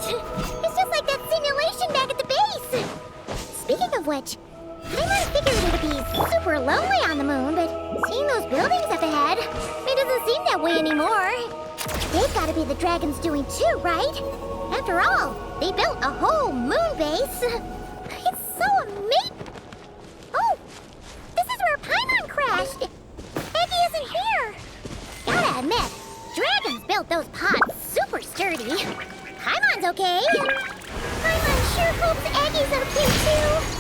It's just like that simulation back at the base! Speaking of which, I figured it'd be super lonely on the moon, but seeing those buildings up ahead, it doesn't seem that way anymore. They've gotta be the dragon's doing too, right? After all, they built a whole moon base. It's so amazing! Oh! This is where Paimon crashed! Eggy isn't here! Gotta admit, dragons built those pods super sturdy. Paimon's okay. Paimon sure hopes Eggy's okay too.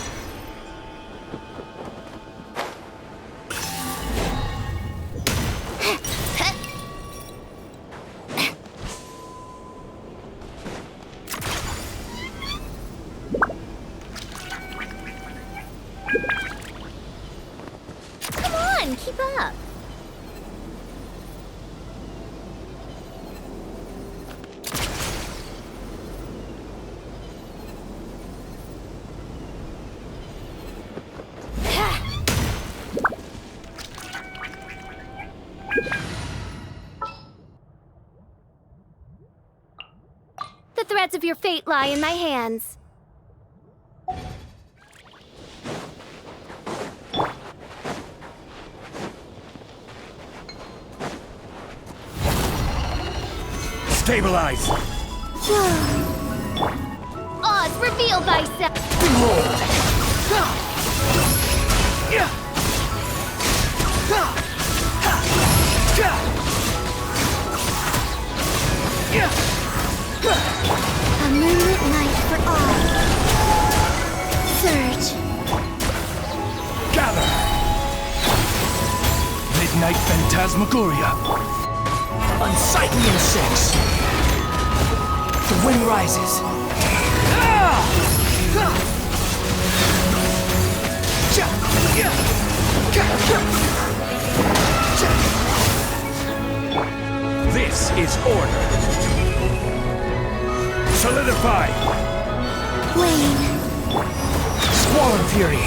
Come on, keep up. The threads of your fate lie in my hands. Stabilize! Oz, reveal thyself! Behold! A moonlit night for all. Surge. Gather! Midnight Phantasmagoria. Unsightly insects. The wind rises. This is order. Solidify! Wane. Squalor Fury!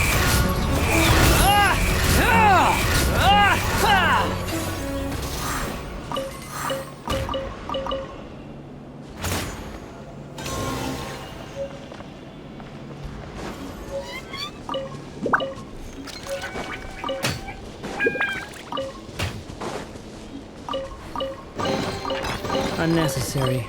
Unnecessary.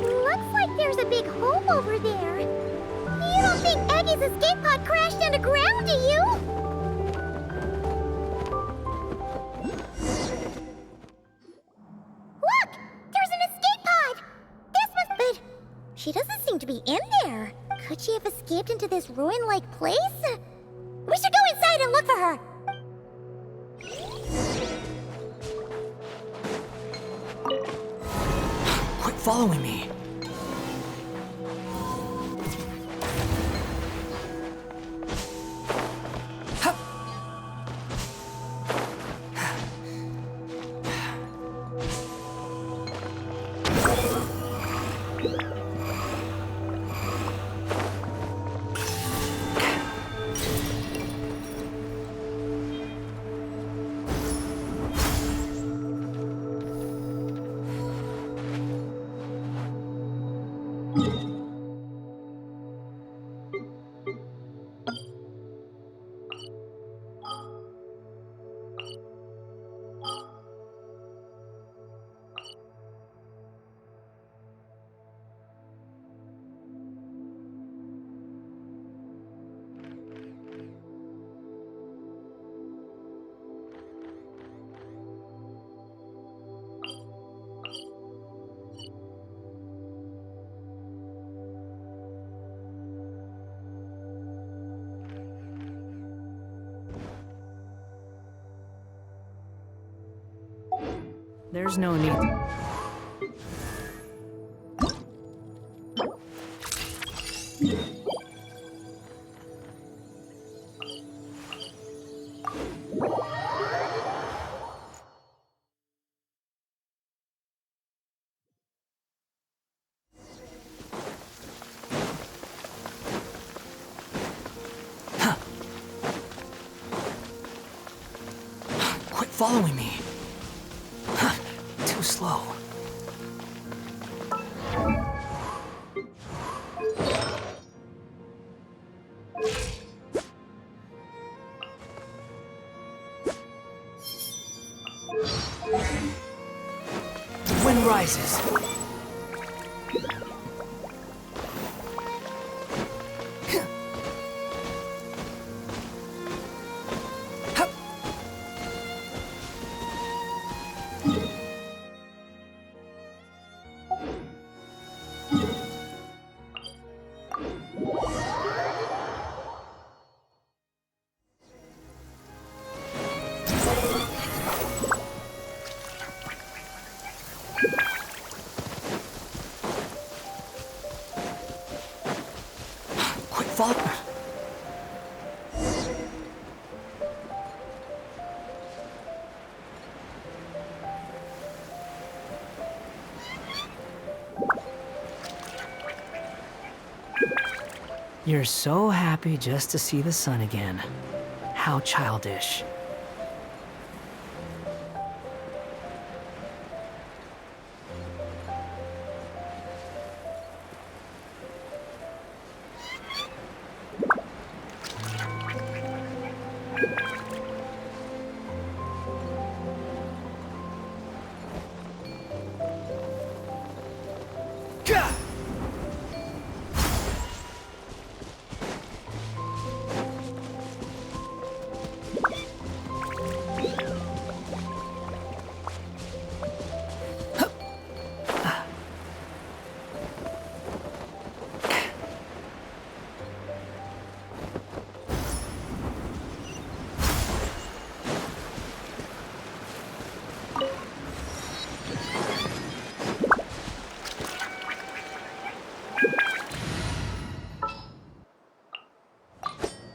Looks like there's a big hole over there. You don't think Eggy's escape pod crashed underground, do you? Look! There's an escape pod! But she doesn't seem to be in there. Could she have escaped into this ruin-like place? We should go inside and look for her! Quit following me. There's no need. Quit following me. Too slow. The wind rises. Quit following. You're so happy just to see the sun again. How childish.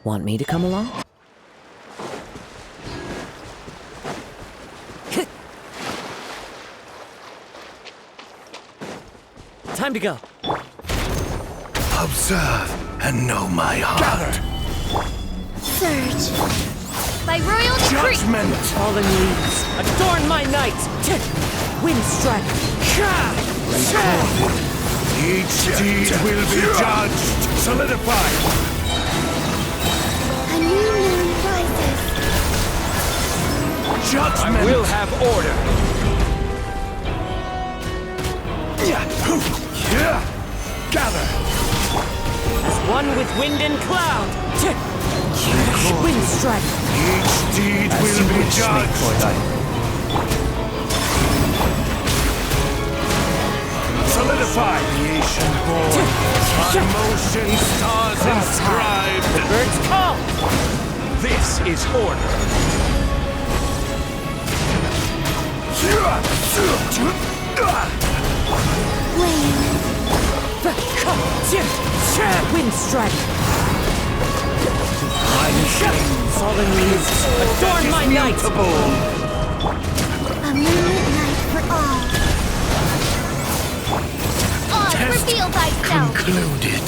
Want me to come along? Time to go. Observe and know my heart. Surge. By royal decree! Judgment. Fallen leaves, adorn my night! Wind strike! Each deed will be judged. Solidify. A new moon rises. Judgment. I will have order. Gather. As one with wind and cloud! Wind strike! Each deed will be judged. Solidify. Creation born. On motion stars inscribed. The birds call! This is order. Wind strike! Fallen leaves, adorn my night! A moonlit night for all. Oz, reveal thyself! Concluded.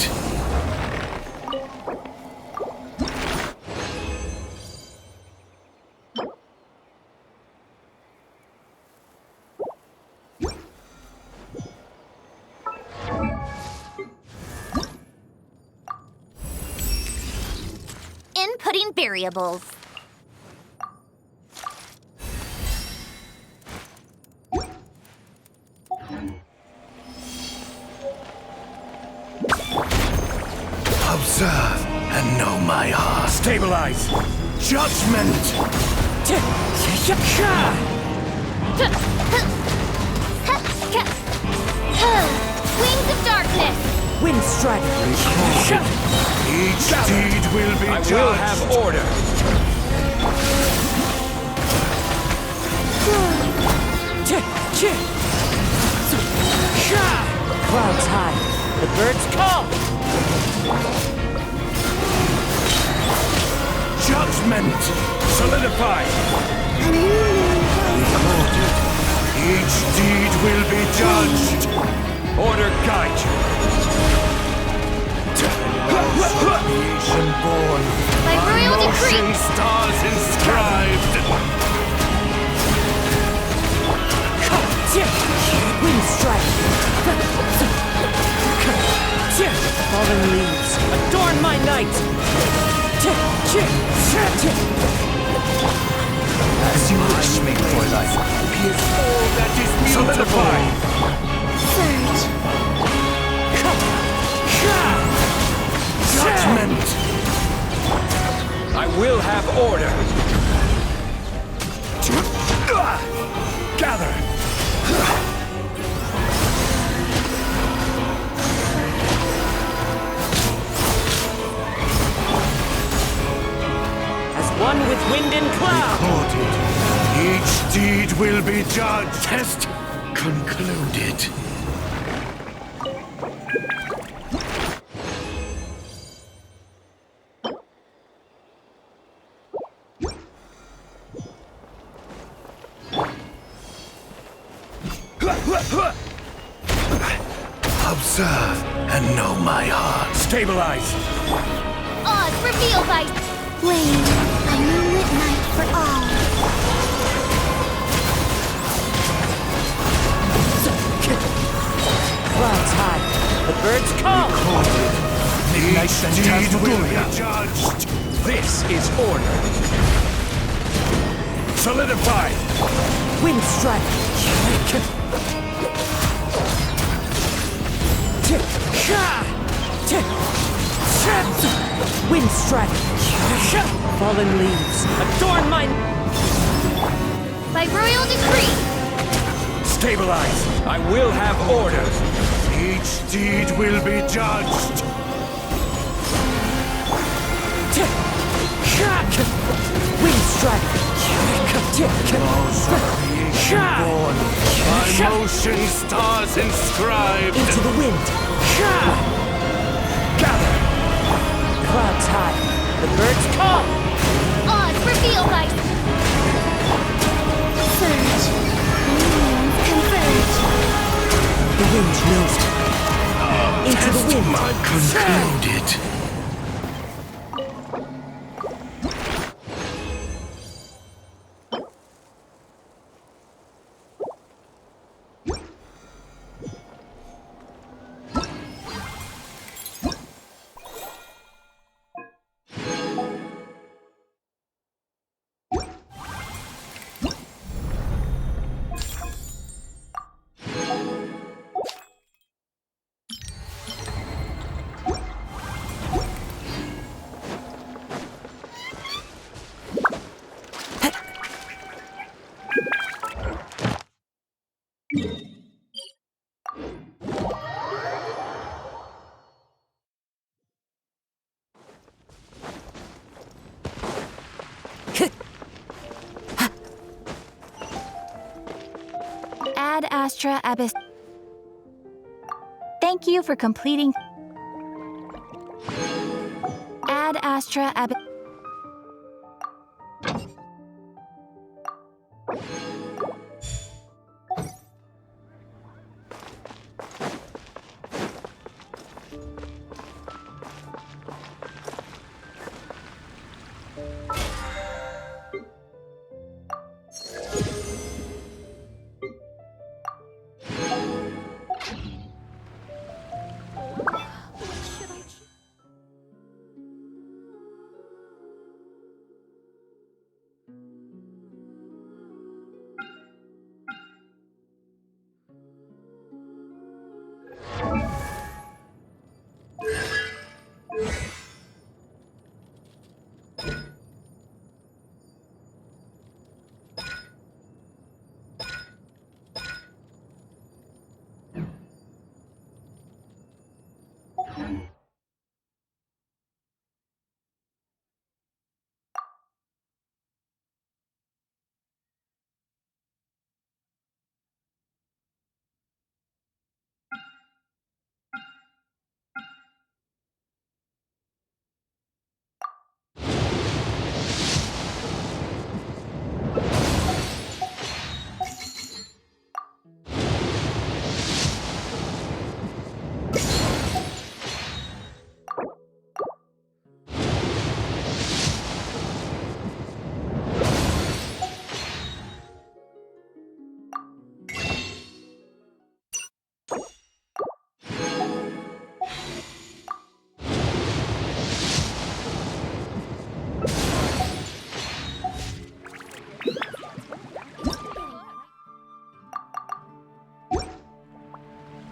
Inputting variables. Observe and know my heart. Stabilize. Judgment. Wings of darkness! Wind strike! Each deed will be I judged. will have order. Clouds high, the birds call! Judgment. Solidify. A new moon rises. Each deed will be judged. Order guide you. Creation born. By royal Motion decree! stars inscribed. Wind strike! Fallen leaves, adorn my night! As you wish me for life. Is all that is Solidify. Surge. Judgment. I will have order. Gather. As one with wind and cloud! Recorded. Each deed will be judged. Test concluded. Observe and know my heart. Stabilize. Oz, reveal thy... Wayne, a moonlit night for all. Clouds high, the birds call! Each deed will be judged. This is order. Solidify. Wind strike! Wind strike! Fallen leaves, adorn my... By royal decree! Stabilize. I will have order. Each deed will be judged. Wind strike! Born. By motion stars inscribed. Into the wind! Gather. Clouds high, the birds Into the wind. Concluded. Ad Astra Abyss. Thank you for completing. Ad Astra Abyss.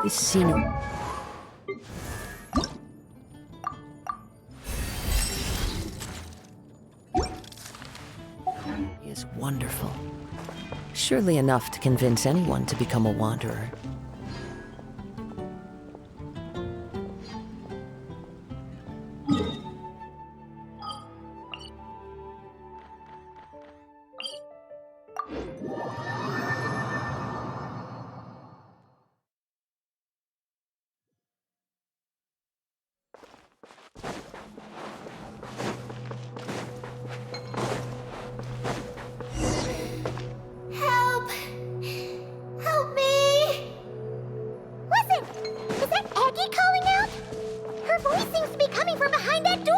This scenery is wonderful. Surely enough to convince anyone to become a wanderer. Help! Help me! Listen! Is that Aggie calling out? Her voice seems to be coming from behind that door!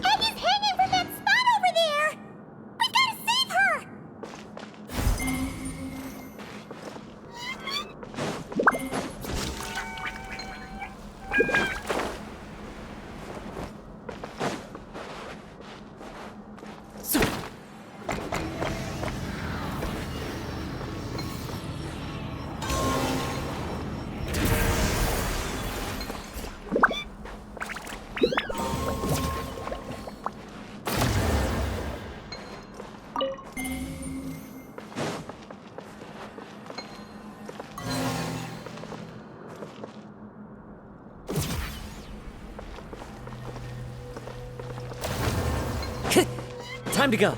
Eggie's hanging from that spot over there! We gotta save her! Time to go.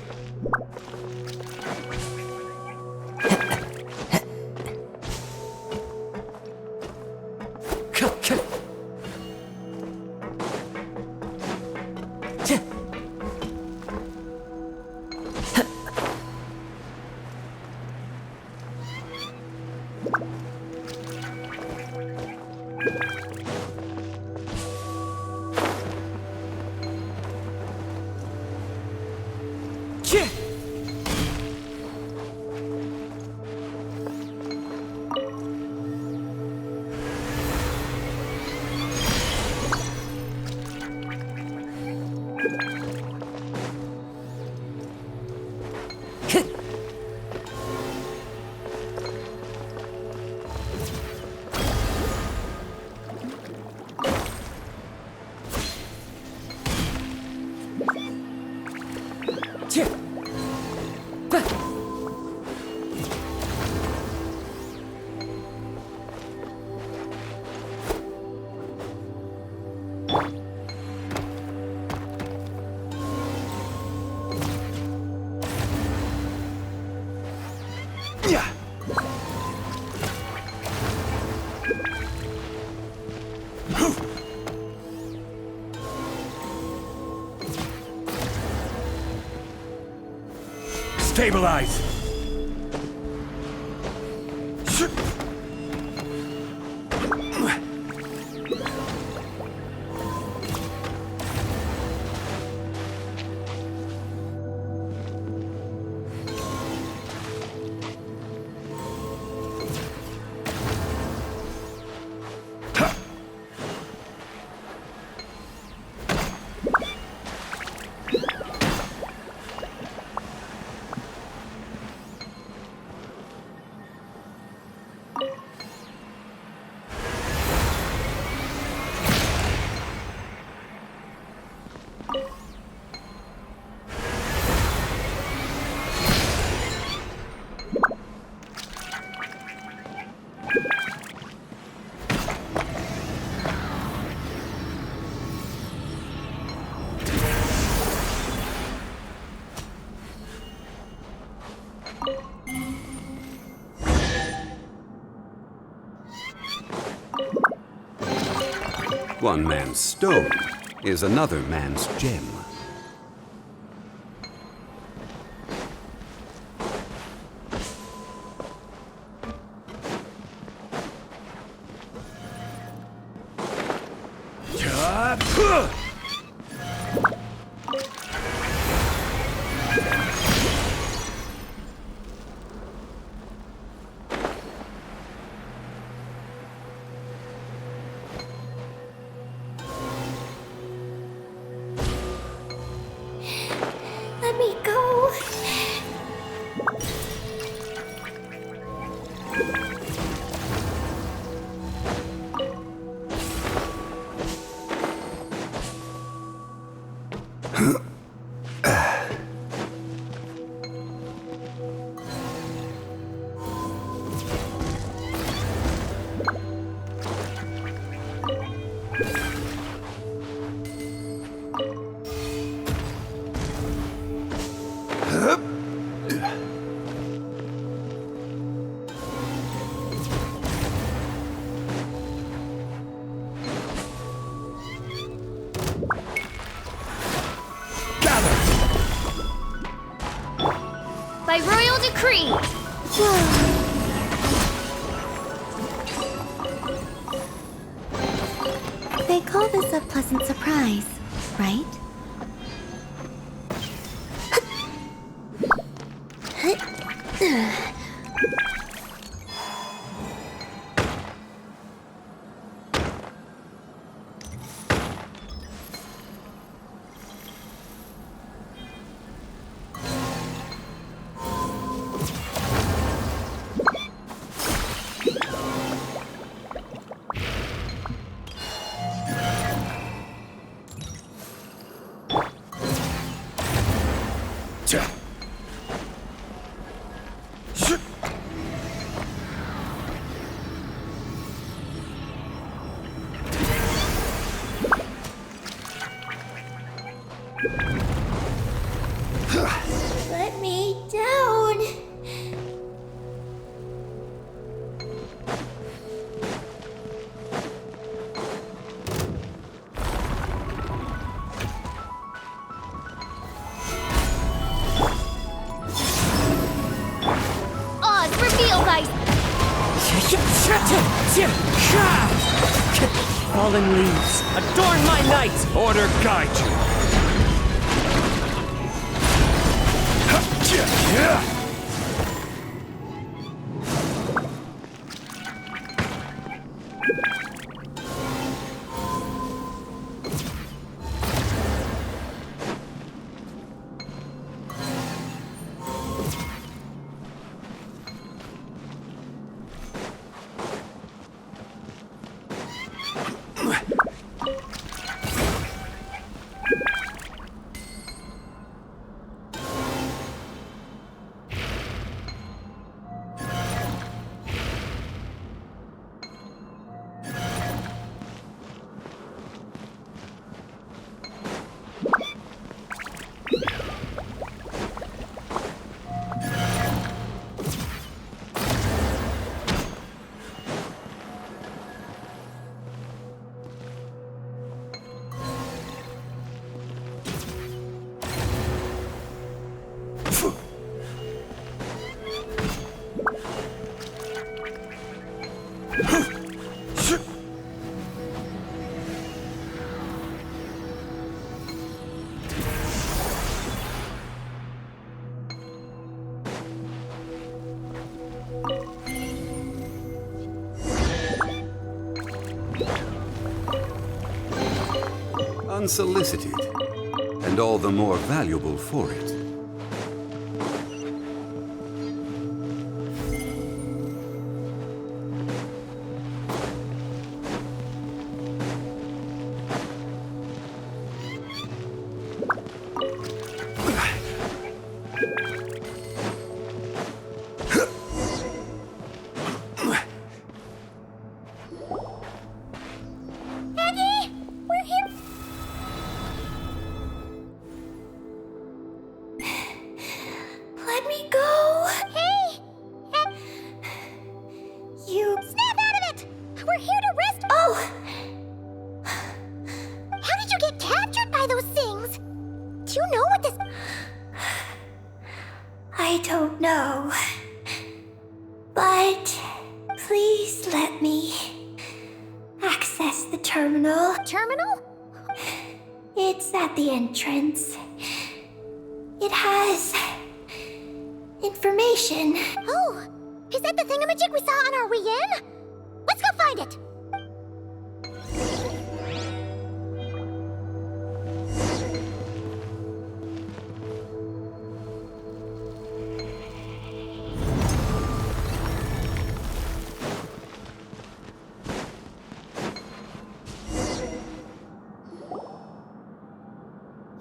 Stabilize! One man's stone is another man's gem. By royal decree! They call this a pleasant surprise, right? Let me down. Oz, reveal thy... Fallen leaves, adorn my night! Order guide you. Unsolicited, and all the more valuable for it. Let me go. Hey! You snap out of it! We're here to rest. Oh! How did you get captured by those things? Do you know what this... I don't know. But please let me access the terminal. Terminal? It's at the entrance. It has information. Oh, is that the thingamajig we saw on our way in? Let's go find it.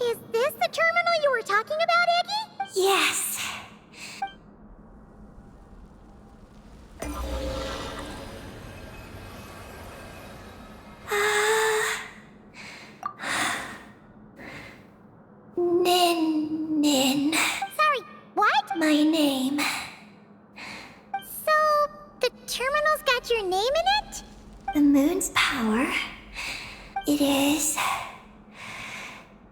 Is this terminal you were talking about, Eggy? Yes. Nin. Sorry, what? My name. So, the terminal's got your name in it? The moon's power. It is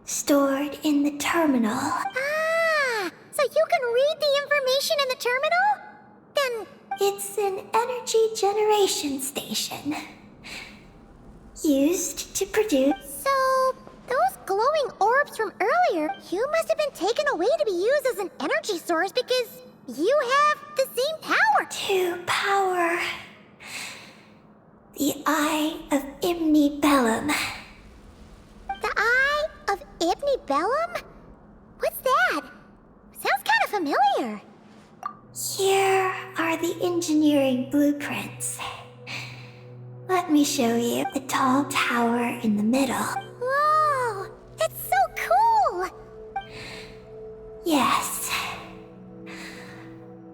stored in the terminal. Ah, so you can read the information in the terminal? Then, It's an energy generation station. Used to produce. so those glowing orbs from earlier, you must have been taken away to be used as an energy source because you have the same power. To power the Eye of Imnibellum. The Eye of Ibnibellum? What's that? Sounds kind of familiar. Here are the engineering blueprints. Let me show you the tall tower in the middle. Whoa, that's so cool! Yes.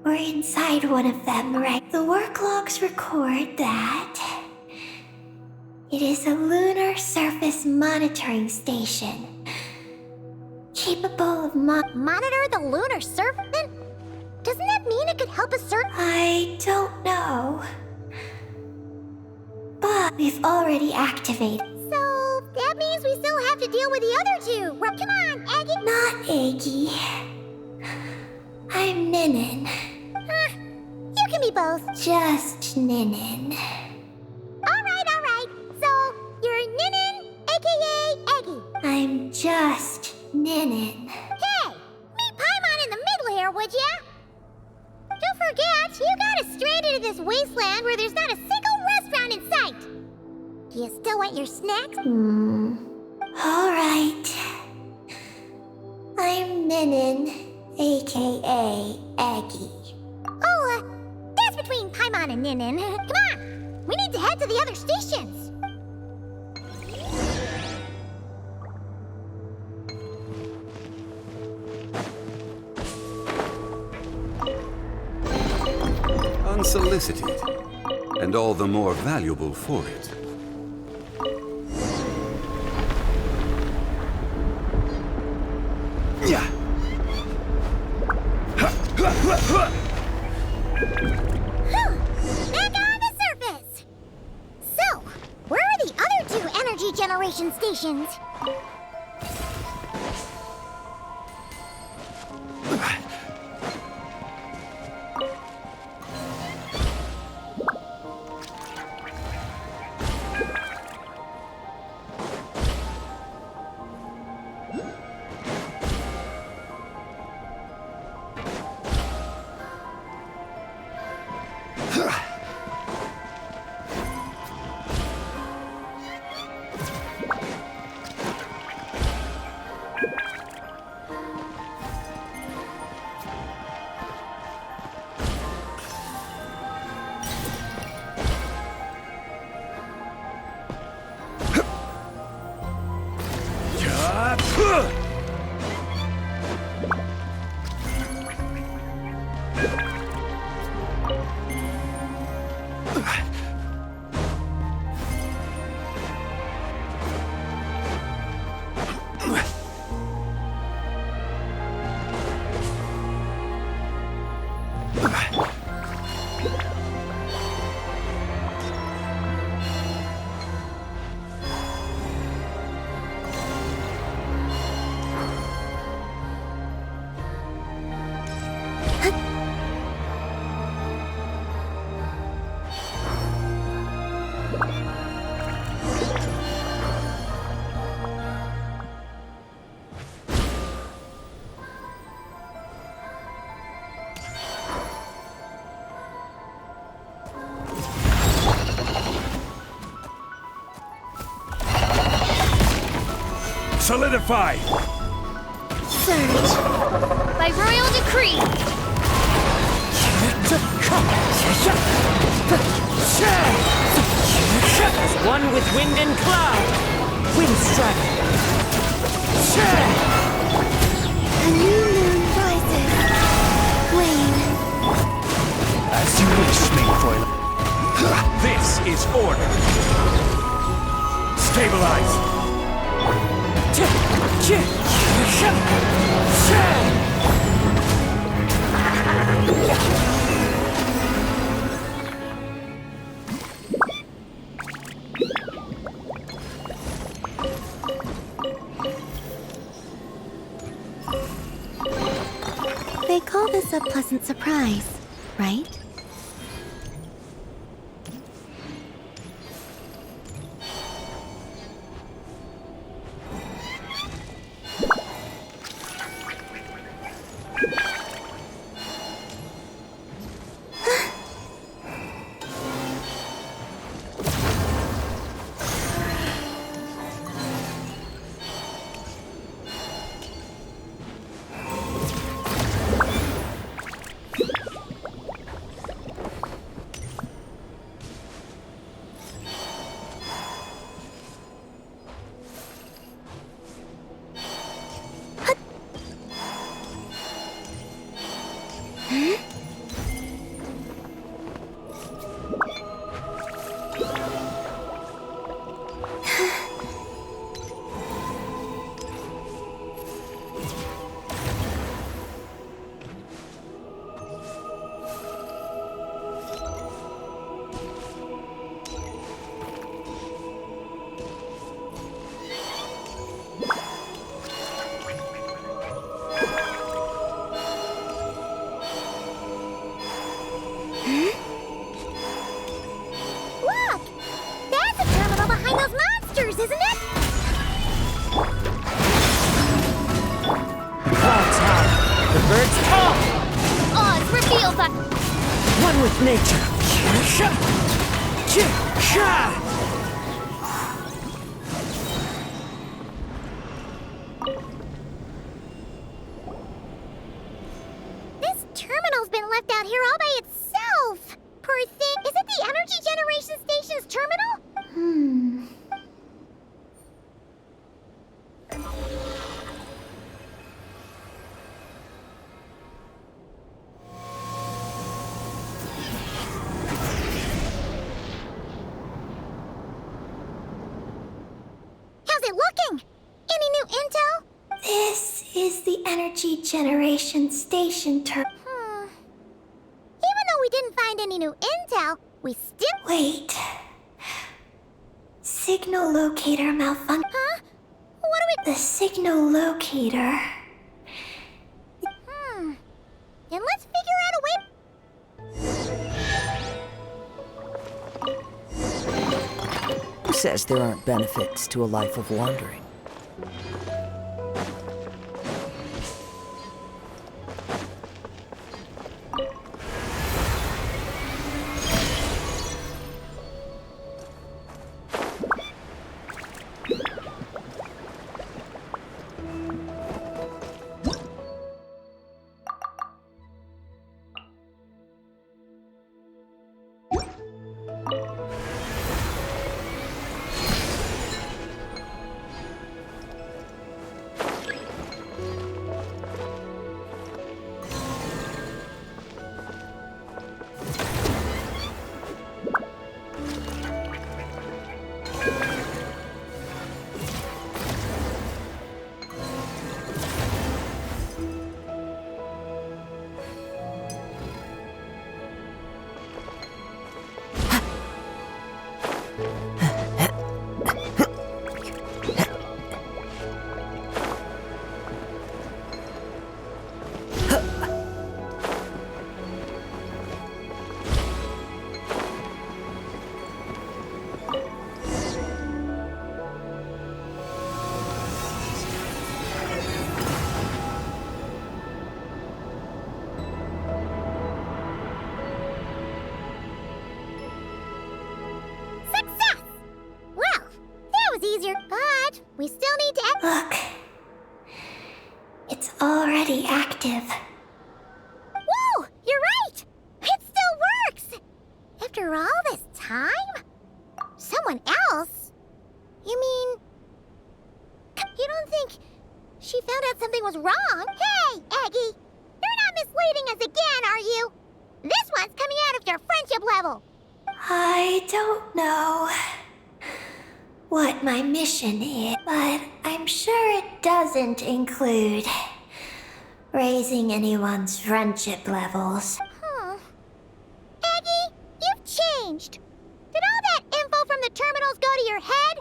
We're inside one of them, right? The work logs record that it is a lunar surface monitoring station. Capable of Monitor the lunar surface? Doesn't that mean it could help us search? I don't know. But we've already activated. So, that means we still have to deal with the other two. Well, come on, Aggie. Not Eggy. I'm Ninin. You can be both. Just Ninin. Alright. So, you're Ninin, aka Aggie. I'm just Ninin. Hey, meet Paimon in the middle here, would ya? Don't forget, you got us stranded in this wasteland where there's not a single restaurant in sight. Do you still want your snacks? Alright. I'm Ninin, aka Aggie. Oh, that's between Paimon and Ninin. Come on, we need to head to the other stations. Unsolicited, and all the more valuable for it. Back on the surface. So, where are the other two energy generation stations? Solidify! Surge. By royal decree. As one with wind and cloud. Wind strike. They call this a pleasant surprise, right? Look! That's a terminal behind those monsters, isn't it? Clouds high. The birds tall. Oz reveals us. One with nature. This terminal's been left out here all by itself. Poor thing. Is it the energy generation station's terminal? How's it looking? Any new intel? This is the energy generation station Even though we didn't find any new intel, we still... Wait. Signal locator malfunction. Huh? What do we... The signal locator. Then let's figure out a way... Who says there aren't benefits to a life of wandering? Success! Well, that was easier, but we still need to... Look. It's already active. Whoa! You're right! It still works! After all this time? Someone else? You mean... You don't think she found out something was wrong? Hey, Aggie! You're not misleading us again, are you? This one's coming out of your friendship level. I don't know. what my mission is, but I'm sure it doesn't include raising anyone's friendship levels. Huh. Aggie, you've changed. Did all that info from the terminals go to your head?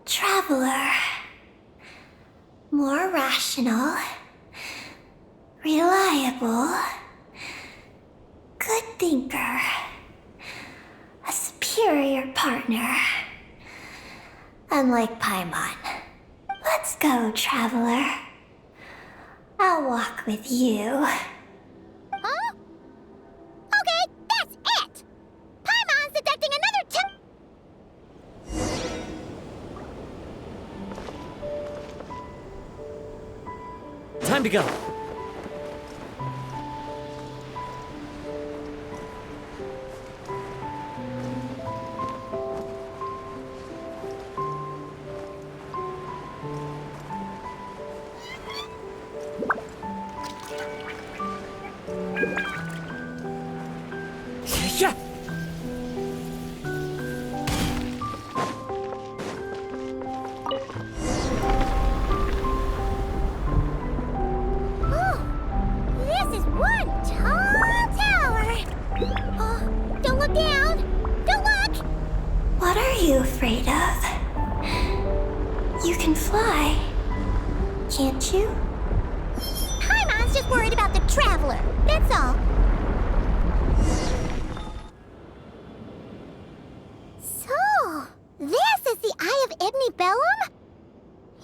Traveler. More rational. Reliable. Good thinker. A superior partner. Unlike Paimon. Let's go, Traveler. I'll walk with you. Huh? Okay, that's it! Paimon's detecting another Time to go. Yeah. This is one tall tower. Oh, don't look down. Don't look. What are you afraid of? You can fly, can't you? Paimon's just worried about the traveler. That's all. So, this is the Eye of Ibni Bellum?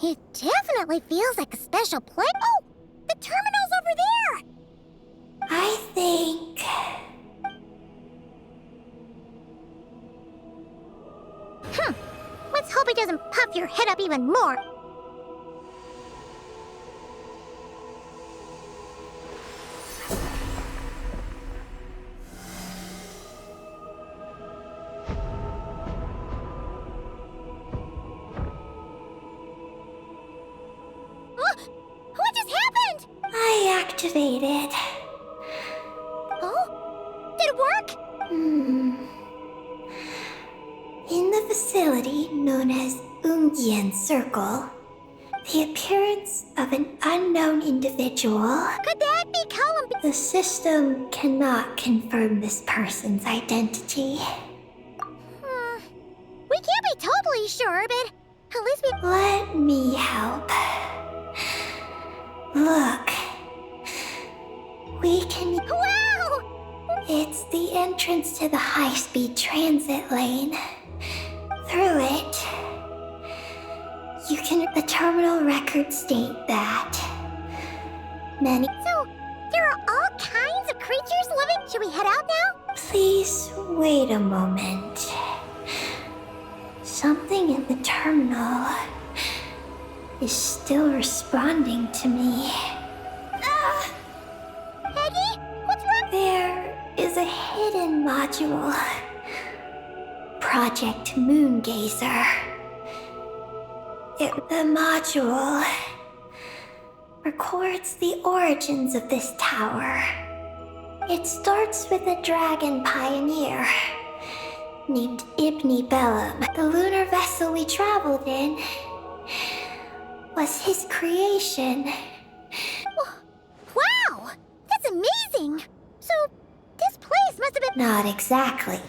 It definitely feels like a special place. Oh, the terminal's over there. I think... Let's hope it doesn't puff your head up even more. What just happened? I activated. Oh? Did it work? In the facility known as Ungian Circle, the appearance of an unknown individual. Could that be Column? The system cannot confirm this person's identity. We can't be totally sure, but at least we... Let me help. Look. We can... Wow! It's the entrance to the high-speed transit lane. Through it, you can... The terminal records state that many... So, there are all kinds of creatures living... Should we head out now? Please wait a moment. Something in the terminal is still responding to me. Peggy, what's wrong? There is a hidden module. Project Moongazer. The module records the origins of this tower. It starts with a dragon pioneer named Ibni Bellum. The lunar vessel we traveled in was his creation. Wow! That's amazing! So, this place must have been... Not exactly.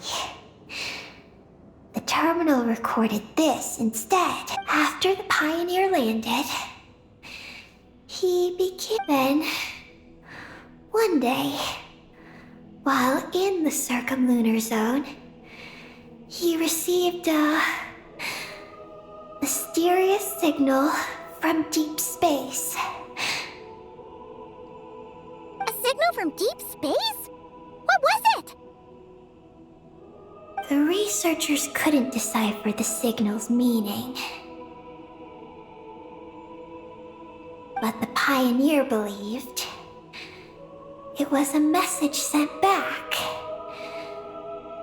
The terminal recorded this instead. After the pioneer landed, he began. Then, one day, while in the circumlunar zone, he received a mysterious signal from deep space. A signal from deep space? What was it? The researchers couldn't decipher the signal's meaning. But the pioneer believed it was a message sent back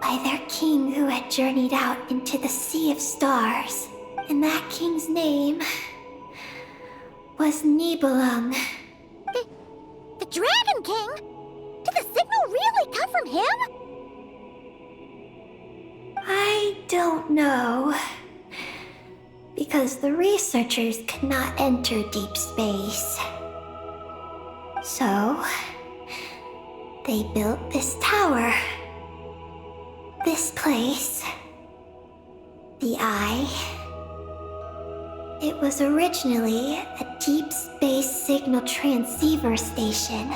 by their king who had journeyed out into the Sea of Stars. And that king's name was Nibelung. The Dragon King? Did the signal really come from him? don't know. Because the researchers could not enter deep space. So, they built this tower. This place. The Eye. It was originally a deep space signal transceiver station.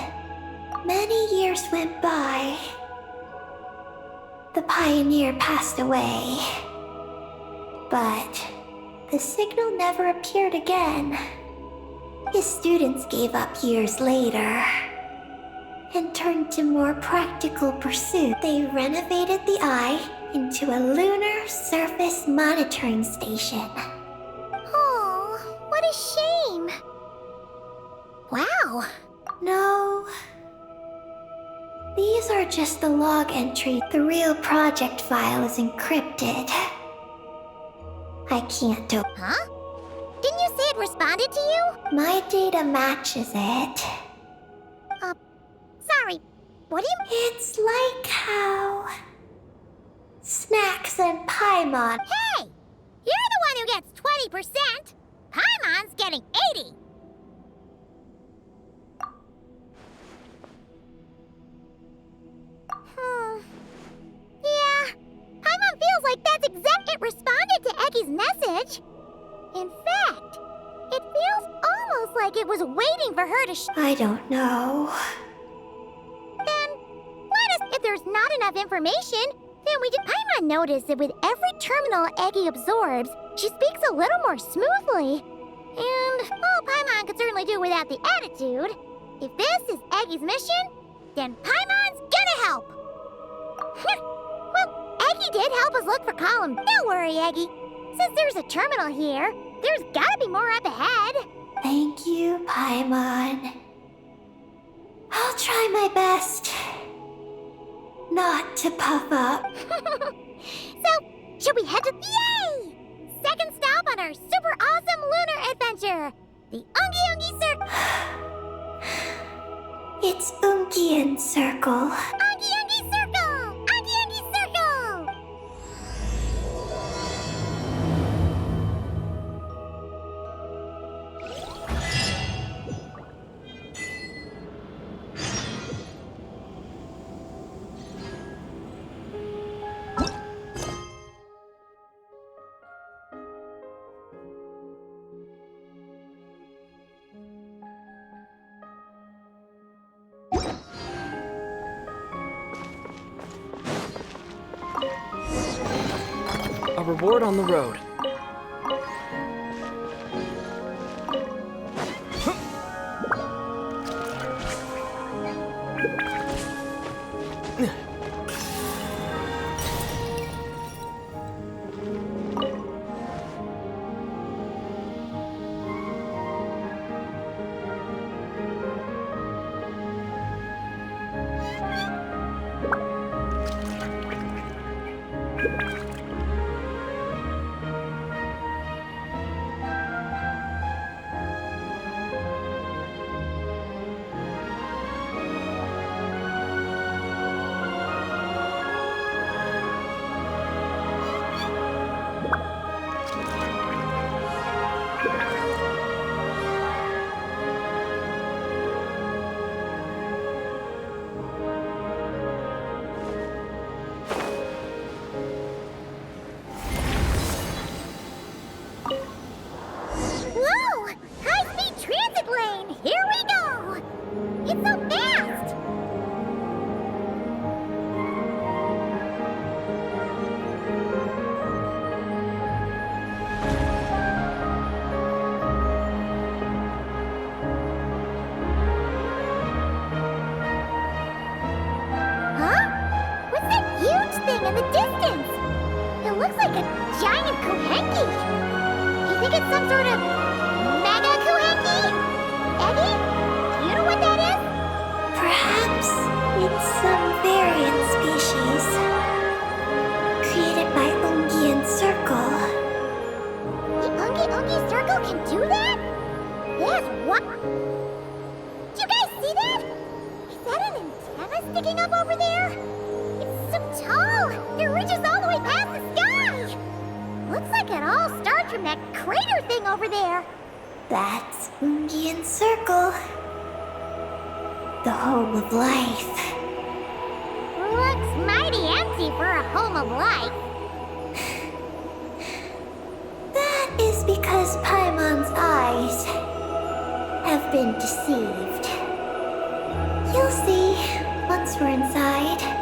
Many years went by. The pioneer passed away. But the signal never appeared again. His students gave up years later and turned to more practical pursuits. They renovated the Eye into a lunar surface monitoring station. Oh, what a shame. Wow. No. These are just the log entries. The real project file is encrypted. I can't do. Huh? Didn't you say it responded to you? My data matches it. Sorry. What do you It's like how Snacks and Paimon. Hey! You're the one who gets 20%! Paimon's getting 80! Yeah, Paimon feels like that's it responded to Eggy's message. In fact, it feels almost like it was waiting for her to I don't know. Then, if there's not enough information, then we can. Paimon noticed that with every terminal Eggy absorbs, she speaks a little more smoothly. And, well, Paimon could certainly do without the attitude. If this is Eggy's mission, then Paimon's gonna help. Well, Eggy did help us look for columns. Don't worry, Eggy. Since there's a terminal here, there's gotta be more up ahead. Thank you, Paimon. I'll try my best not to puff up. So, should we head to... Yay! Second stop on our super awesome lunar adventure, the Ungi Circle. It's Ungian Circle. Ungi Circle! Ungi Circle! A reward on the road. Whoa! High-speed transit lane! Here we go! It's so fast! Huh? What's that huge thing in the distance? It looks like a giant Kohenki! You think it's some sort of mega Kohenki? Eggy? Do you know what that is? Perhaps it's some variant species created by Ungian Circle. The Ungi Circle can do that? Yes, what? Do you guys see that? Is that an antenna sticking up over there? It's so tall! It reaches all the way past the sky! that crater thing over there. That's Moongian Circle. The home of life. Looks mighty empty for a home of life. That is because Paimon's eyes have been deceived. You'll see once we're inside.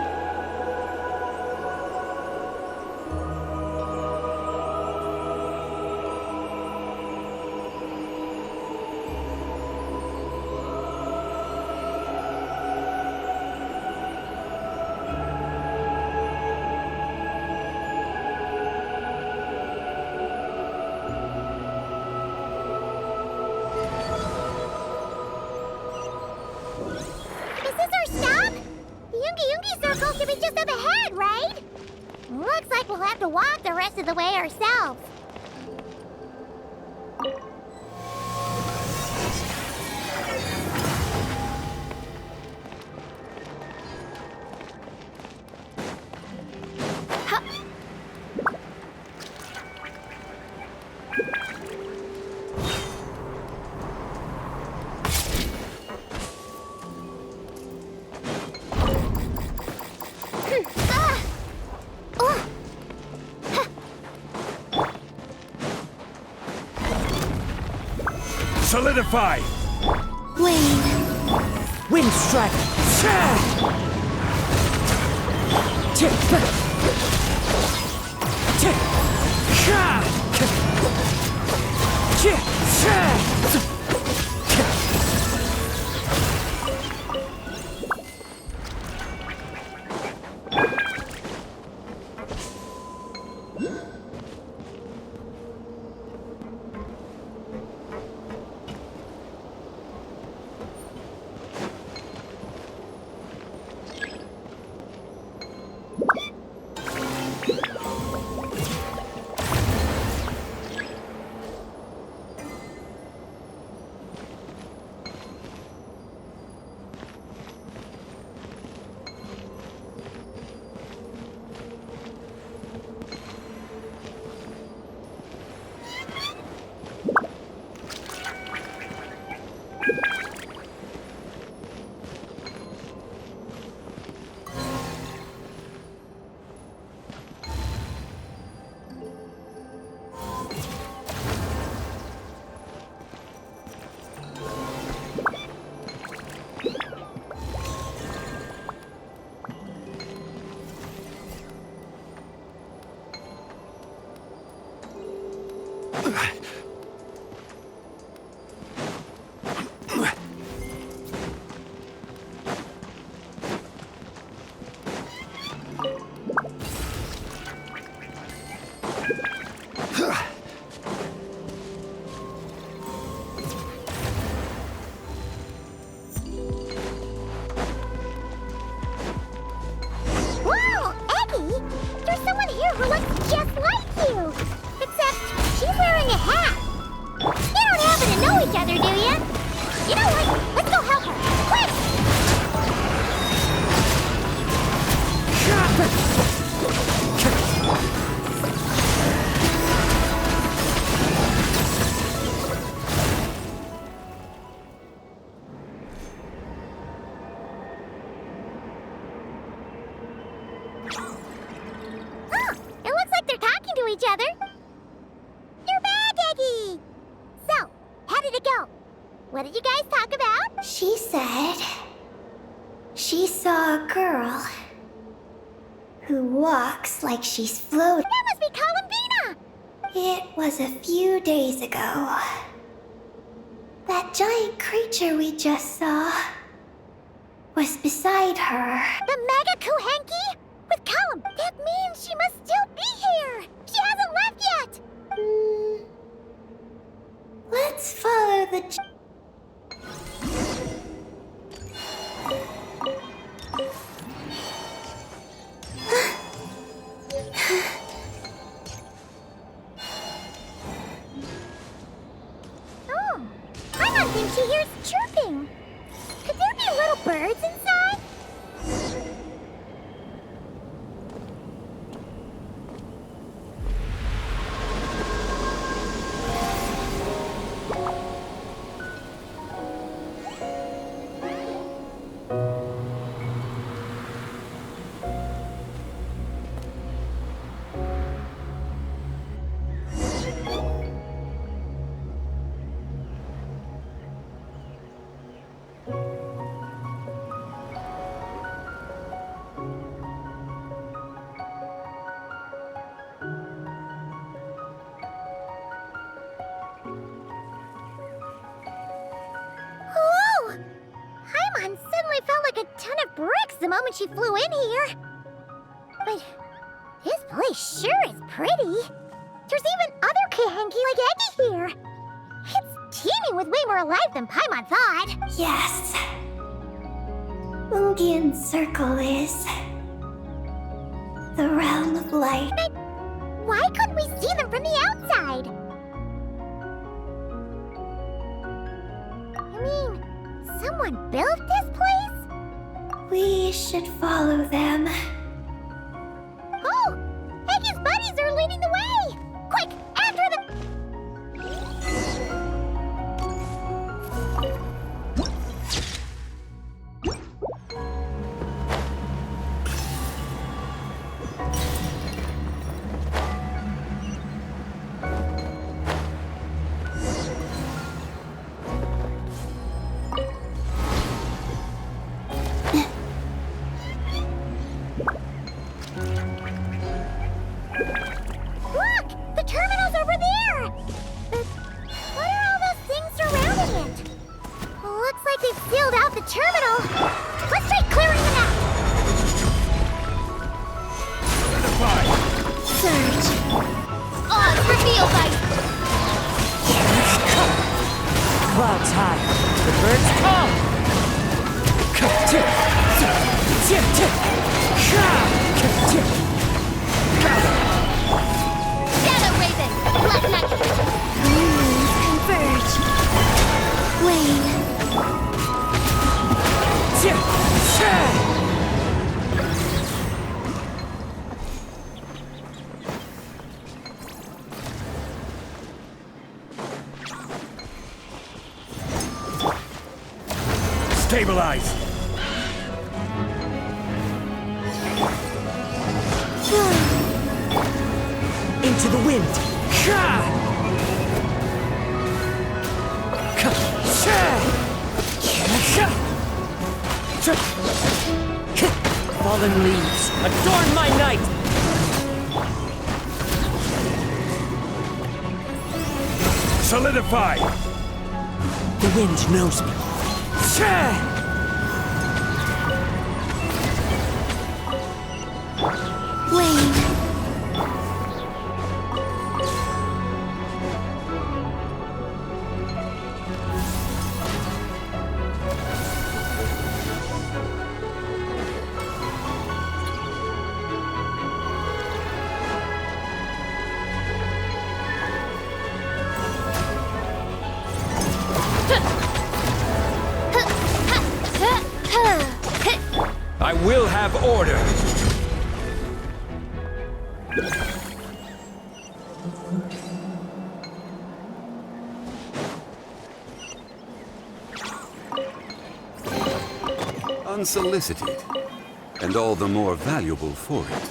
Circle should be just up ahead, right? Looks like we'll have to walk the rest of the way ourselves. Solidify! Wind strike! Who looks just like you! Except she's wearing a hat! You don't happen to know each other, do you? You know what? Let's go help her! Quick! Each other. You're back, Eggy! So, how did it go? What did you guys talk about? She said she saw a girl who walks like she's floating. That must be Columbina! It was a few days ago. That giant creature we just saw was beside her. The Mega Kuhenki? With Callum, that means she must still be here! She hasn't left yet! Let's follow the... Oh, I don't think she hears chirping. Could there be little birds inside? relaxed the moment she flew in here. But this place sure is pretty. There's even other Kahenki like Eggy here. It's teeming with way more alive than Paimon thought. Yes. Moongian Circle is the realm of light. But why couldn't we see them from the outside? I mean, someone built this place? We should follow them. Oh! Eggy's buddies are leading the way! Quick, after them! Look! The terminal's over there! But what are all those things surrounding it? Looks like they've sealed out the terminal. Let's try clearing them out! Surge. Odds revealed by... Clouds high. The birds come. Shadow Raven. Black Knight. Converge. Wayne. Stabilize! Into the wind. Fallen leaves, adorn my night! Solidify! The wind knows me. Wayne. I will have order! Unsolicited, and all the more valuable for it.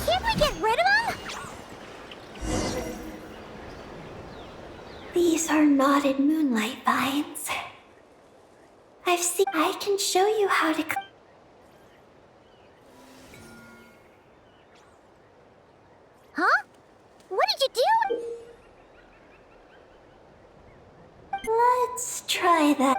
Can't we get rid of them? These are knotted moonlight vines. I've seen. I can show you how to. Huh? What did you do? Let's try that.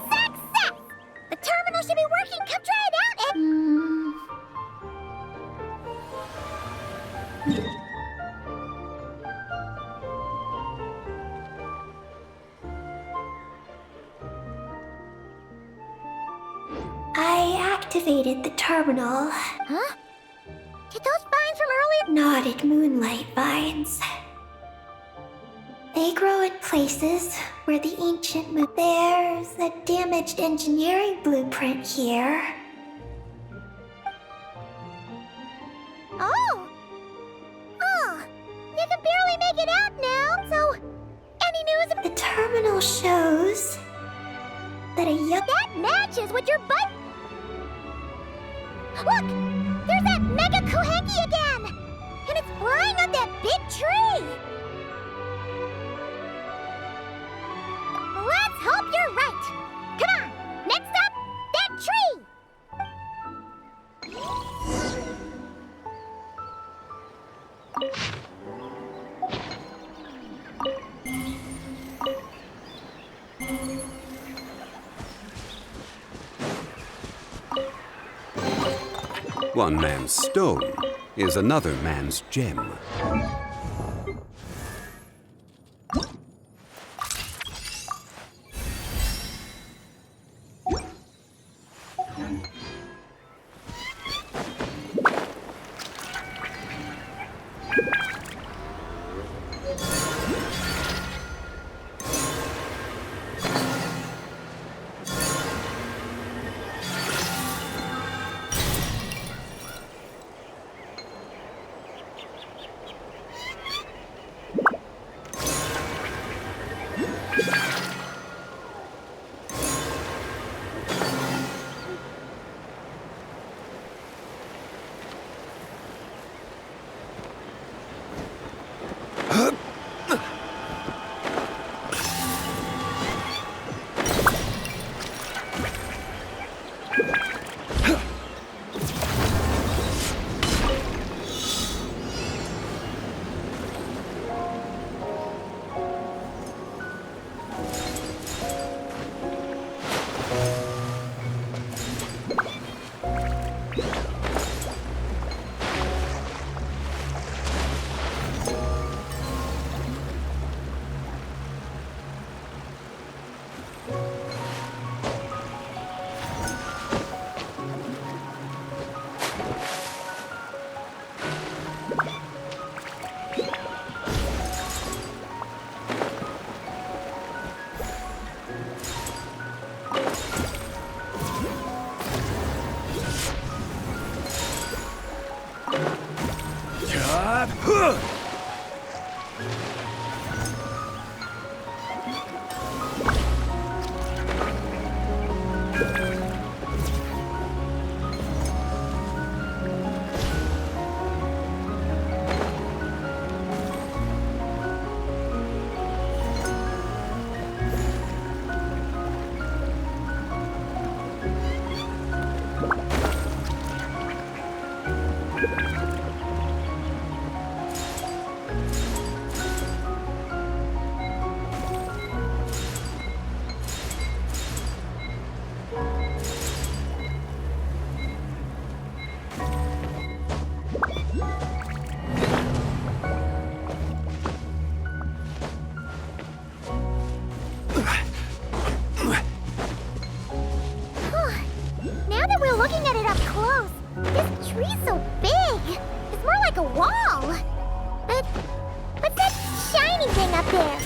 Success! The terminal should be working. Come try it out and... I activated the terminal. Huh? Did those vines from earlier... Knotted moonlight vines. They grow in places where the ancient There's a damaged engineering blueprint here. Oh! Oh! You can barely make it out now, so... Any news of... The terminal shows that a young... That matches with your butt... Look! There's that Mega Kohenki again! And it's flying on that big tree! Let's hope you're right! Come on! Next up, that tree! One man's stone is another man's gem. Now that we're looking at it up close, this tree's so big. It's more like a wall. But what's that shiny thing up there?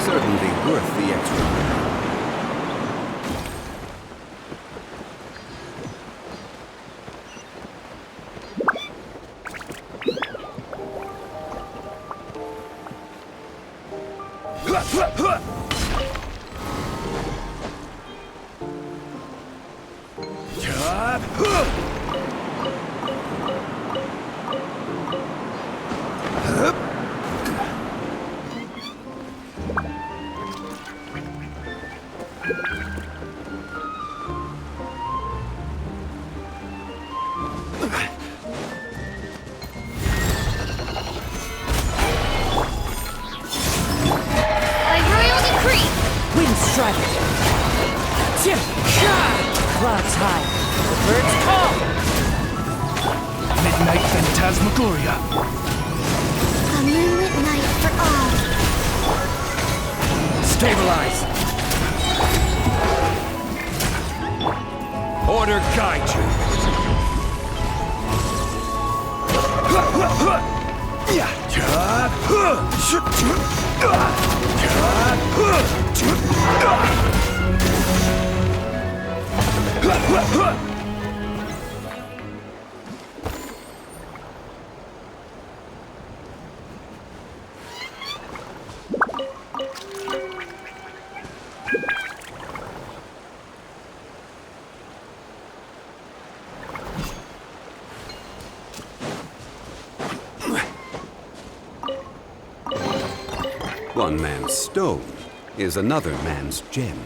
Certainly worth the extra. By royal decree! Wind strike! Clouds high. The birds call! Midnight Phantasmagoria. A moonlit night for all. Stabilize! Order guide you! One man's stone is another man's gem.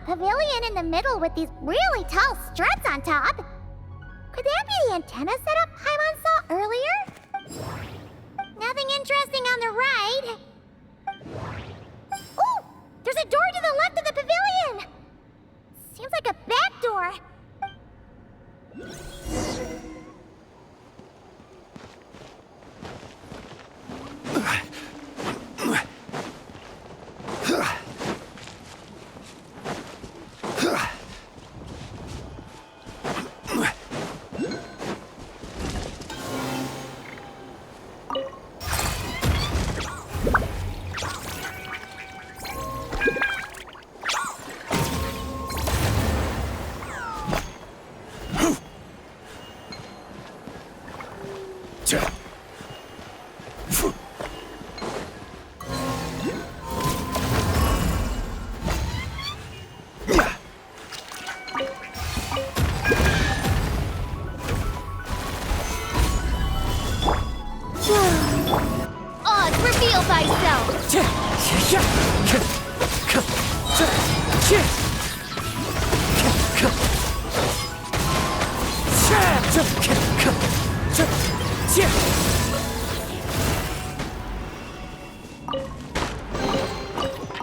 Pavilion in the middle with these really tall struts on top. Could that be the antenna setup Paimon saw earlier? Nothing interesting on the right. Ooh! There's a door to the left of the pavilion! Seems like a back door.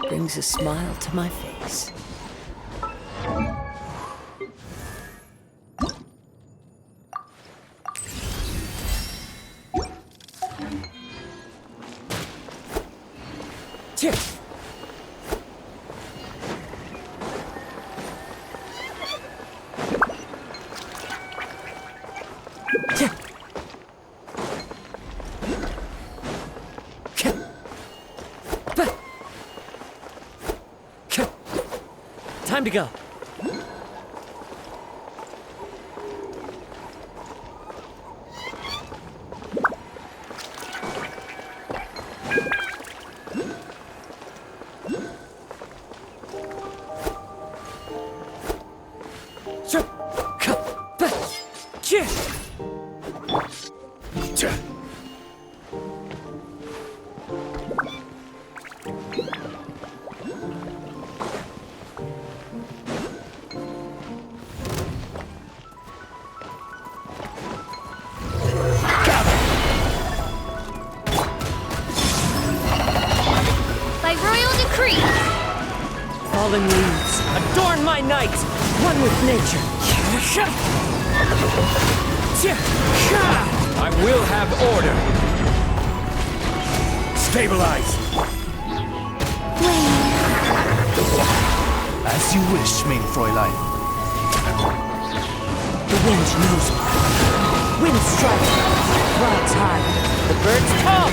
Brings a smile to my face. Time to go. By royal decree! Fallen leaves, adorn my night, one with nature. I will have order. Stabilize! As you wish, mein Fräulein. The wind knows me. Wind strikes, clouds high, the birds call.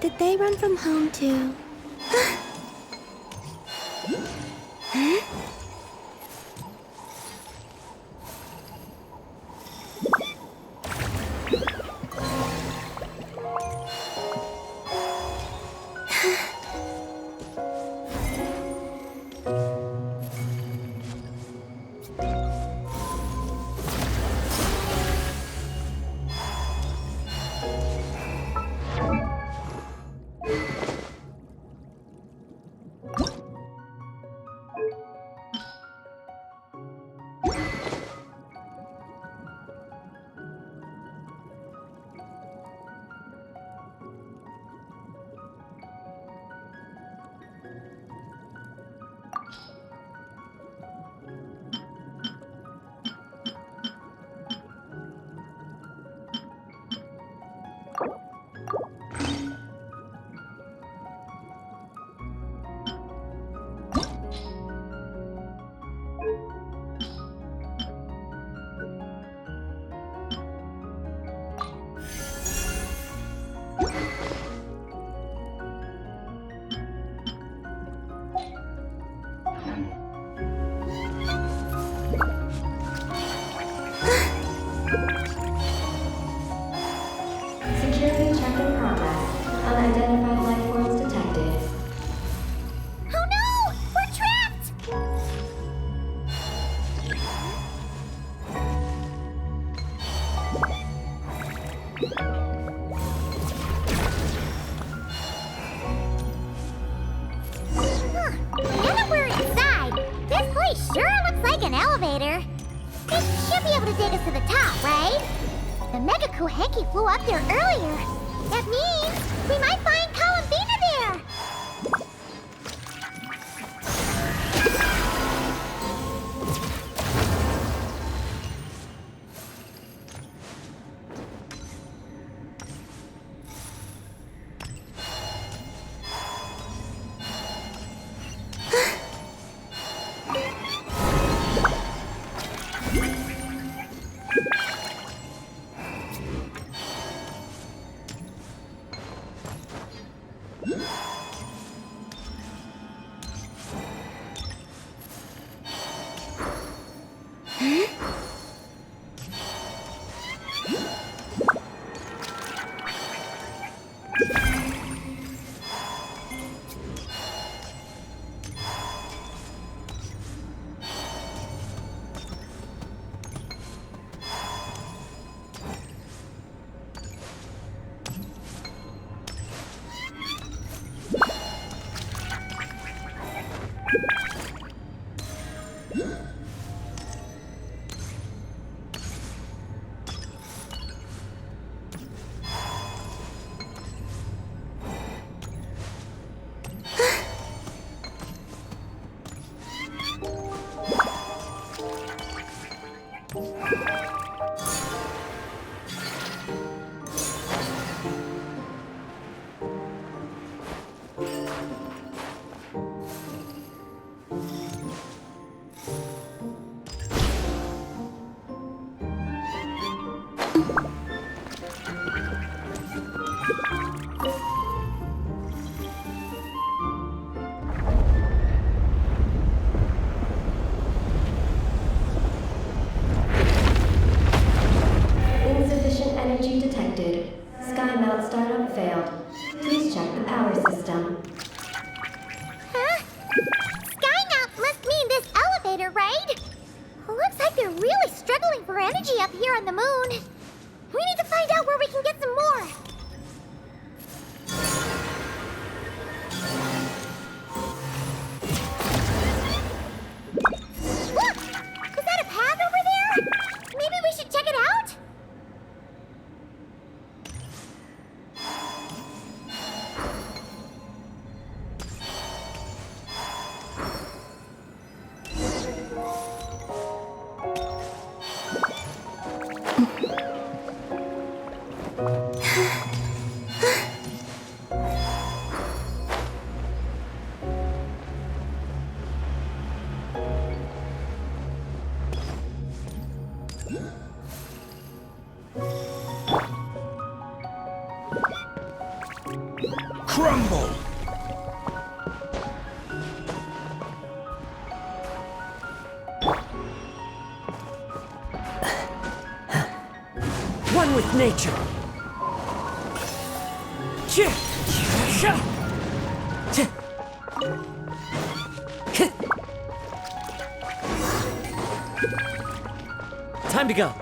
Did they run from home too? Security check in progress. Unidentified life forms detected. Oh no! We're trapped! Huh. Now that we're inside, this place sure looks like an elevator. It should be able to take us to the top, right? The Mega Kohenki flew up there earlier. That means we might find Columbina there. Insufficient energy detected. Sky melt startup failed. Please check the power system. Huh? Skynaut must mean this elevator, right? Looks like they're really struggling for energy up here on the moon. We need to find out where we can get some more. Look! Is that a path over there? Maybe we should check it out? Crumble! One with nature. Time to go.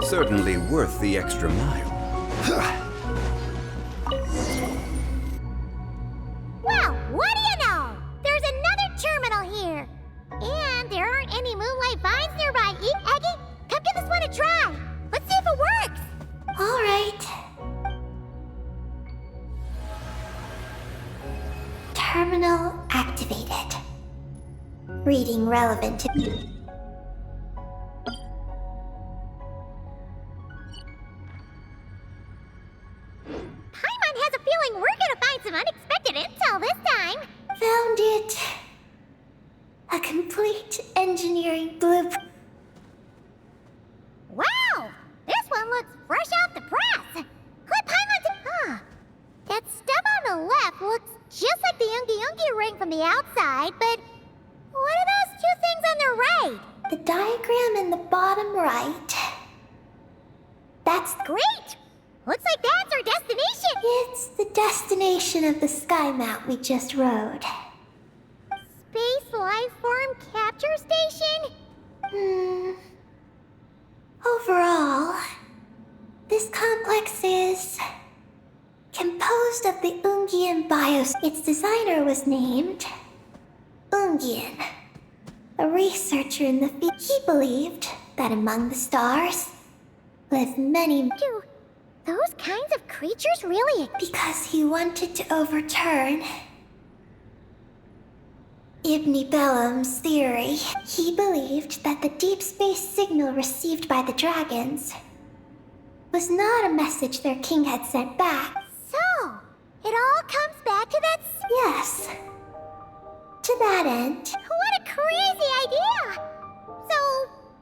Certainly worth the extra mile. Well, what do you know? There's another terminal here. And there aren't any moonlight vines nearby. Eggy, come give this one a try. Let's see if it works. All right. Terminal activated. Reading relevant to... Paimon has a feeling we're gonna find some unexpected intel this time. Found it. A complete engineering blueprint. Wow! This one looks fresh off the press. Let Paimon to... That stuff on the left looks just like the Ungi ring from the outside, but... What are those two things on the right? The diagram in the bottom right. That's Great! Looks like that's our destination! It's the destination of the sky mount we just rode. Space Life Form Capture Station? Overall, this complex is composed of the Ungian bios. Its designer was named Ungian, a researcher in the field. He believed that among the stars lived many. Do those kinds of creatures really exist? Because he wanted to overturn Ibn Bellum's theory. He believed that the deep space signal received by the dragons was not a message their king had sent back. So, it all comes back to that... Yes. To that end, What a crazy idea! So,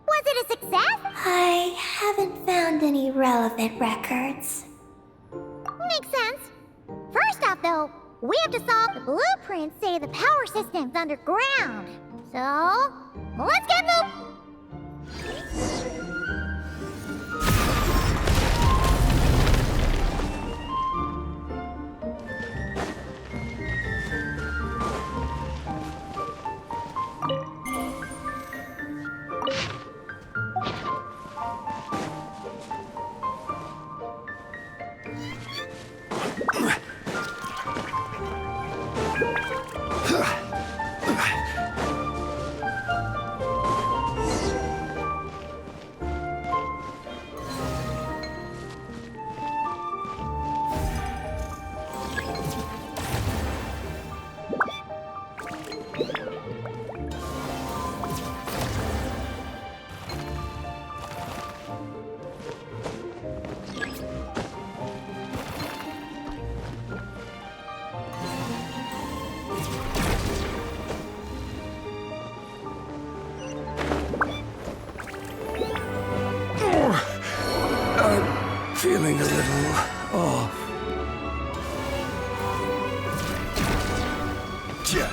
was it a success? I haven't found any relevant records. Makes sense. First off, though, we have to solve the blueprints say the power system's underground. So, let's get moving! feeling a little off. Yes.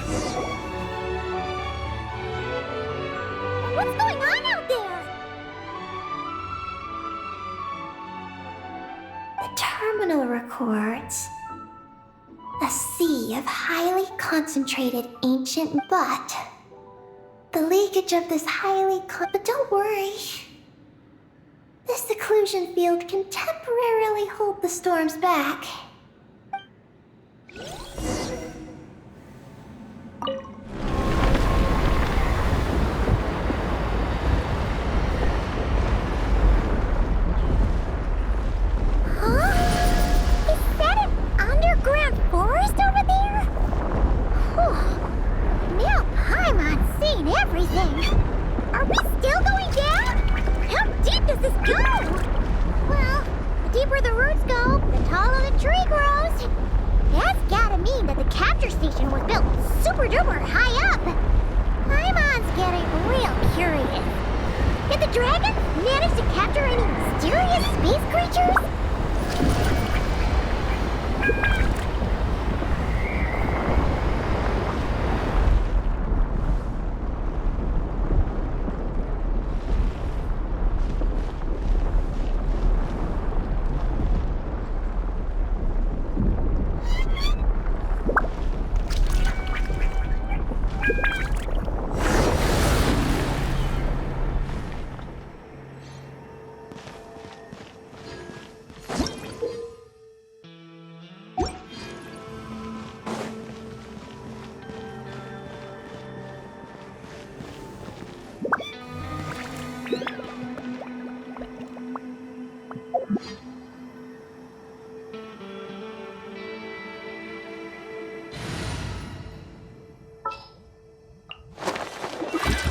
What's going on out there? The terminal records a sea of highly concentrated ancient but the leakage of this but don't worry. This seclusion field can temporarily hold the storms back.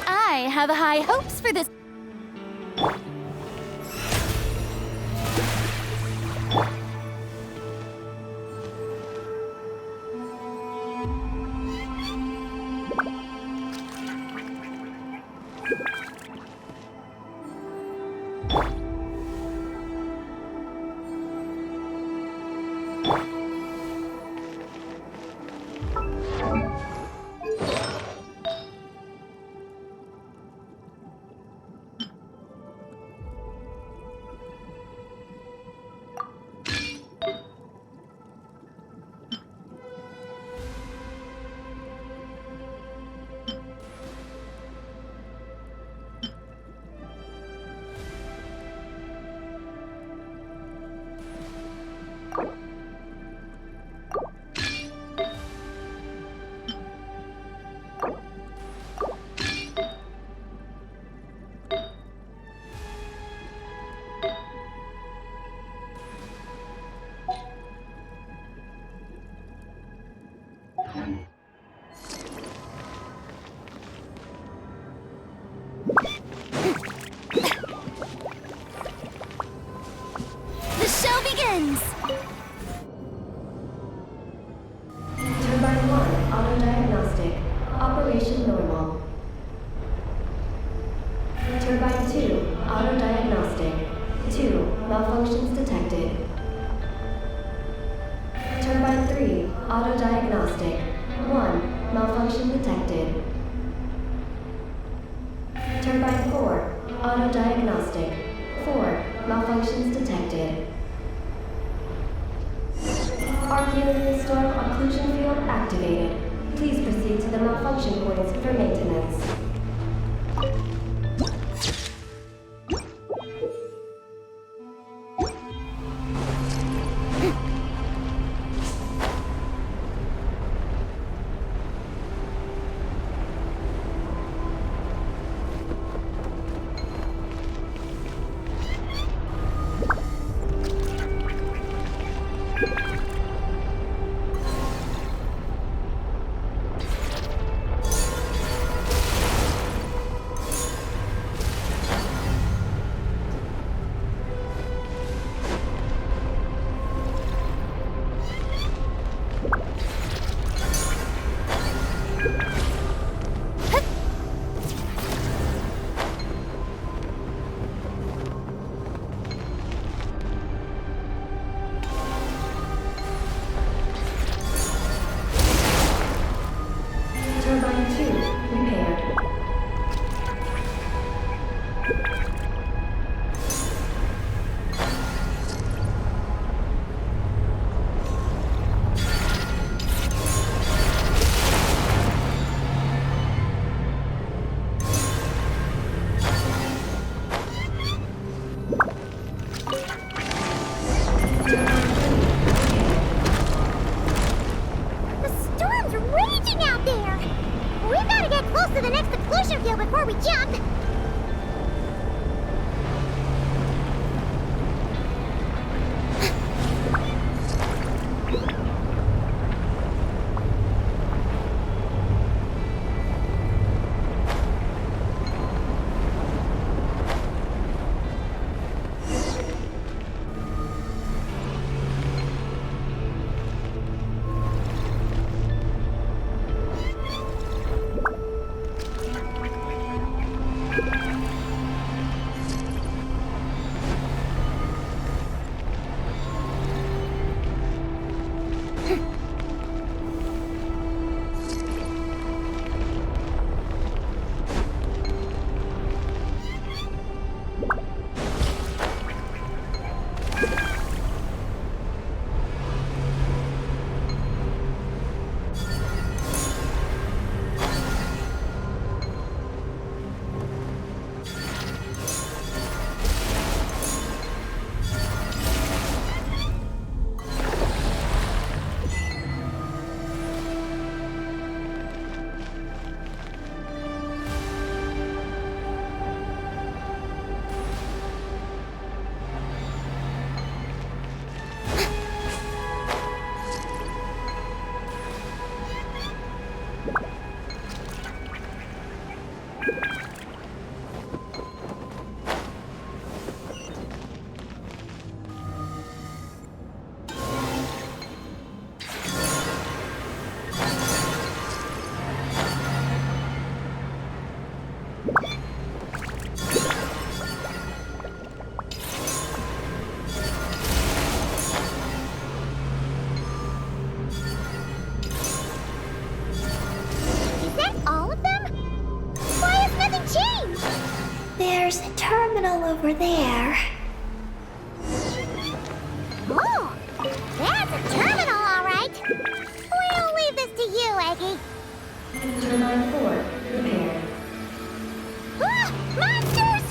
I have high hopes for this. The show begins! Turbine 1, auto-diagnostic. Operation normal. Turbine 2, auto-diagnostic. 2, malfunctions detected. Turbine 3, auto-diagnostic. 1, malfunction detected. Turbine 4, auto-diagnostic. 4, malfunctions detected. Archaeology storm occlusion field activated. Please proceed to the malfunction points for maintenance. feel before we jump. There's a terminal over there. Oh, that's a terminal, all right. We'll leave this to you, Eggy. Turbine 4, prepared. Ah, monsters!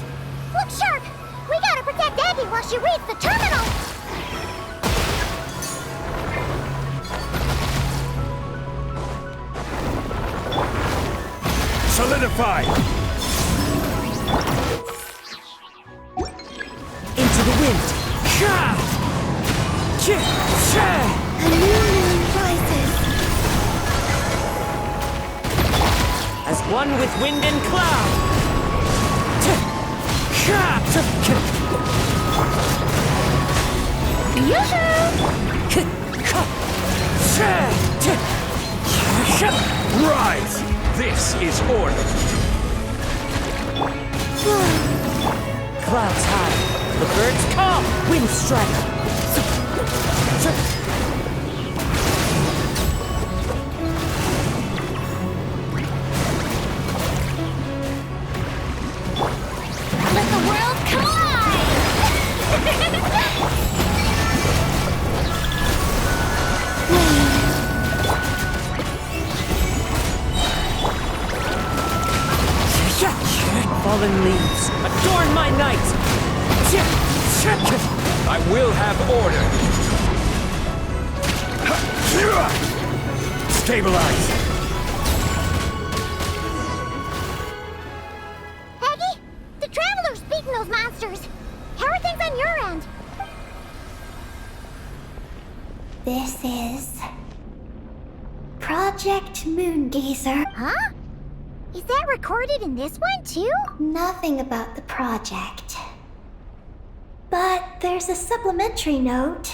Look sharp! We gotta protect Eggy while she reads the terminal! Solidify! Into the wind! A new moon rises. As one with wind and cloud! Rise! This is order! Clouds high, the birds come! Wind strike! Let the world collide! Fallen leaves, adorn my night! I will have order! Stabilize! Eggy, the Traveler's beaten those monsters. How are things on your end? This is Project Moongazer. Huh? Is that recorded in this one, too? Nothing about the project. But there's a supplementary note.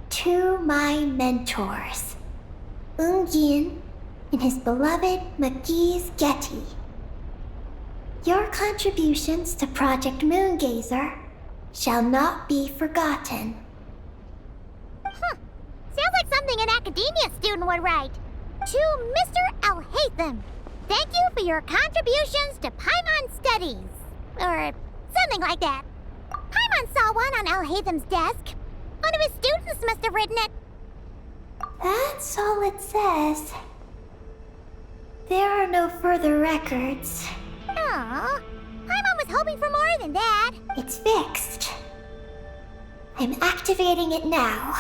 To my mentors, Yin and his beloved McGee's Getty. Your contributions to Project Moongazer shall not be forgotten. Sounds like something an academia student would write. To Mr. Alhaitham, thank you for your contributions to Paimon Studies. Or something like that. Paimon saw one on Alhaitham's desk. One of his students must have written it. That's all it says. There are no further records. Aw, Paimon was hoping for more than that. It's fixed. I'm activating it now.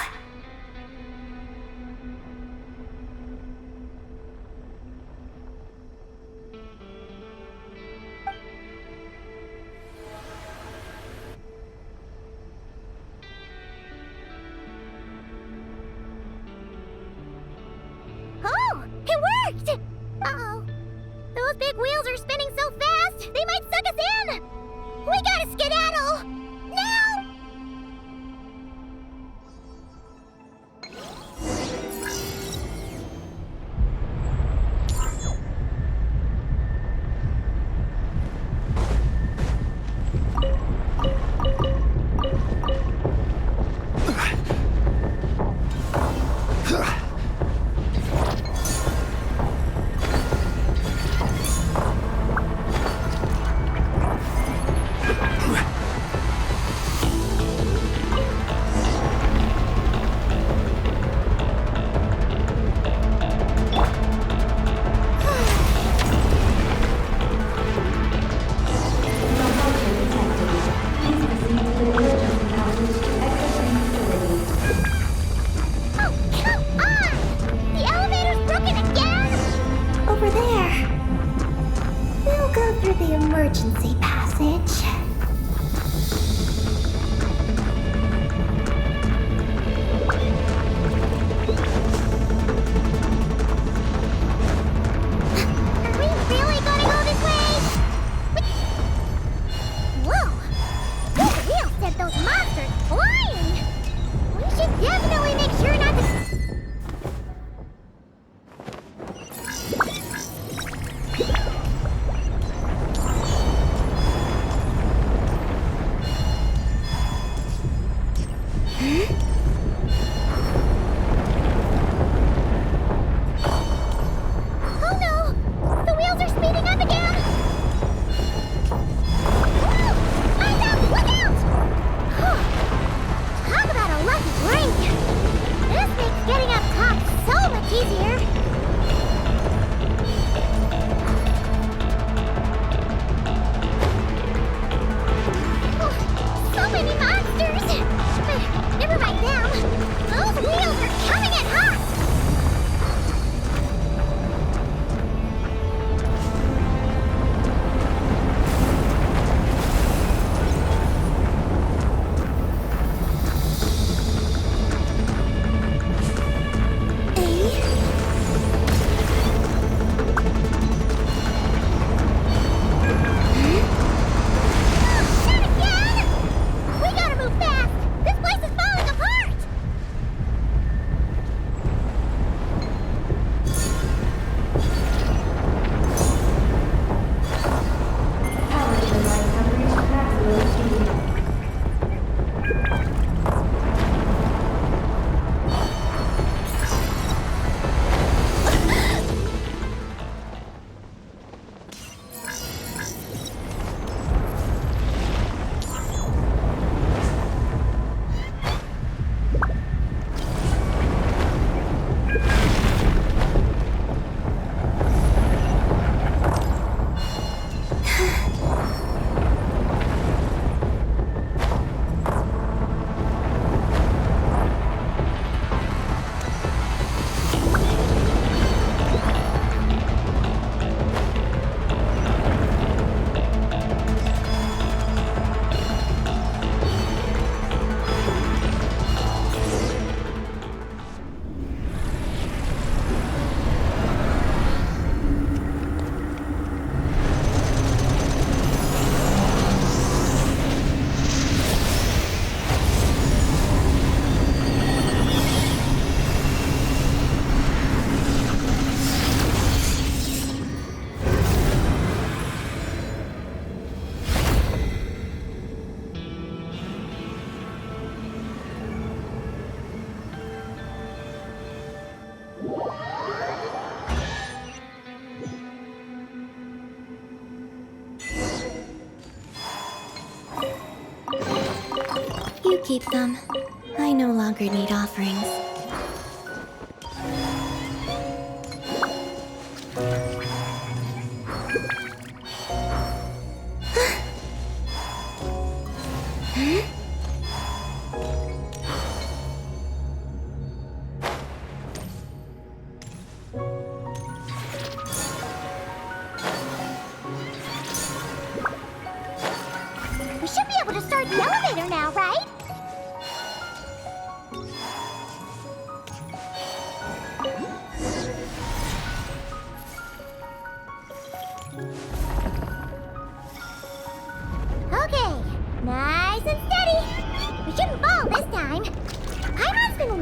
big wheels are spinning so fast, they might suck us in! We gotta skedaddle! Now! Emergency passage. Are we really gonna go this way? Whoa! Those wheels sent those monsters flying! We should definitely make sure not to... Oh no! The wheels are speeding up again! Woo! Eyes up! Look out! Whew. Talk about a lucky break! This makes getting up top so much easier! Oh, so many monsters! But never mind them! Those wheels are coming in hot! Not again! We gotta move fast! This place is falling apart! Power turbines have reached maximum speed. You keep them. I no longer need offerings. We should be able to start the elevator now, right?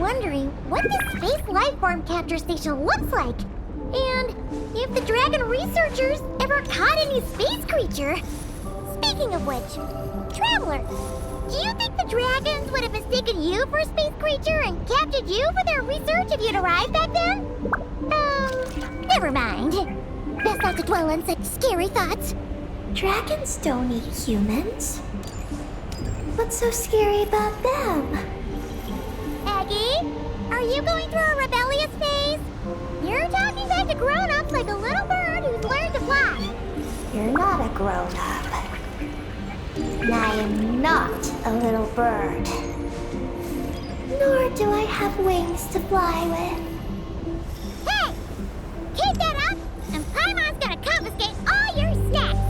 wondering what this space life form capture station looks like. And if the dragon researchers ever caught any space creature. Speaking of which, Traveler, do you think the dragons would have mistaken you for a space creature and captured you for their research if you'd arrived back then? Never mind. Best not to dwell on such scary thoughts. Dragons don't eat humans. What's so scary about them? Aggie, are you going through a rebellious phase? You're talking back to grown-ups like a little bird who's learned to fly. You're not a grown-up. And I am not a little bird. Nor do I have wings to fly with. Hey! Keep that up, and Paimon's gonna confiscate all your snacks!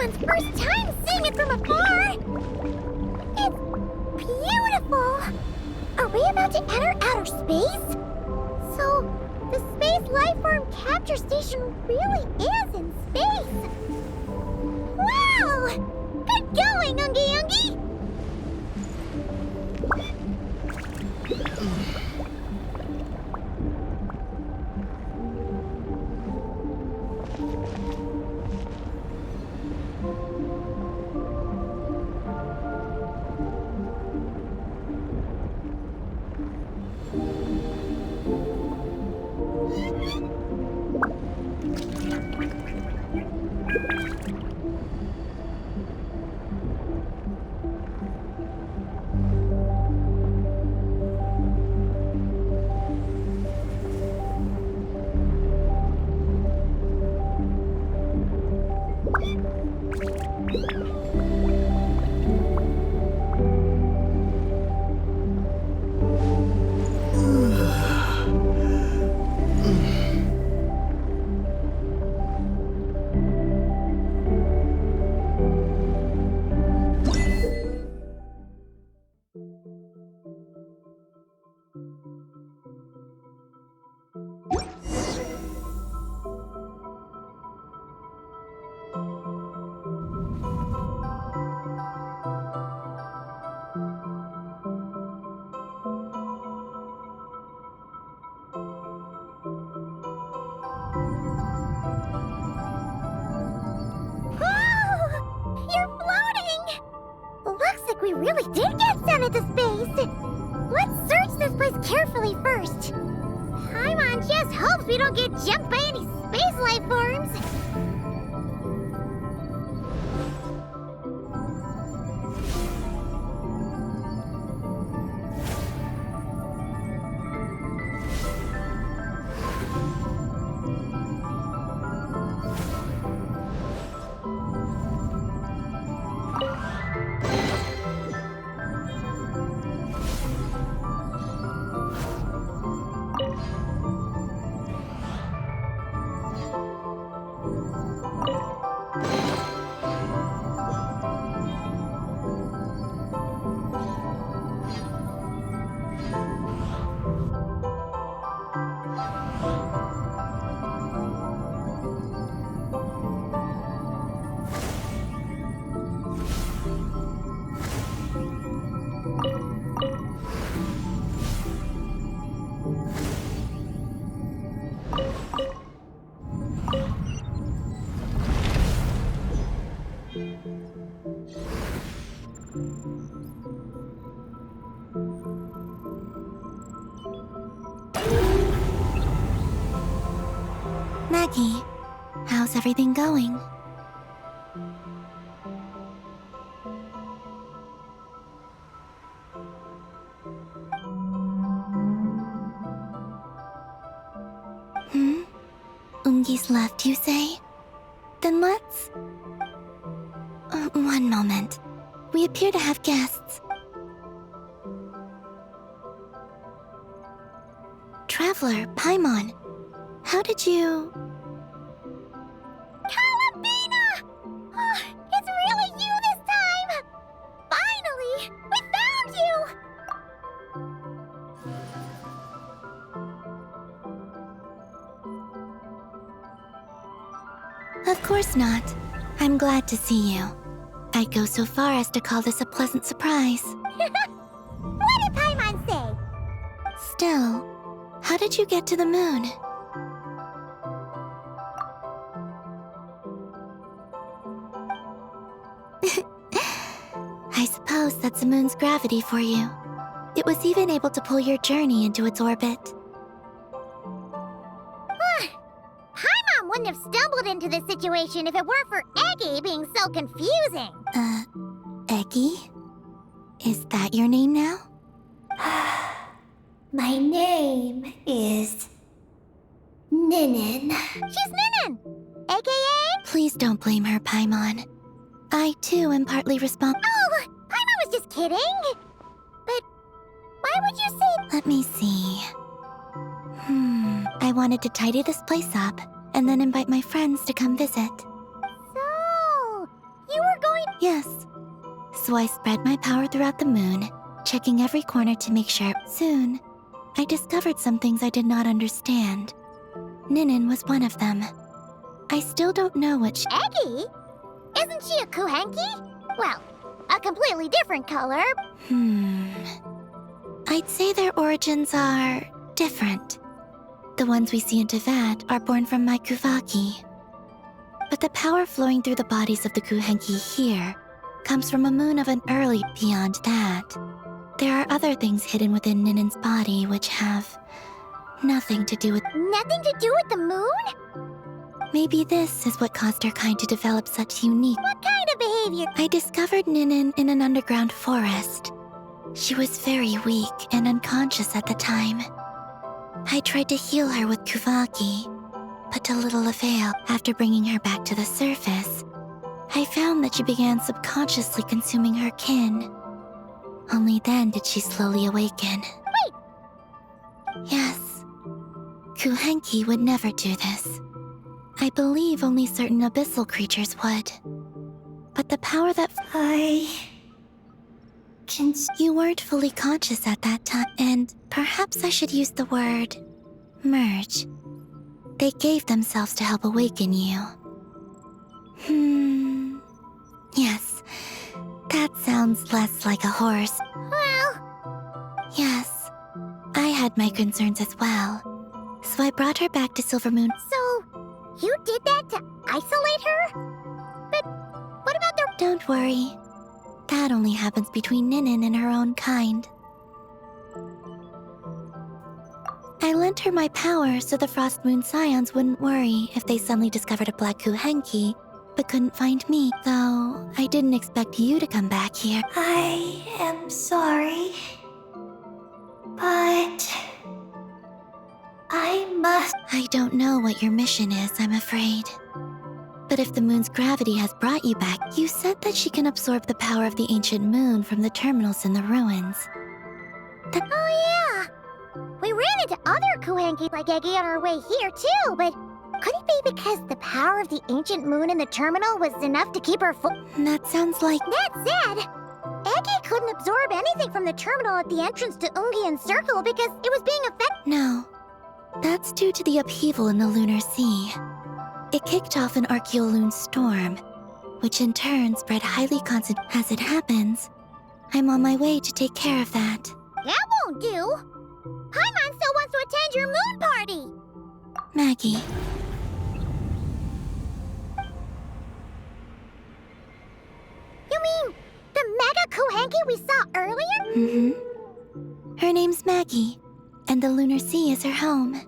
First time seeing it from afar! It's beautiful! Are we about to enter outer space? So, the space lifeform capture station really is in space! Wow! Good going, Ungi Ungi! We really did get sent into space! Let's search this place carefully first. Paimon just hopes we don't get jumped by any space life forms. Maggie, how's everything going? Ungi's left, you say? Then let's... one moment. We appear to have guests. Traveler, Paimon, how did you... Calabina! Oh, it's really you this time! Finally! We found you! Of course not. I'm glad to see you. I'd go so far as to call this a pleasant surprise. What did Paimon say? Still, how did you get to the moon? I suppose that's the moon's gravity for you. It was even able to pull your journey into its orbit. Paimon wouldn't have stumbled into this situation if it weren't for Eggy being so confusing. Eggy? Is that your name now? My name is... Ninin. She's Ninin! AKA? Please don't blame her, Paimon. I, too, am partly responsible. Oh, Paimon was just kidding! But why would you say... Let me see. I wanted to tidy this place up, and then invite my friends to come visit. So, you were going... Yes. So I spread my power throughout the moon, checking every corner to make sure. Soon, I discovered some things I did not understand. Ninin was one of them. I still don't know which... Eggy? Isn't she a Kuhenki? Well, a completely different color. I'd say their origins are... different. The ones we see in Tevat are born from my Kuvaki. But the power flowing through the bodies of the Kuhenki here comes from a moon of an early beyond that. There are other things hidden within Ninin's body which have nothing to do with... Nothing to do with the moon? Maybe this is what caused her kind to develop such unique... What kind of behavior? I discovered Ninin in an underground forest. She was very weak and unconscious at the time. I tried to heal her with Kuvaki, but to little avail. After bringing her back to the surface, I found that she began subconsciously consuming her kin. Only then did she slowly awaken. Wait! Yes. Kuhenki would never do this. I believe only certain abyssal creatures would. But the power that... You weren't fully conscious at that time, and perhaps I should use the word... merge. They gave themselves to help awaken you. Yes. That sounds less like a horse. Well... Yes. I had my concerns as well. So I brought her back to Silvermoon. So, you did that to isolate her? But what about the... Don't worry. That only happens between Ninin and her own kind. I lent her my power so the Frost Moon Scions wouldn't worry if they suddenly discovered a Black Kuhenki, but couldn't find me. Though, I didn't expect you to come back here. I am sorry, but... I must... I don't know what your mission is, I'm afraid. But if the moon's gravity has brought you back, you said that she can absorb the power of the ancient moon from the terminals in the ruins. Oh yeah! We ran into other Kuhenki like Eggy on our way here too, but could it be because the power of the ancient moon in the terminal was enough to keep her full? That sounds like... That said, Eggy couldn't absorb anything from the terminal at the entrance to Ungian Circle because it was being affected. No. That's due to the upheaval in the lunar sea. It kicked off an archaeolune storm, which in turn spread highly concentrated. As it happens, I'm on my way to take care of that. That won't do! Paimon still wants to attend your moon party! Maggie. You mean the Mega Kuhenki we saw earlier? Her name's Maggie, and the lunar sea is her home.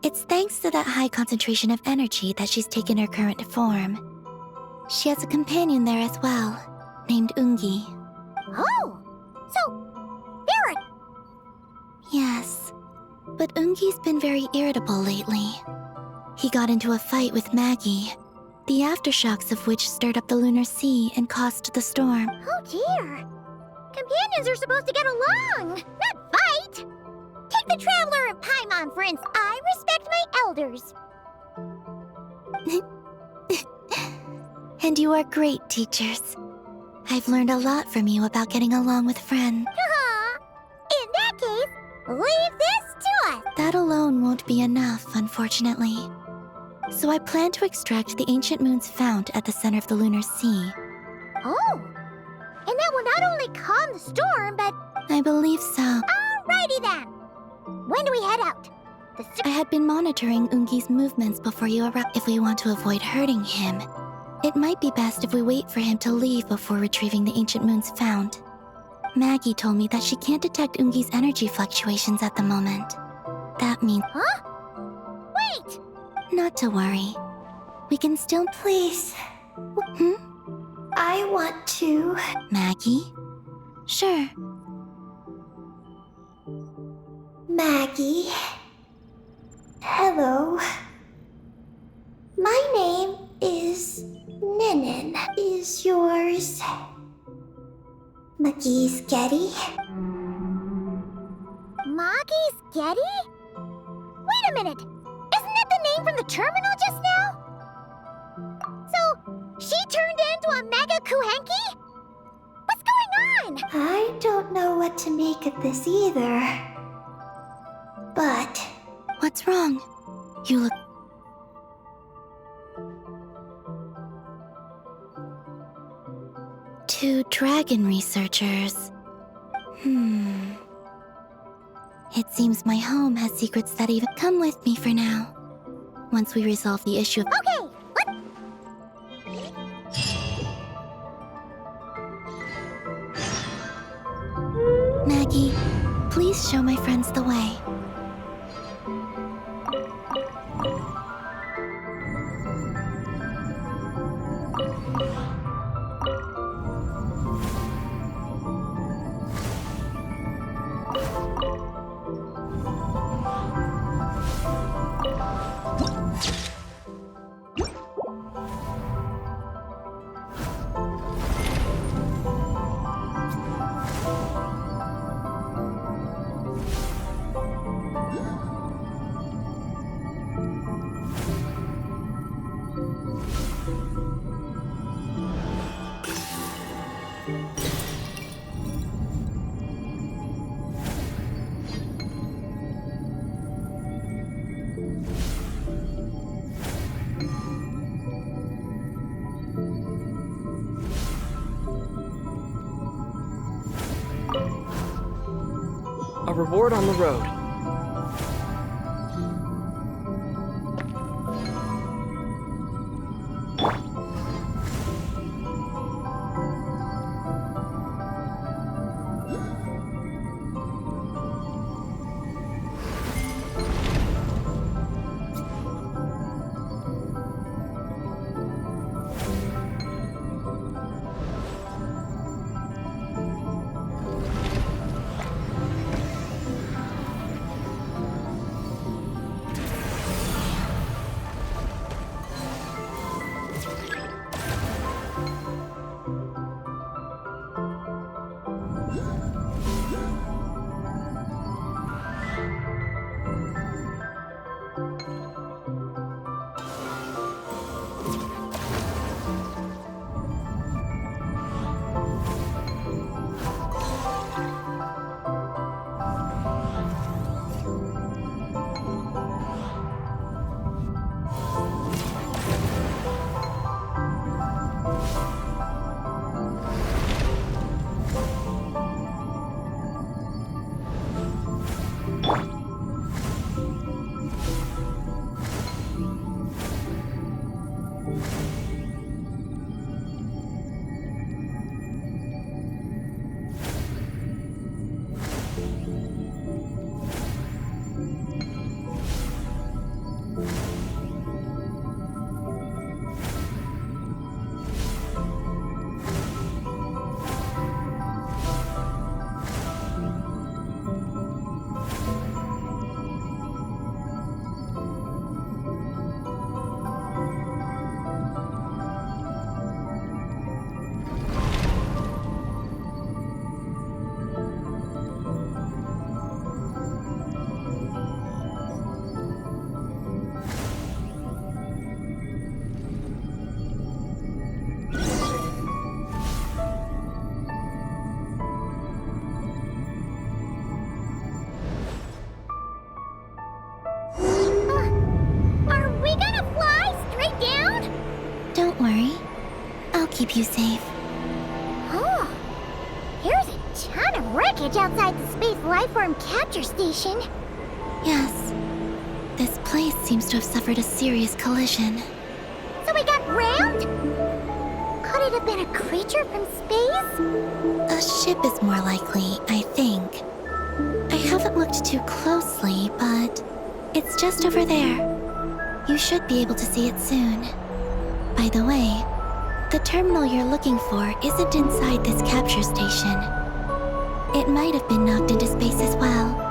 It's thanks to that high concentration of energy that she's taken her current form. She has a companion there as well, named Ungi. Oh! So, they're a... Yes, but Ungi's been very irritable lately. He got into a fight with Maggie, the aftershocks of which stirred up the lunar sea and caused the storm. Oh dear! Companions are supposed to get along, not fight! Take the Traveler of Paimon, for instance. I respect my elders. And you are great teachers. I've learned a lot from you about getting along with friends. In that case, leave this to us. That alone won't be enough, unfortunately. So I plan to extract the ancient moon's fount at the center of the lunar sea. Oh! And that will not only calm the storm, but... I believe so. Alrighty then! When do we head out? I had been monitoring Ungi's movements before you arrived. If we want to avoid hurting him, it might be best if we wait for him to leave before retrieving the ancient moon's fount. Maggie told me that she can't detect Ungi's energy fluctuations at the moment. That means... Huh? Wait! Not to worry. We can still... Please. I want to... Maggie? Sure. Maggie. Hello. My name is Ninin. Is yours Maggie's Getty? Maggie's Getty? Wait a minute! Isn't that the name from the terminal just now? So, she turned into a Mega Kuhenki? What's going on? I don't know what to make of this either. But... What's wrong? You look... Two dragon researchers. It seems my home has secrets that even... Come with me for now. Once we resolve the issue of... Okay, Maggie, please show my friends the way. A reward on the road. keep you safe. Oh, here's a ton of wreckage outside the Space Lifeform Capture Station. Yes. This place seems to have suffered a serious collision. So we got rammed? Could it have been a creature from space? A ship is more likely, I think. I haven't looked too closely, but it's just over there. You should be able to see it soon. By the way, the terminal you're looking for isn't inside this capture station. It might have been knocked into space as well.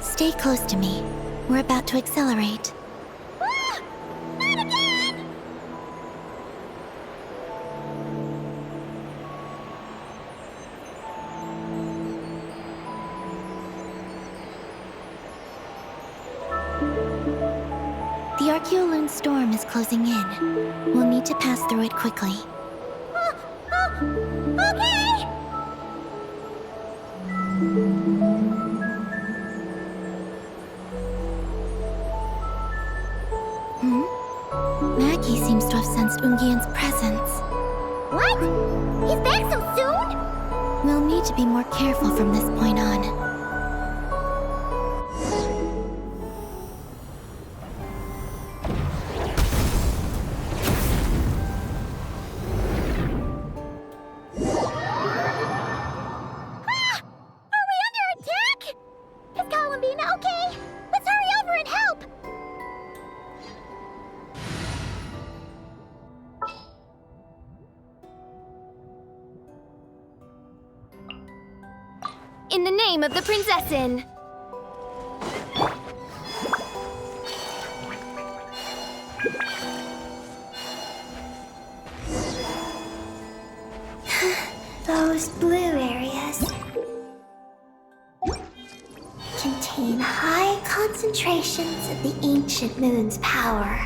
Stay close to me. We're about to accelerate. Ah! Not again! The Archeoloon storm is closing in. We'll need to pass through it quickly. Okay! Maggie seems to have sensed Ungian's presence. What? He's back so soon? We'll need to be more careful from this point on. Are we under attack? Is Columbina okay? Let's hurry over and help! In the name of the Prinzessin. Those blue areas contain high concentrations of the ancient moon's power.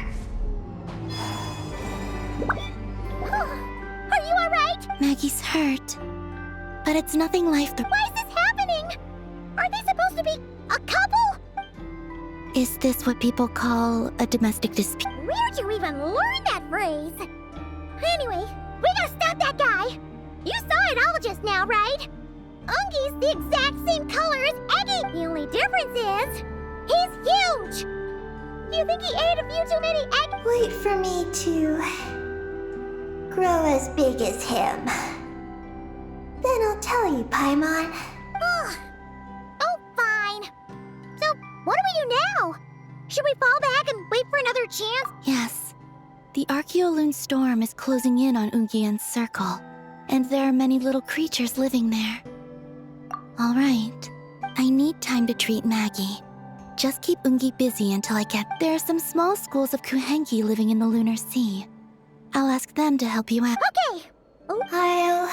Are you alright? Maggie's hurt, but it's nothing life-threatening. Why is this happening? Are they supposed to be a couple? Is this what people call a domestic dispute? Where'd you even learn that phrase? Anyway, we gotta stop that guy. You saw it all just now, right? Ungi's the exact same color as Eggy. The only difference is, he's huge. Do you think he ate a few too many eggs? Wait for me to grow as big as him. Then I'll tell you, Paimon. Oh, fine. So, what do we do now? Should we fall back and wait for another chance? Yes. The Archeoloon storm is closing in on Ungian's circle, and there are many little creatures living there. All right. I need time to treat Maggie. Just keep Ungi busy until I get... There are some small schools of Kuhenki living in the Lunar Sea. I'll ask them to help you out. Okay. I'll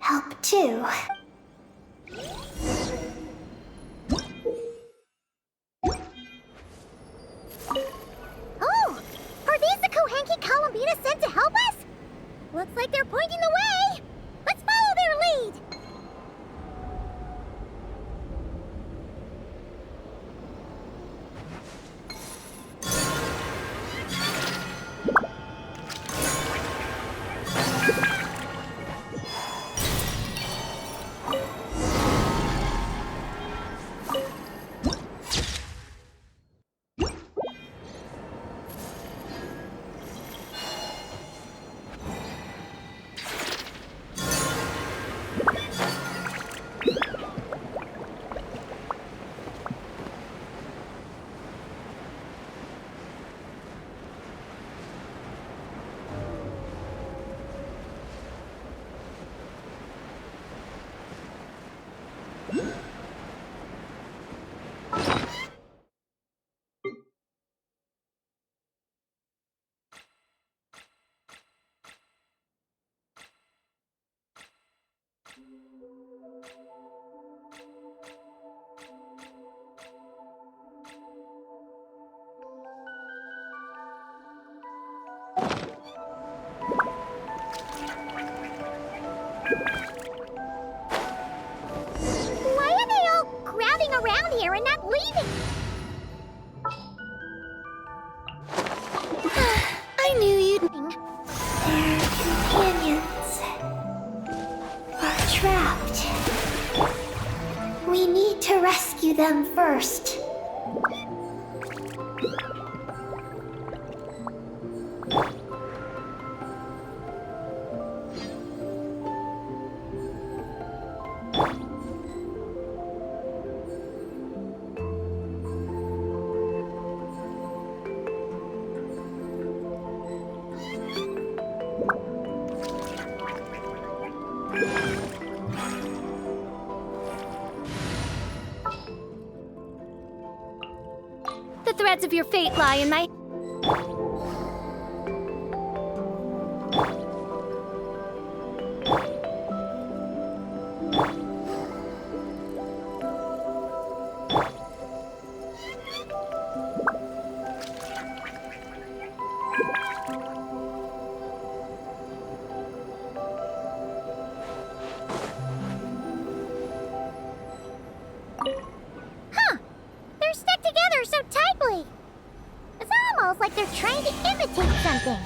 help too. Oh, are these the Kuhenki Columbina sent to help us? Looks like they're pointing the way. Let's follow their lead. Why are they all crowding around here and not leaving? I knew you'd... Their companions are trapped. We need to rescue them first. The threads of your fate lie in my... They're stuck together so tightly. It's almost like they're trying to imitate something.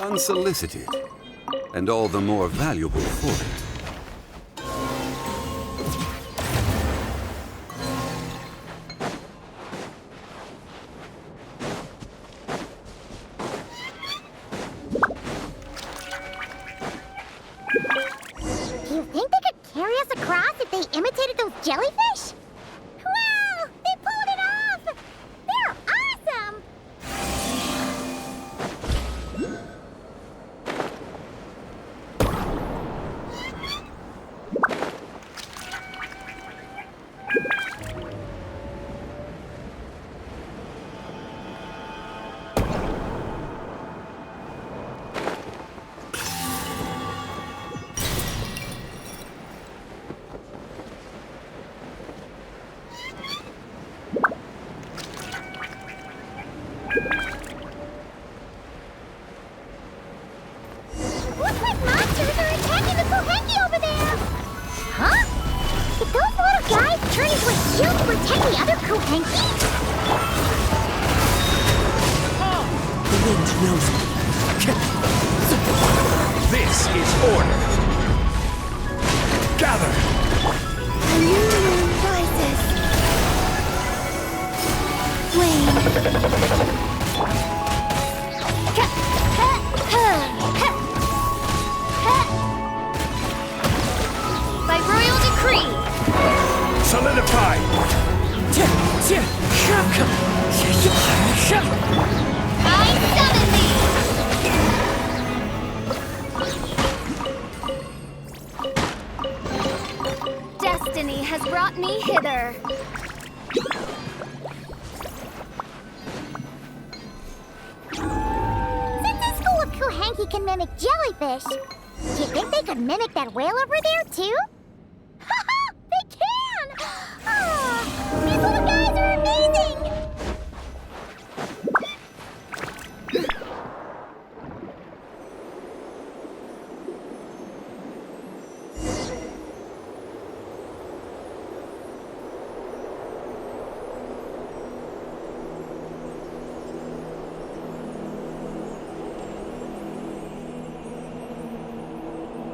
Unsolicited, and all the more valuable for it. Do you think they could carry us across if they imitated those jellyfish? Wow! They pulled it off! They're awesome! Looks like monsters are attacking the Kohenki over there! Huh? Did those little guys turn into a shield to protect the other Kohenki? The wind knows me. This is order. Gather! A new moon rises. Flame. By royal decree. Solidify! I summon thee. Destiny has brought me hither. Since this school of Kohenki can mimic jellyfish, do you think they could mimic that whale over there, too? Haha! They can! Ah, these little guys are amazing!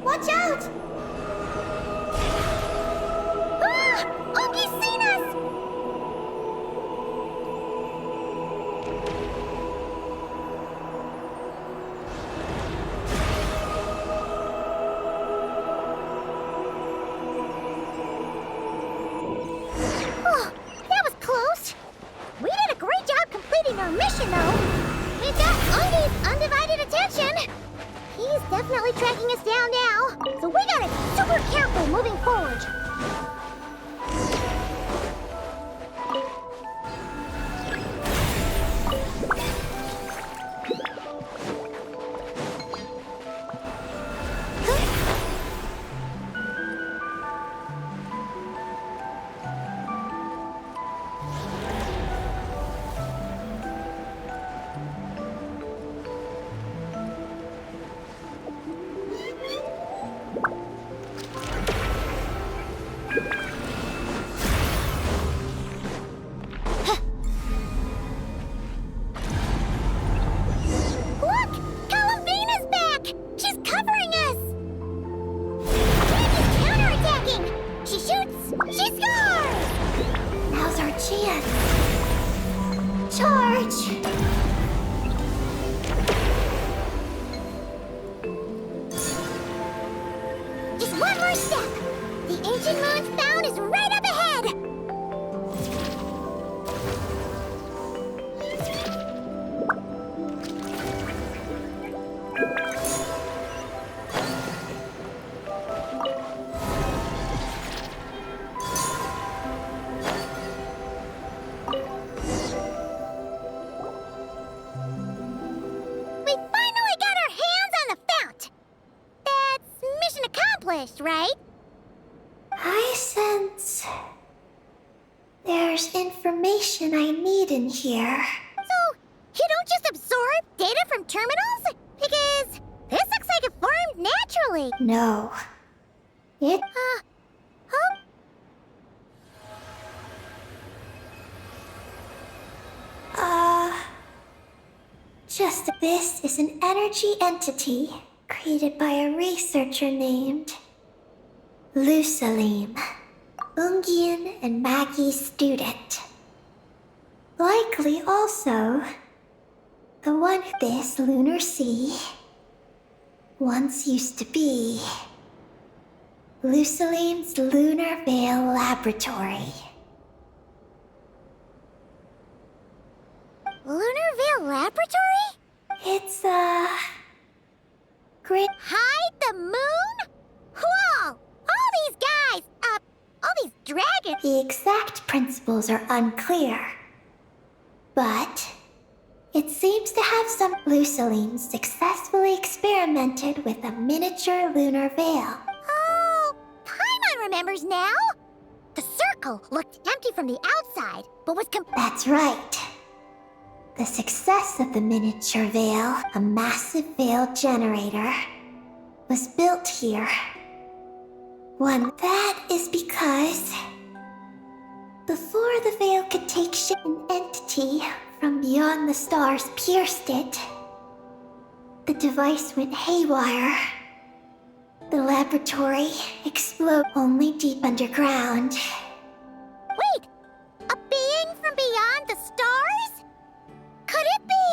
Watch out! Ah! Ogi's seen us! Oh, that was close. We did a great job completing our mission, though. We've got Ogi's undivided attention. He's definitely tracking us down now, so we gotta be super careful moving forward. Look! Columbina's back! She's covering us! Brandy's counterattacking! She shoots! She scores! Now's our chance. Charge! Just one more step! The ancient moon's found is right up ahead! We finally got our hands on the fount! That's mission accomplished, right? I sense there's information I need in here. So, you don't just absorb data from terminals? Because this looks like it formed naturally. No. It Huh? just this is an energy entity created by a researcher named Lusalim, Ungian and Maggie's student. Likely also the one this lunar sea once used to be Lusalim's Lunar Veil Laboratory. Lunar Veil Laboratory? It's great. Hide the moon? Whoa! All these guys, all these dragons. The exact principles are unclear, but it seems to have some Lusaline successfully experimented with a miniature lunar veil. Oh, Paimon remembers now. The circle looked empty from the outside, but was That's right. The success of the miniature veil, a massive veil generator, was built here. That is because before the veil could take shape, an entity from beyond the stars pierced it. The device went haywire. The laboratory exploded only deep underground. Wait! A being from beyond the stars? Could it be?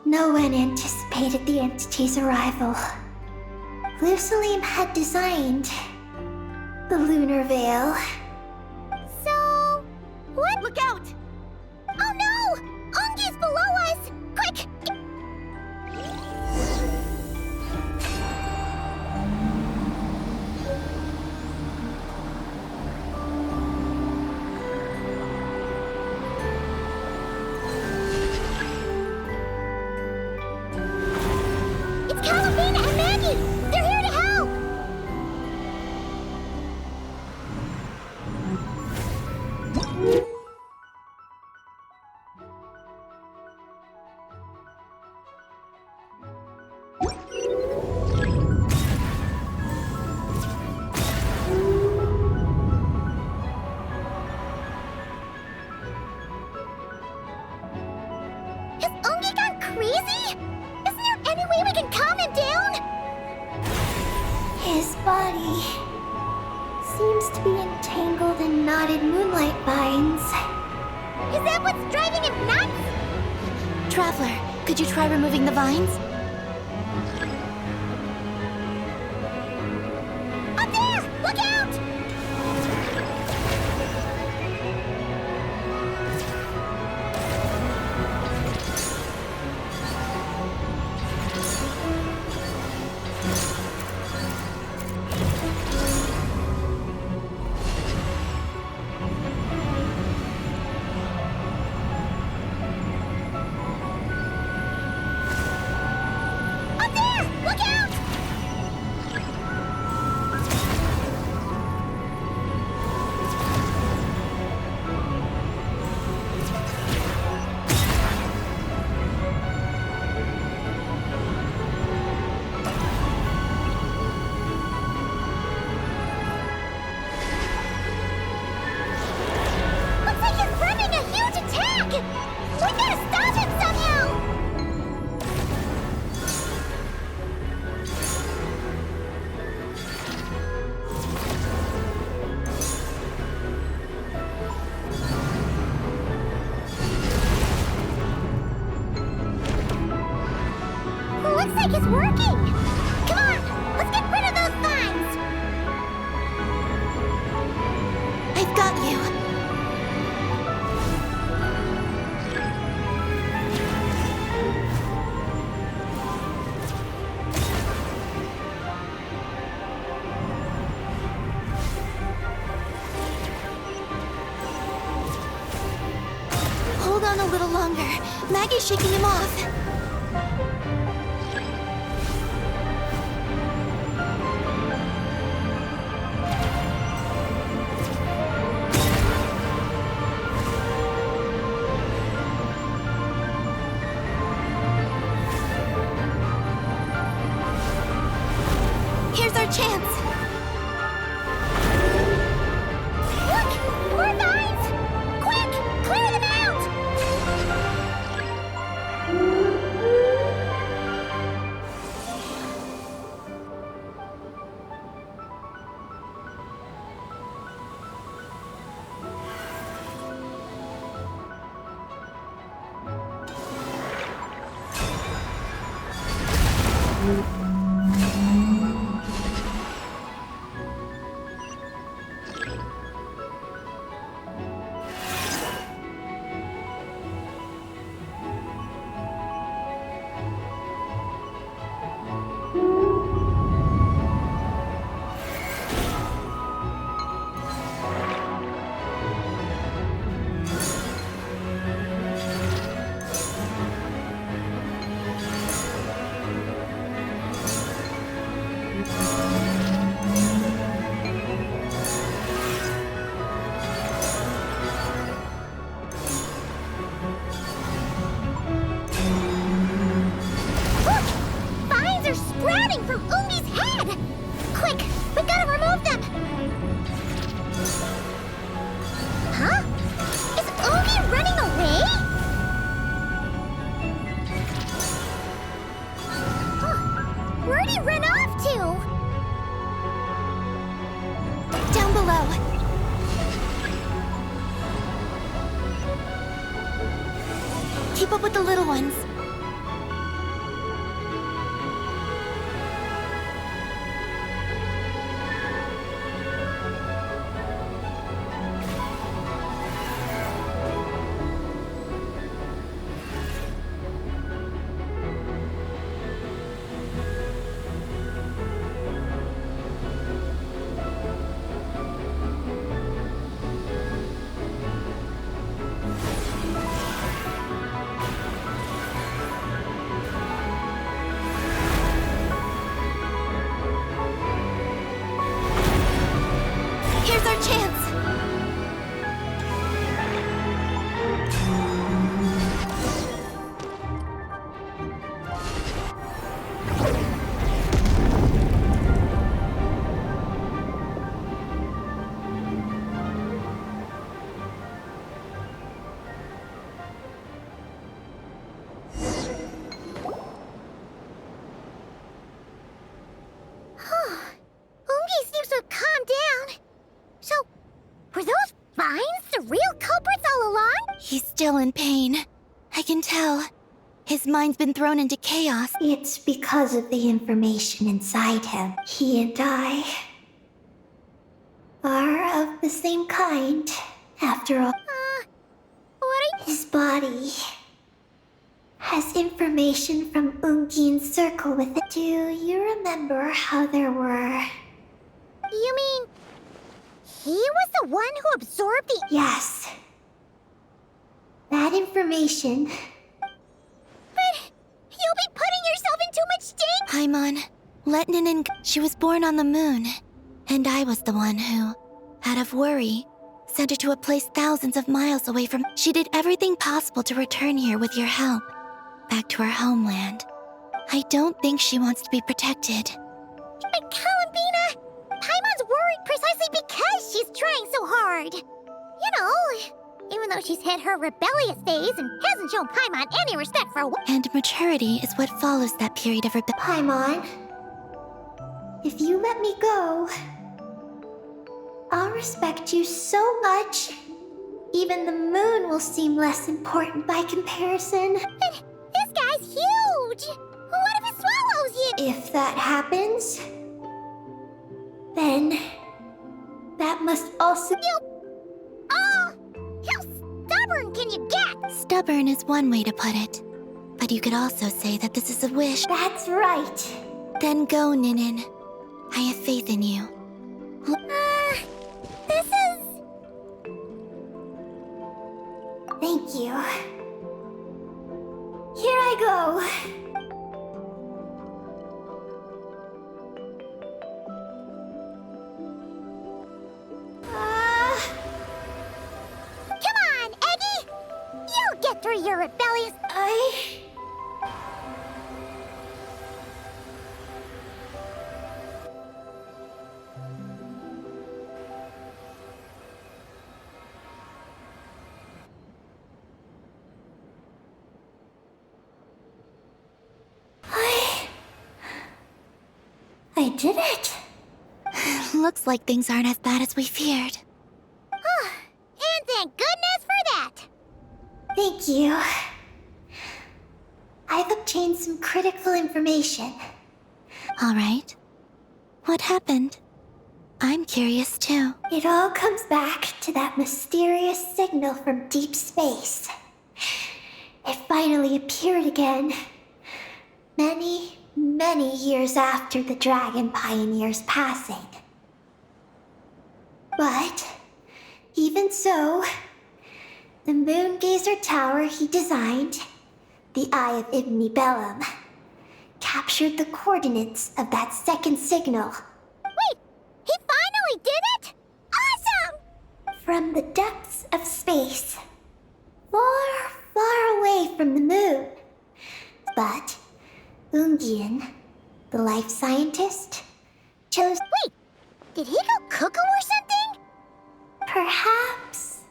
No one anticipated the entity's arrival. Lusalim had designed the lunar veil. So... what? Look out! Oh no! Ungi's below us! Quick! It's Calabina and Maggie! They're here to help! Has Ungi gone crazy? Isn't there any way we can calm him down? His body seems to be entangled in knotted moonlight vines. Is that what's driving him nuts? Traveler, could you try removing the vines? Up there! Look out! Up there! Look out! Looks like he's running a huge attack! We gotta stop him somehow! Looks like it's working! Come on, let's get rid of those vines! I've got you. Hold on a little longer. Maggie's shaking him off. Here's our chance. Look! More vines! Quick! Clear them out! Keep up with the little ones. Here's our chance! Ungi seems to have calmed down. So, were those vines the real culprits all along? He's still in pain. I can tell. His mind's been thrown into chaos. It's because of the information inside him. He and I are of the same kind, after all. What are His body has information from Ungi's circle with it. Do you remember how there were... you mean... he was the one who absorbed the... Yes. That information... But... you'll be putting yourself in too much danger! Paimon, let Ninin... She was born on the moon. And I was the one who, out of worry, sent her to a place thousands of miles away from... She did everything possible to return here with your help. Back to her homeland. I don't think she wants to be protected. But Columbina, Paimon's worried precisely because she's trying so hard. You know, even though she's had her rebellious days and hasn't shown Paimon any respect for a while. And maturity is what follows that period of rebellion. Paimon, if you let me go, I'll respect you so much. Even the moon will seem less important by comparison. But this guy's huge! What if it swallows you? If that happens, then that must also... Oh! How stubborn can you get? Stubborn is one way to put it. But you could also say that this is a wish. That's right. Then go, Ninin. I have faith in you. This is... Thank you. Here I go. Come on, Eggy! You'll get through your rebellious... I did it. Looks like things aren't as bad as we feared. And thank goodness for that! Thank you. I've obtained some critical information. All right. What happened? I'm curious too. It all comes back to that mysterious signal from deep space. It finally appeared again. Many years after the Dragon Pioneer's passing. But, even so, the Moongazer Tower he designed, the Eye of Ibn Bellum, captured the coordinates of that second signal. Wait! He finally did it?! Awesome! From the depths of space. Far away from the moon. But Ungian, the life scientist, chose... Wait! Did he go cuckoo or something? Perhaps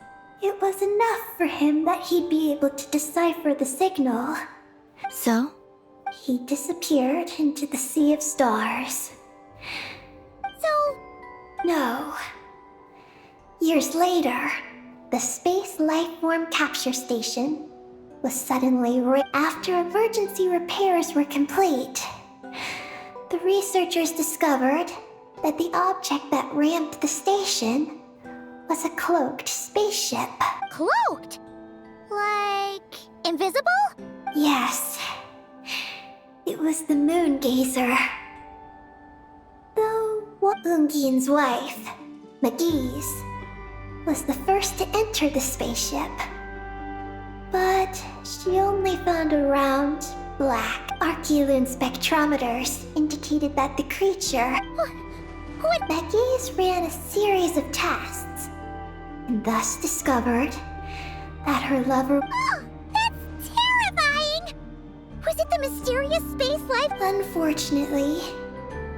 it was enough for him that he'd be able to decipher the signal. So? He disappeared into the sea of stars. So... No. Years later, the Space Lifeform Capture Station, was suddenly after emergency repairs were complete. The researchers discovered that the object that ramped the station was a cloaked spaceship. Cloaked? Like invisible? Yes. It was the Moongazer. Though Ungian's wife, McGee's, was the first to enter the spaceship. But she only found a round, black Archeloon spectrometers indicated that the creature... What? McGee's ran a series of tests, and thus discovered that her lover... Oh, that's terrifying! Was it the mysterious space life? Unfortunately,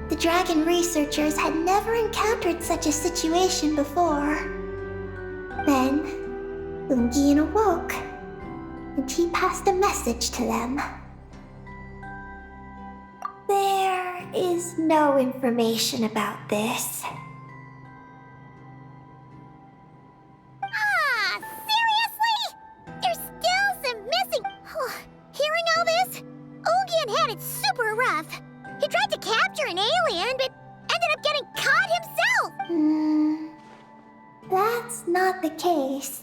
the dragon researchers had never encountered such a situation before. Then, Ungian awoke, and he passed a message to them. There is no information about this. Ah, seriously? There's still some missing... Hearing all this, Ungian had it super rough. He tried to capture an alien, but ended up getting caught himself. That's not the case.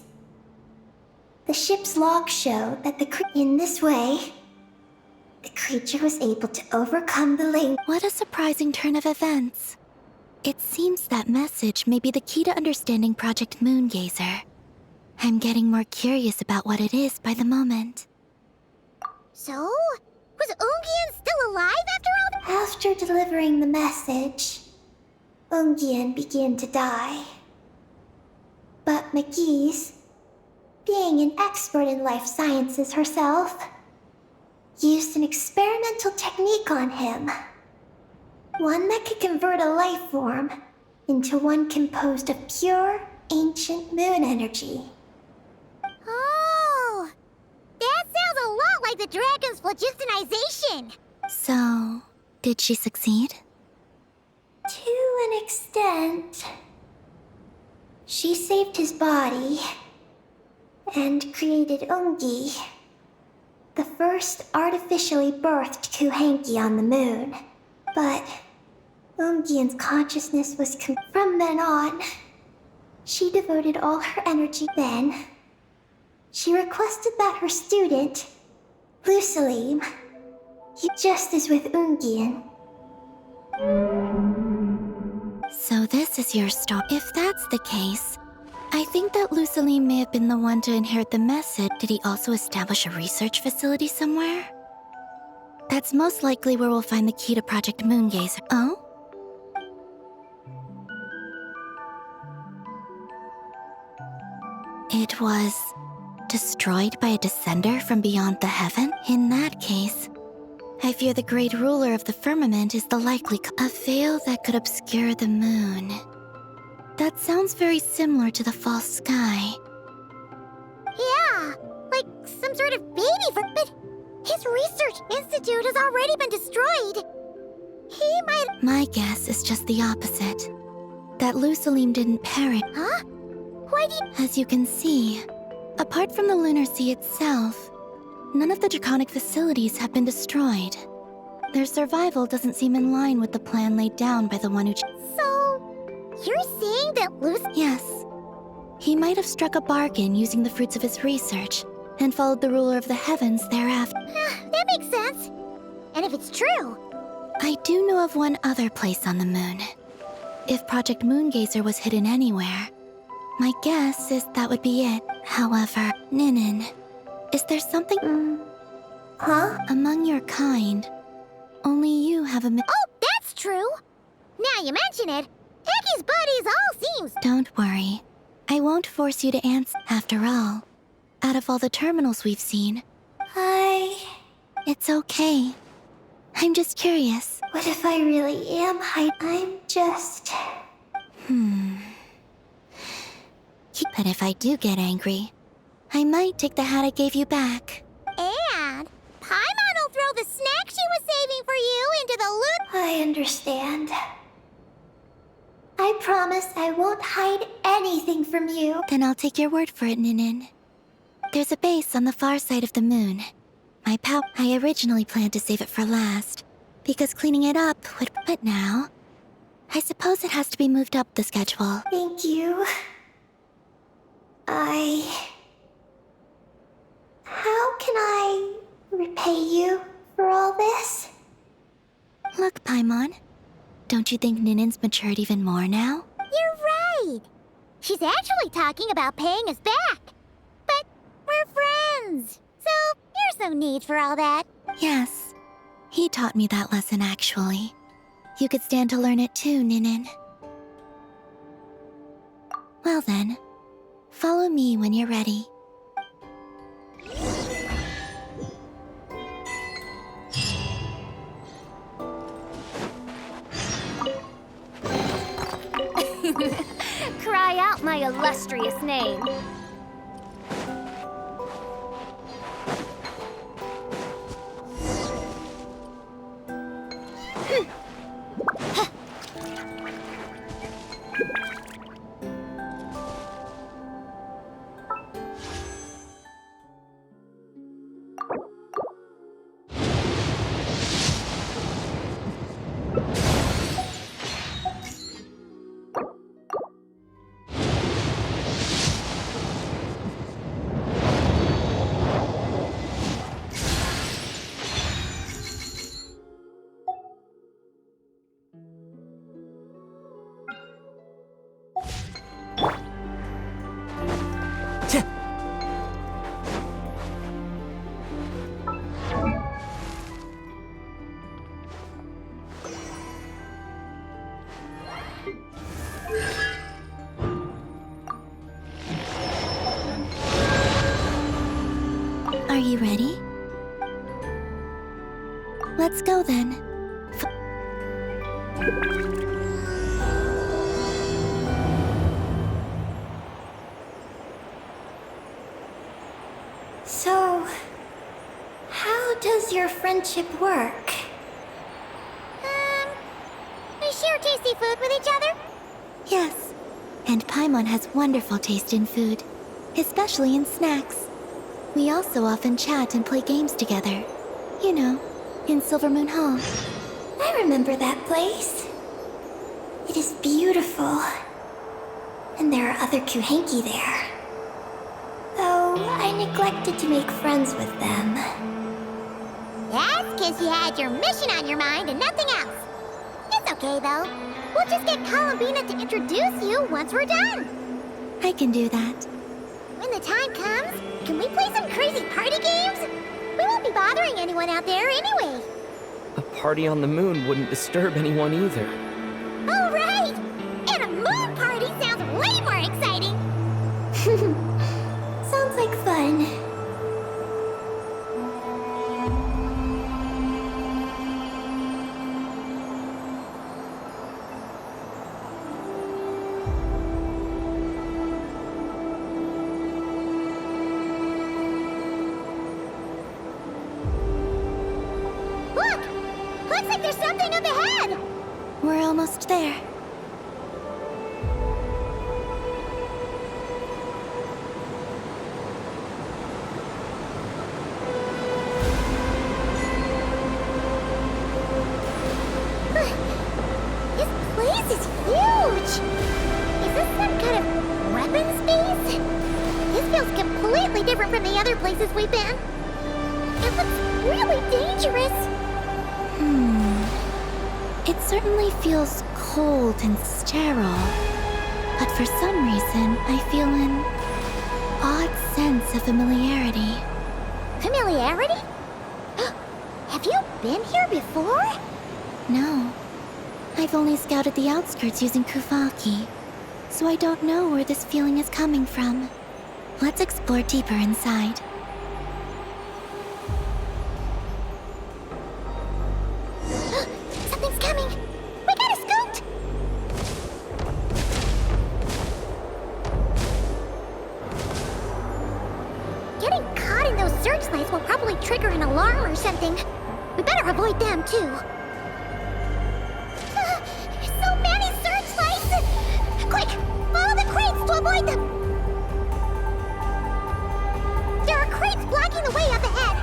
The ship's logs show that in this way, the creature was able to overcome the lane. What a surprising turn of events. It seems that message may be the key to understanding Project Moongazer. I'm getting more curious about what it is by the moment. So? Was Ungian still alive after all that? After delivering the message, Ungian began to die. But McGee's, being an expert in life sciences herself, used an experimental technique on him. One that could convert a life form into one composed of pure, ancient moon energy. Oh! That sounds a lot like the dragon's phlogistonization! So, did she succeed? To an extent. She saved his body and created Ungi, the first artificially birthed Kuhanki on the moon. But Ungian's consciousness was from then on. She devoted all her energy then. She requested that her student, Lusalim, just as with Ungian. So this is your story. If that's the case, I think that Lusalim may have been the one to inherit the message. Did he also establish a research facility somewhere? That's most likely where we'll find the key to Project Moongazer. Oh? It was destroyed by a descender from beyond the heaven? In that case, I fear the great ruler of the firmament is the likely a veil that could obscure the moon. That sounds very similar to the false sky. Yeah, like some sort of baby for... But his research institute has already been destroyed. He might... My guess is just the opposite. That Lusalim didn't perish. Huh? Why do you... As you can see, apart from the lunar sea itself, none of the draconic facilities have been destroyed. Their survival doesn't seem in line with the plan laid down by the one who... So, you're saying that Yes. He might have struck a bargain using the fruits of his research, and followed the ruler of the heavens thereafter. That makes sense. And if it's true... I do know of one other place on the moon. If Project Moongazer was hidden anywhere, my guess is that would be it. However, Ninin, is there something... Huh? Among your kind, only you have a... Oh, that's true! Now you mention it, Heki's buddies all seems... Don't worry. I won't force you to answer. After all, out of all the terminals we've seen... It's okay. I'm just curious. What if I really am I'm just... But if I do get angry, I might take the hat I gave you back. And Paimon will throw the snack she was saving for you into the loot... I understand. I promise I won't hide anything from you. Then I'll take your word for it, Ninin. There's a base on the far side of the moon. I originally planned to save it for last, because cleaning it up would... But now, I suppose it has to be moved up the schedule. Thank you. How can I repay you for all this? Look, Paimon. Don't you think Ninen's matured even more now? You're right. She's actually talking about paying us back. But we're friends, so there's no need for all that. Yes. He taught me that lesson, actually. You could stand to learn it too, Ninen. Well then, follow me when you're ready. Cry out my illustrious name. Are you ready? Let's go then. So, how does your friendship work? We share tasty food with each other? Yes. And Paimon has wonderful taste in food, especially in snacks. We also often chat and play games together. You know, in Silvermoon Hall. I remember that place. It is beautiful. And there are other Kuhenki there. Though I neglected to make friends with them. That's because you had your mission on your mind and nothing else. It's okay, though. We'll just get Columbina to introduce you once we're done. I can do that. When the time comes, can we play some crazy party games? We won't be bothering anyone out there anyway. A party on the moon wouldn't disturb anyone either. Oh, right! And a moon party sounds way more exciting! Sounds like fun. Looks like there's something up ahead! We're almost there. This place is huge! Is this some kind of weapon space? This feels completely different from the other places we've been. It looks really dangerous. It certainly feels cold and sterile. But for some reason, I feel an odd sense of familiarity. Familiarity? Have you been here before? No. I've only scouted the outskirts using Kufaki, so I don't know where this feeling is coming from. Let's explore deeper inside. Something's coming! We gotta scoot! Getting caught in those searchlights will probably trigger an alarm or something. We better avoid them, too. So many searchlights! Quick! Follow the crates to avoid them! blocking the way up ahead.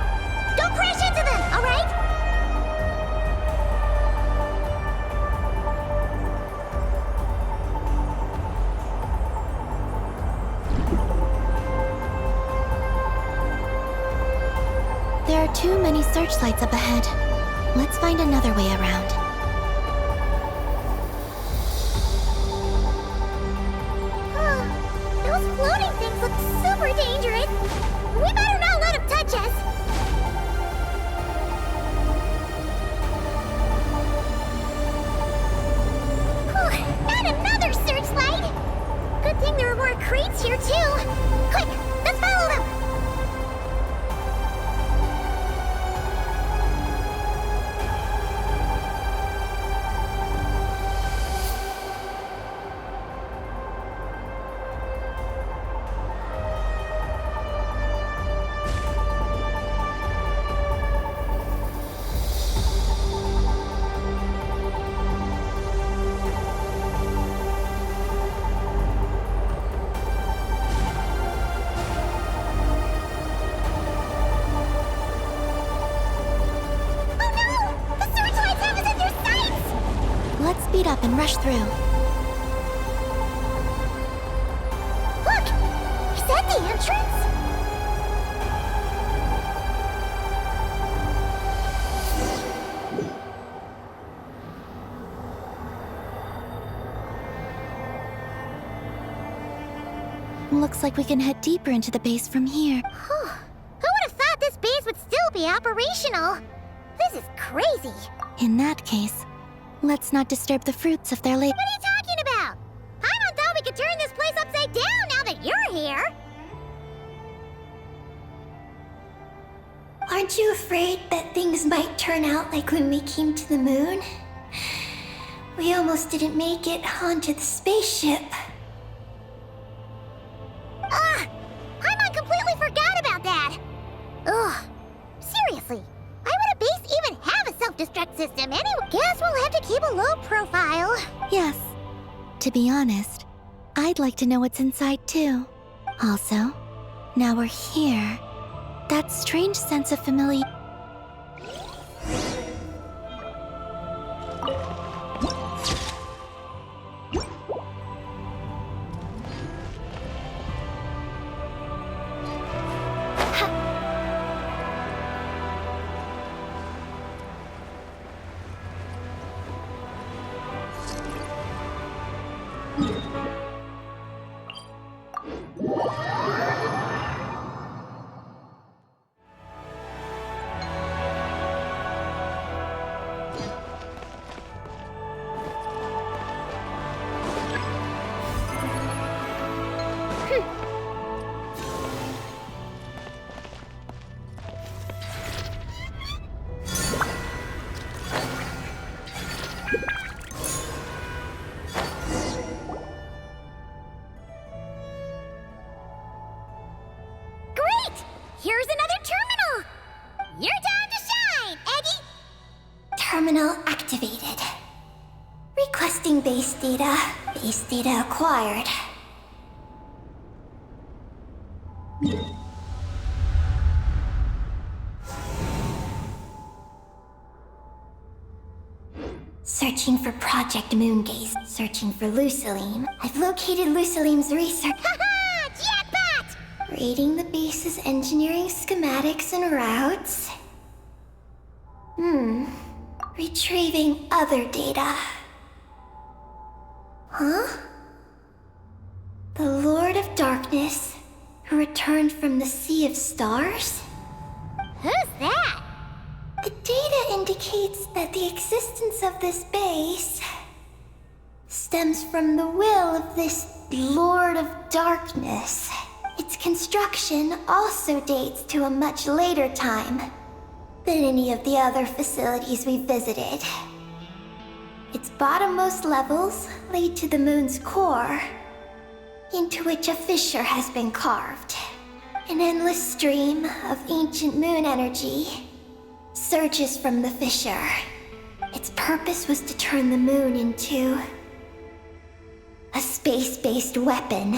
Don't crash into them, alright? There are too many searchlights up ahead. Let's find another way around. Those floating things look super dangerous. We better not let them touch us. Not another searchlight! Good thing there are more crates here too. Quick, let's follow them. Speed up and rush through. Look! Is that the entrance? Looks like we can head deeper into the base from here. Who would have thought this base would still be operational? This is crazy. In that case, let's not disturb the fruits of their labor. What are you talking about? Paimon thought we could turn this place upside down now that you're here. Aren't you afraid that things might turn out like when we came to the moon? We almost didn't make it onto the spaceship. Paimon completely forgot about that. Ugh. Seriously, why would a base even have a self-destruct system anyway? Guess we'll have to keep a low profile. Yes. To be honest, I'd like to know what's inside too. Also, now we're here. That strange sense of familiarity. Here's another terminal! Your time to shine, Eggy! Terminal activated. Requesting base data. Base data acquired. Searching for Project Moongaze. Searching for Luciline. I've located Lucilene's research. Haha! Jackpot! Rating the base's engineering schematics and routes. Retrieving other data. Huh? The Lord of Darkness, who returned from the Sea of Stars? Who's that? The data indicates that the existence of this base stems from the will of this Lord of Darkness. Its construction also dates to a much later time than any of the other facilities we visited. Its bottommost levels lead to the moon's core, into which a fissure has been carved. An endless stream of ancient moon energy surges from the fissure. Its purpose was to turn the moon into a space-based weapon.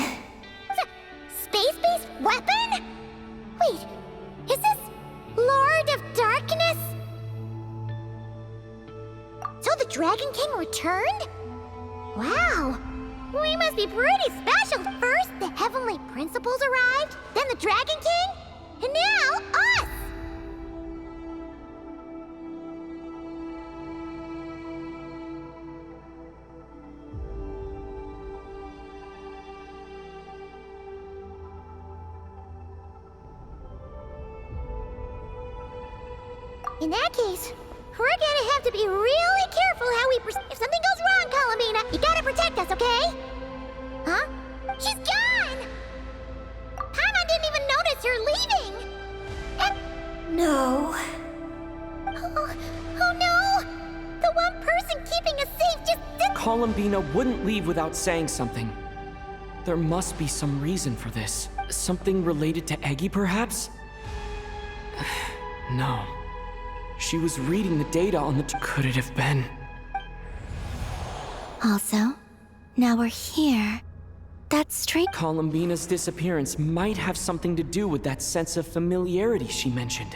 Space-based weapon? Wait, Dragon King returned? Wow. We must be pretty special. First, the Heavenly Principals arrived, then the Dragon King, and now us! In that case, we're gonna have to be really careful how we If something goes wrong, Colomina, you gotta protect us, okay? Huh? She's gone! Paimon didn't even notice her leaving! No. Oh no! The one person keeping us safe just did— Columbina wouldn't leave without saying something. There must be some reason for this. Something related to Eggy, perhaps? No. She was reading the data on the— Could it have been? Also, now we're here. That streak— Columbina's disappearance might have something to do with that sense of familiarity she mentioned.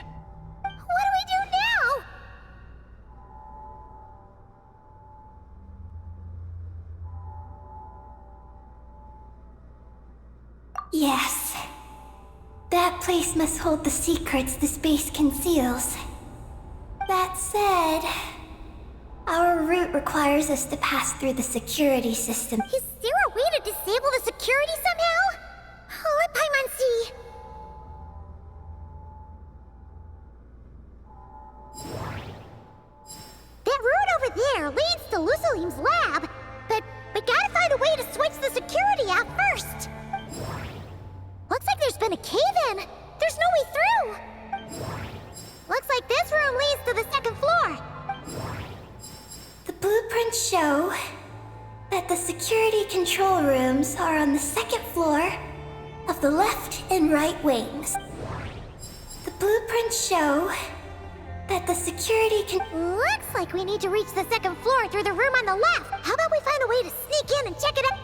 What do we do now? Yes. That place must hold the secrets the space conceals. That said, our route requires us to pass through the security system. Is there a way to disable the security somehow? Let Paimon see. That route over there leads to Lucilim's lab, but we gotta find a way to switch the security out first. Looks like there's been a cave-in. There's no way through. Looks like this room leads to the second floor. The blueprints show that the security control rooms are on the second floor of the left and right wings. The blueprints show that the security Looks like we need to reach the second floor through the room on the left. How about we find a way to sneak in and check it out?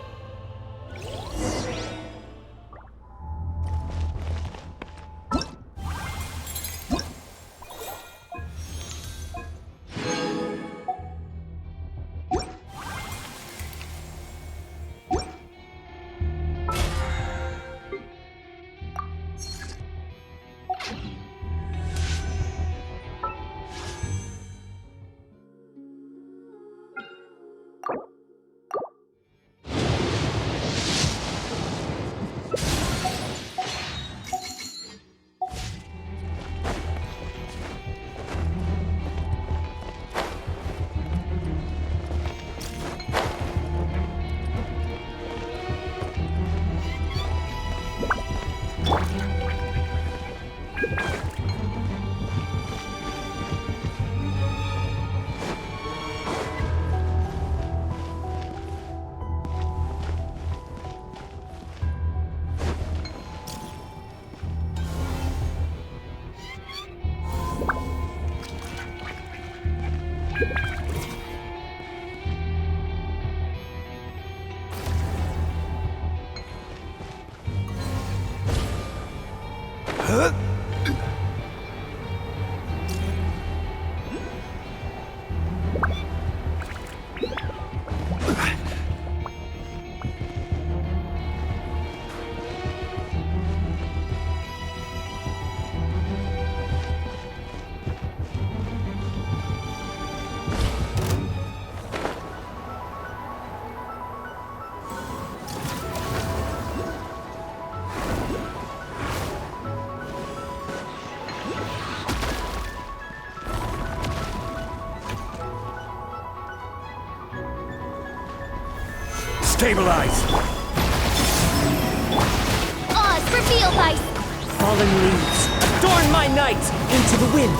Stabilize! Oz, reveal by Fallen leaves, adorn my night into the wind.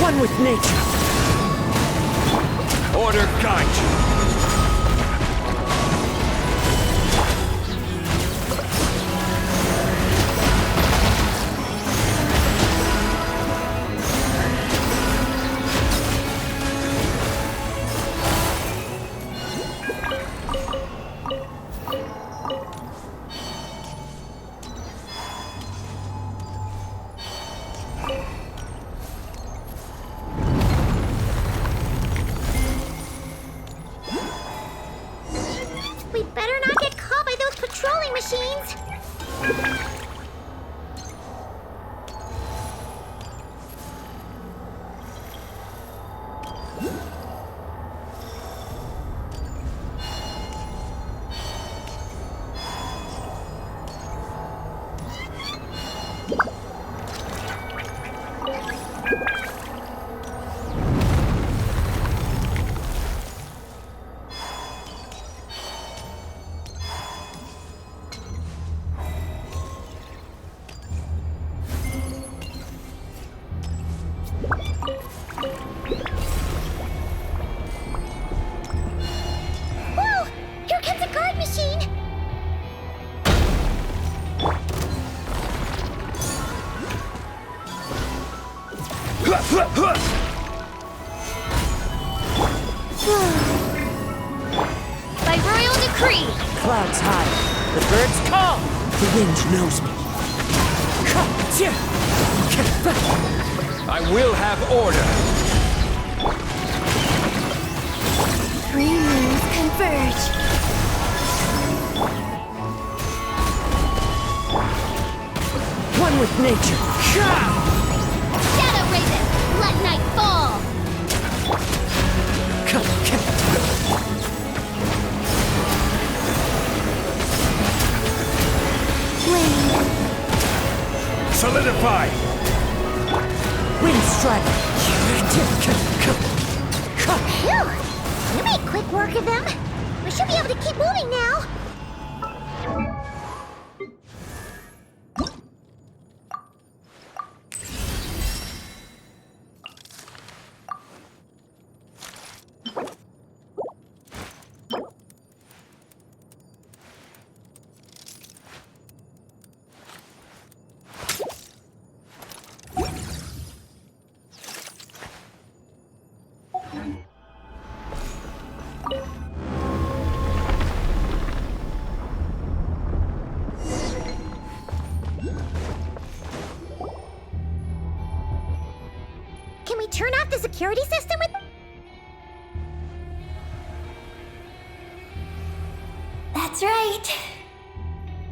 One with nature. Order guide you. Whoa! Here comes a guard machine! By royal decree! Clouds high. The birds call. The wind knows me. I will have order. Three moons converge. One with nature. Shadow Raven, let night fall! Solidify! Wind strike. Phew! You made quick work of them. We should be able to keep moving now. Can we turn off the security system with... That's right.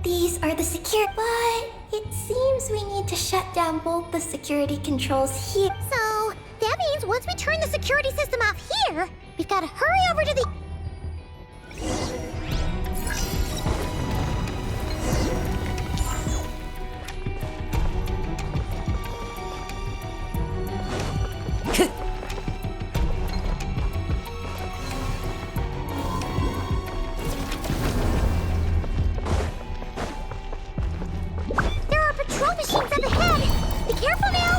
These are the secure... But it seems we need to shut down both the security controls here. So, that means once we turn the security system off here, we've got to hurry over to the... There are patrol machines up ahead! Be careful now!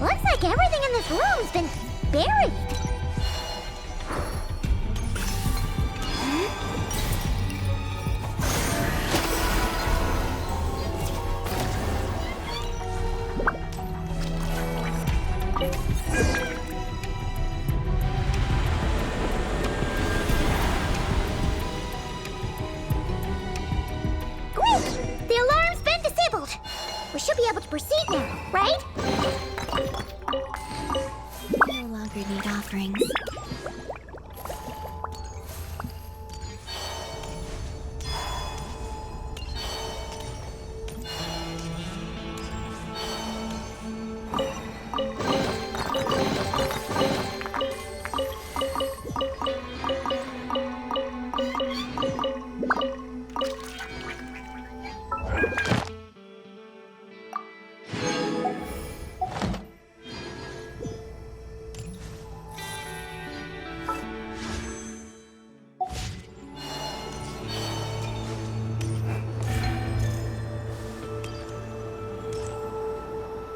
Looks like everything in this room's been buried. Quick! The alarm's been disabled. We should be able to proceed now, right? No longer need offerings.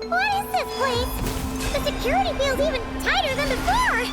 What is this place? The security feels even tighter than before!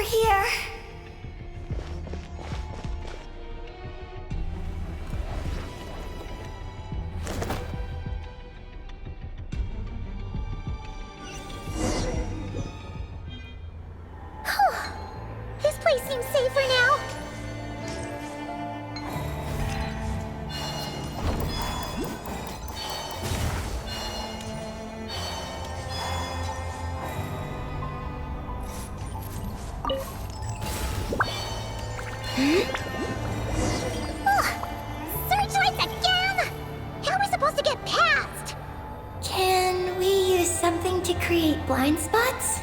here. This place seems safer now. Searchlights again! How are we supposed to get past? Can we use something to create blind spots?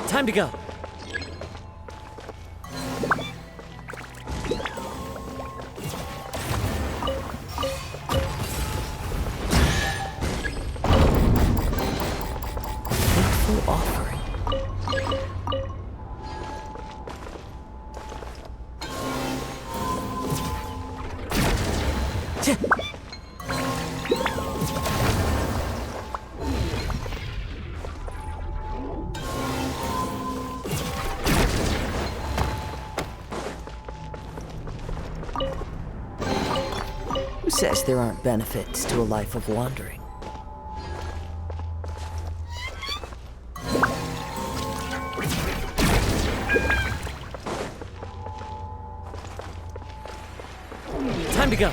Time to go. Fateful offering. Who says there aren't benefits to a life of wandering? Time to go.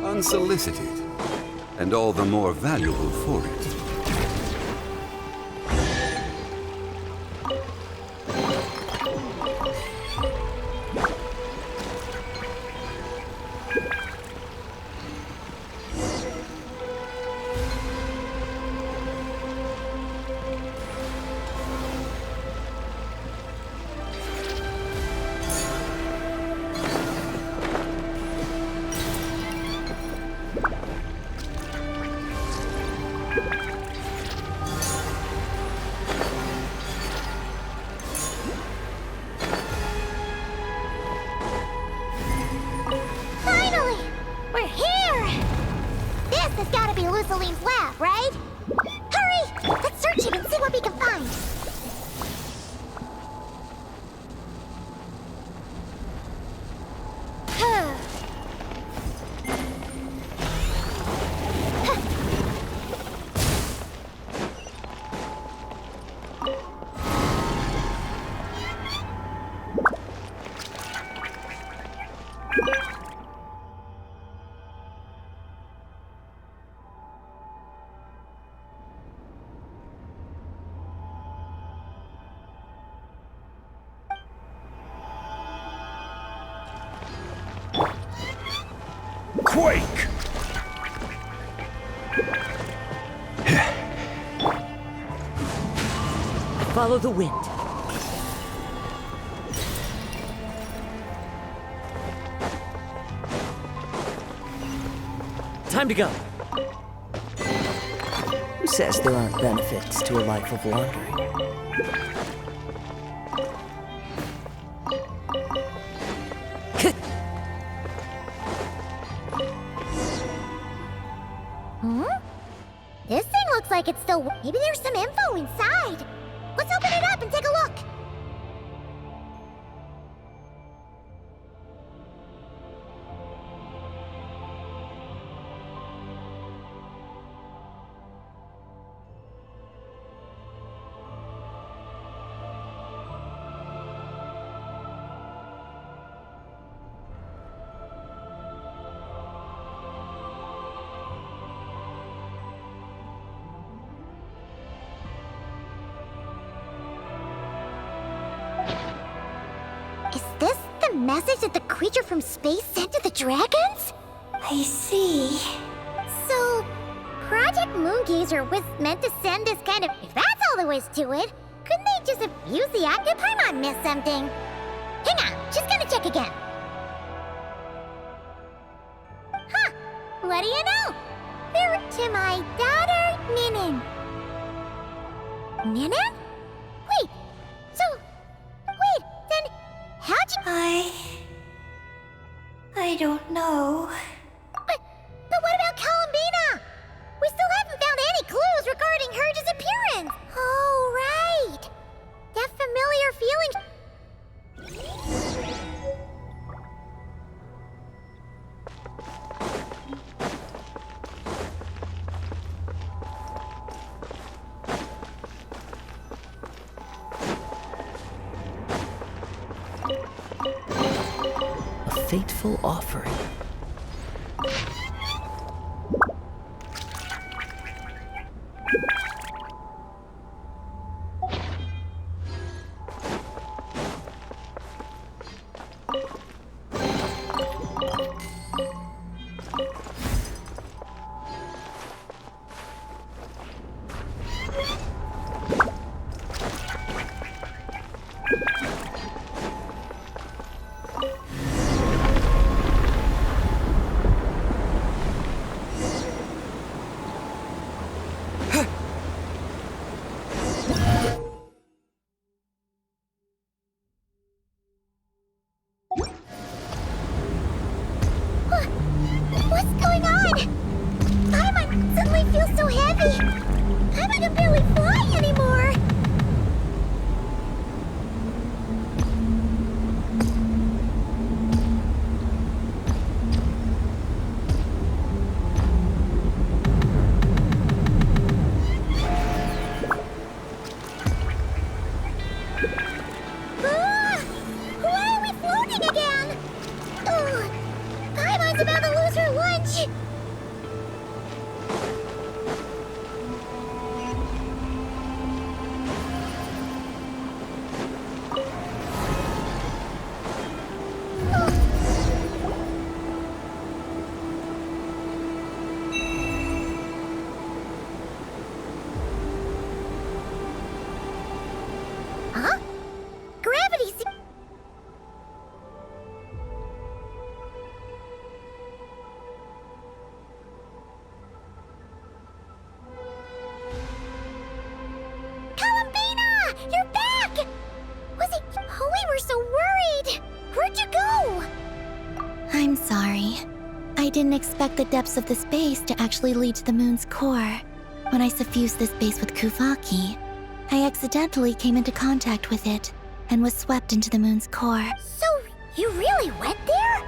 Unsolicited, and all the more valuable for it. Luciline's lab, right? Hurry! Let's search it and see what we can find. Quake! Follow the wind. Time to go. Who says there aren't benefits to a life of wandering? This thing looks like it's still... Maybe there's some info inside. Let's open it up and take a look. Is this the message that the creature from space sent to the dragons? I see. So, Project Moongazer was meant to send this kind of... If that's all there was to it, couldn't they just have used the active Paimon missed something? Hang on, just gonna check again. Huh, what do you know? They're to my daughter, Ninin. Ninin? Wait, then how'd you... I don't know. But what about Columbina? We still haven't found any clues regarding her disappearance. Oh, right. That familiar feeling... A fateful offering. What's going on? Paimon suddenly feels so heavy. Paimon can barely fly anymore. Why are we floating again? Ugh, Paimon's about to lose her lunch. Huh? Gravity se- Columbina! You're back! Was it... Oh, we were so worried! Where'd you go? I'm sorry. I didn't expect the depths of the space to actually lead to the moon's core. When I suffused this base with Kuvaki, I accidentally came into contact with it and was swept into the moon's core. So, you really went there?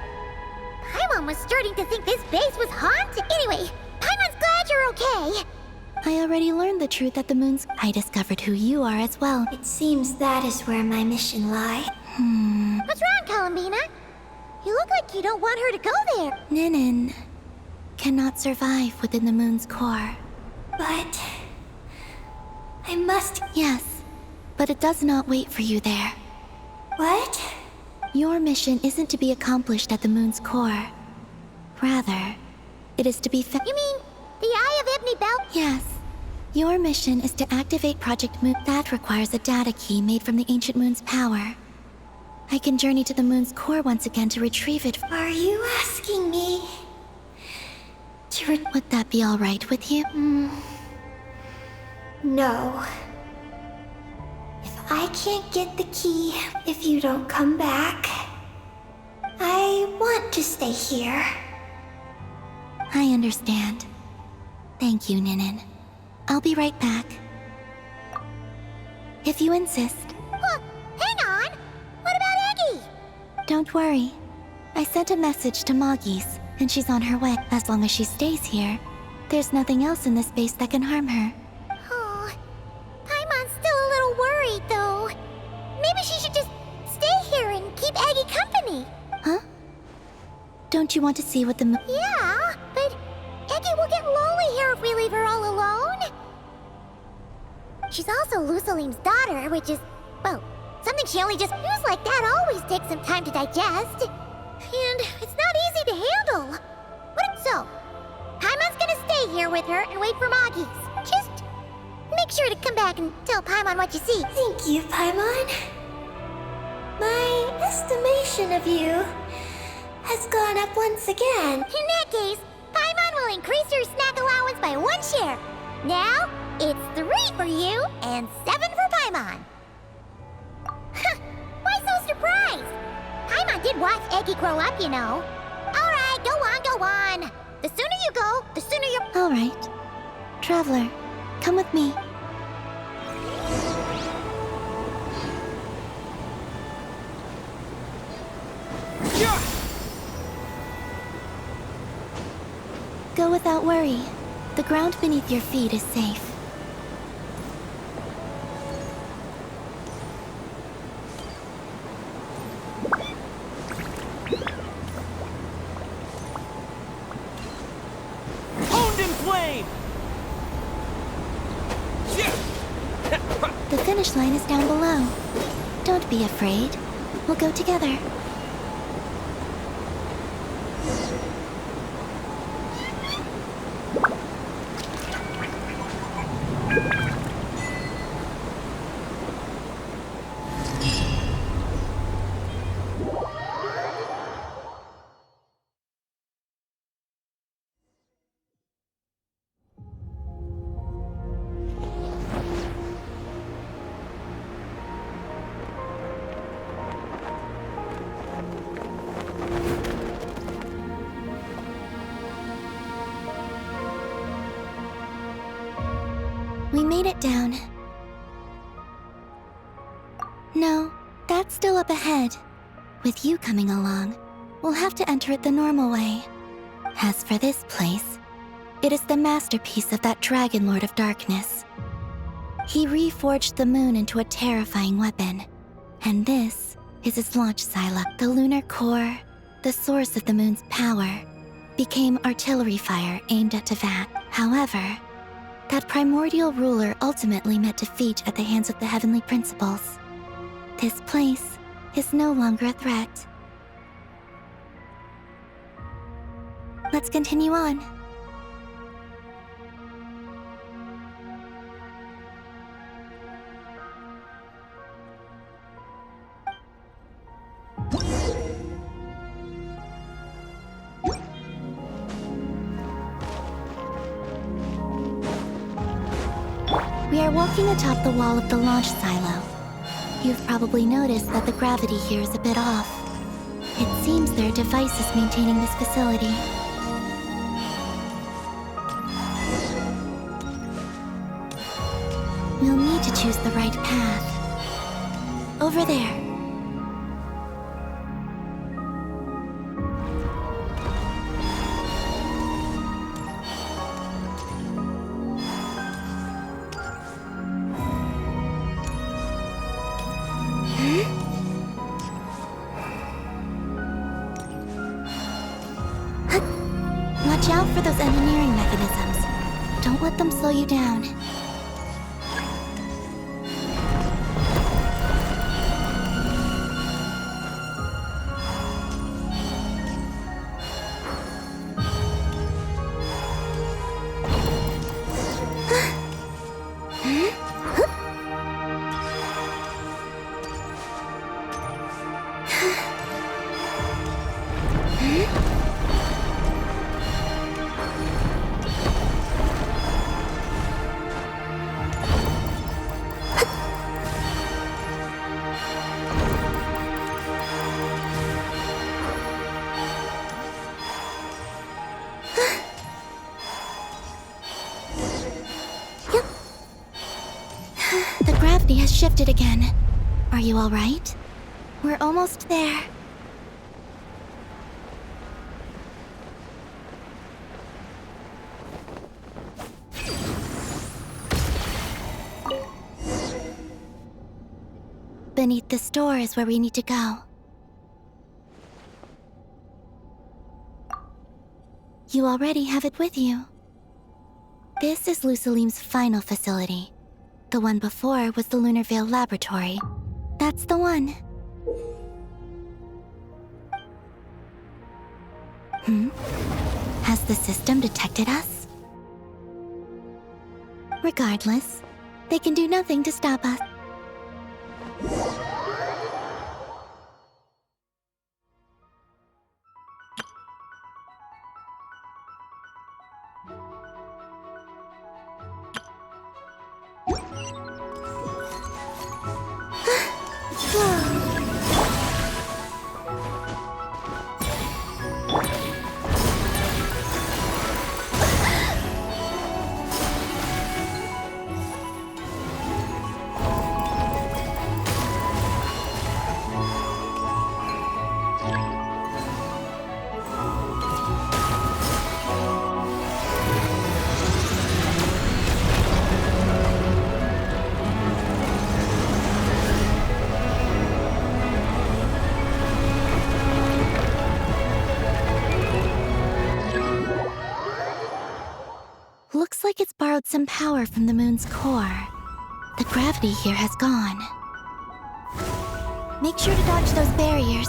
Paimon was starting to think this base was haunted. Anyway, Paimon's glad you're okay. I already learned the truth at the moon's... I discovered who you are as well. It seems that is where my mission lies. What's wrong, Columbina? You look like you don't want her to go there. Ninin cannot survive within the moon's core. But I must. Yes, but it does not wait for you there. What? Your mission isn't to be accomplished at the moon's core. Rather, it is to be You mean the Eye of Ebony Belt? Yes. Your mission is to activate Project Moon. That requires a data key made from the ancient moon's power. I can journey to the moon's core once again to retrieve it. Are you asking me to Would that be all right with you? No. If I can't get the key if you don't come back, I want to stay here. I understand. Thank you, Ninin. I'll be right back. If you insist. Huh, hang on! What about Eggy? Don't worry. I sent a message to Moggy's, and she's on her way. As long as she stays here, there's nothing else in this base that can harm her. Oh, Paimon's still a little worried, though. Maybe she should just stay here and keep Eggy company. Huh? Don't you want to see what the moon... Yeah, but Eggy will get lonely here if we leave her all alone. She's also Lusalim's daughter, which is, well, something she only just... News like that always takes some time to digest. And it's not easy to handle. So, Paimon's gonna stay here with her and wait for Moggy's. Just make sure to come back and tell Paimon what you see. Thank you, Paimon. My estimation of you has gone up once again. In that case, Paimon will increase your snack allowance by 1 share. Now, it's 3 for you and 7 for Paimon. Why so surprised? Paimon did watch Eggy grow up, you know. All right, go on. The sooner you go, the sooner you... All right. Traveler, come with me. Go without worry. The ground beneath your feet is safe. Honed in flame! The finish line is down below. Don't be afraid. We'll go together. We made it down. No, that's still up ahead. With you coming along, we'll have to enter it the normal way. As for this place, it is the masterpiece of that Dragon Lord of Darkness. He reforged the moon into a terrifying weapon, and this is his launch silo. The lunar core, the source of the moon's power, became artillery fire aimed at Tevat. However, that primordial ruler ultimately met defeat at the hands of the heavenly principles. This place is no longer a threat. Let's continue on. We are walking atop the wall of the launch silo. You've probably noticed that the gravity here is a bit off. It seems there are devices maintaining this facility. We'll need to choose the right path. Over there. Watch out for those engineering mechanisms. Don't let them slow you down. The gravity has shifted again. Are you all right? We're almost there. Beneath this door is where we need to go. You already have it with you. This is Lucilim's final facility. The one before was the Lunar Veil Laboratory. That's the one. Has the system detected us? Regardless, they can do nothing to stop us. Looks like it's borrowed some power from the moon's core. The gravity here has gone. Make sure to dodge those barriers.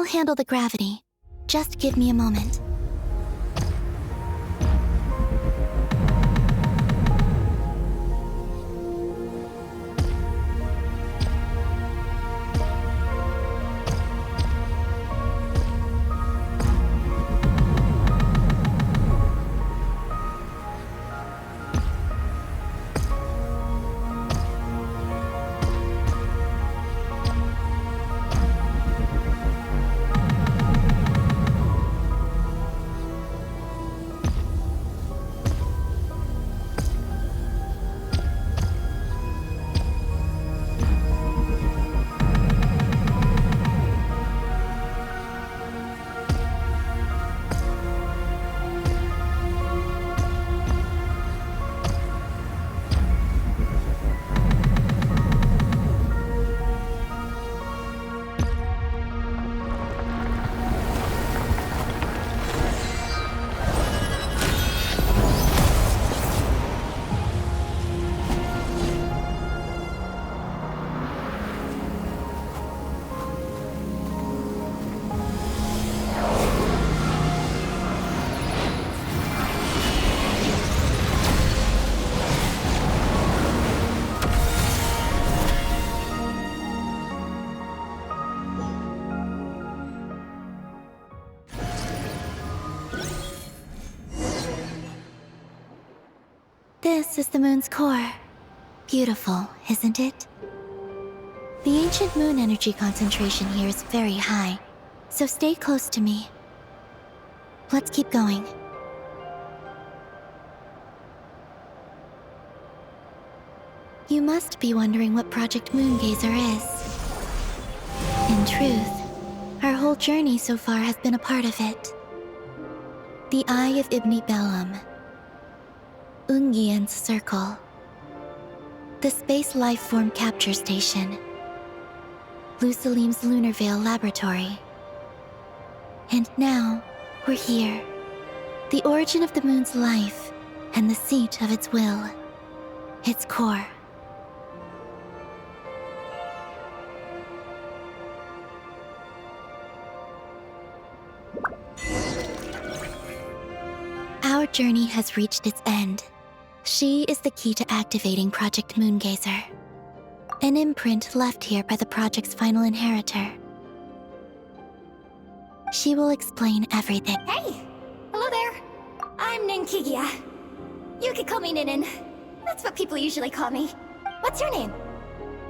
handle the gravity. Just give me a moment. This is the moon's core. Beautiful, isn't it? The ancient moon energy concentration here is very high, so stay close to me. Let's keep going. You must be wondering what Project Moongazer is. In truth, our whole journey so far has been a part of it. The Eye of Ibni Bellum, Ungian's Circle, the Space Lifeform Capture Station, Lusalim's Lunar Veil Laboratory. And now, we're here. The origin of the moon's life, and the seat of its will. Its core. Our journey has reached its end. She is the key to activating Project Moongazer. An imprint left here by the project's final inheritor. She will explain everything. Hey! Hello there. I'm Ninkigia. You could call me Ninin. That's what people usually call me. What's your name?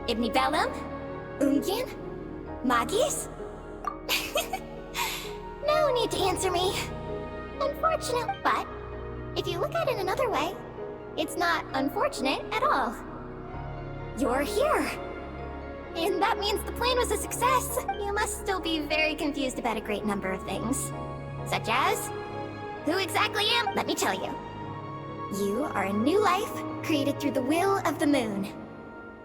Ibni Bellum? Ungian? Magis? No need to answer me. Unfortunate, but if you look at it another way, it's not unfortunate at all. You're here. And that means the plan was a success. You must still be very confused about a great number of things. Such as, who exactly am? Let me tell you. You are a new life created through the will of the moon.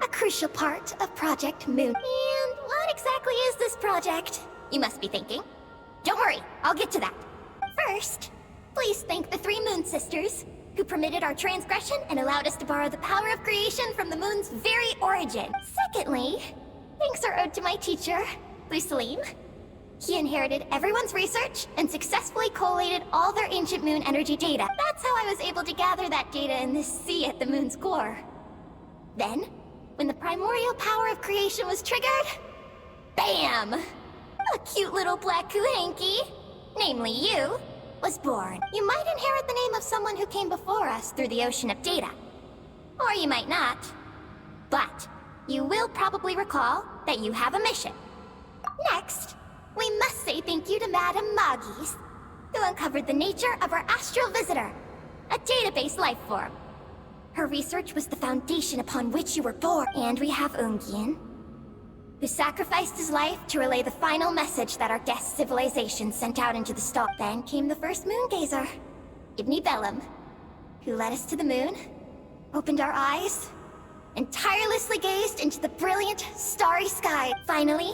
A crucial part of Project Moon. And what exactly is this project? You must be thinking. Don't worry, I'll get to that. First, please thank the 3 Moon Sisters, who permitted our transgression and allowed us to borrow the power of creation from the moon's very origin. Secondly, thanks are owed to my teacher, Lusalim. He inherited everyone's research and successfully collated all their ancient moon energy data. That's how I was able to gather that data in this sea at the moon's core. Then, when the primordial power of creation was triggered, BAM! A cute little black kuhanky, namely you, was born. You might inherit the name of someone who came before us through the ocean of data. Or you might not. But you will probably recall that you have a mission. Next, we must say thank you to Madame Magis, who uncovered the nature of our astral visitor, a database life form. Her research was the foundation upon which you were born. And we have Ungian, who sacrificed his life to relay the final message that our guest civilization sent out into the star. Then came the first Moongazer, Ibni Bellum, who led us to the moon, opened our eyes, and tirelessly gazed into the brilliant, starry sky. Finally,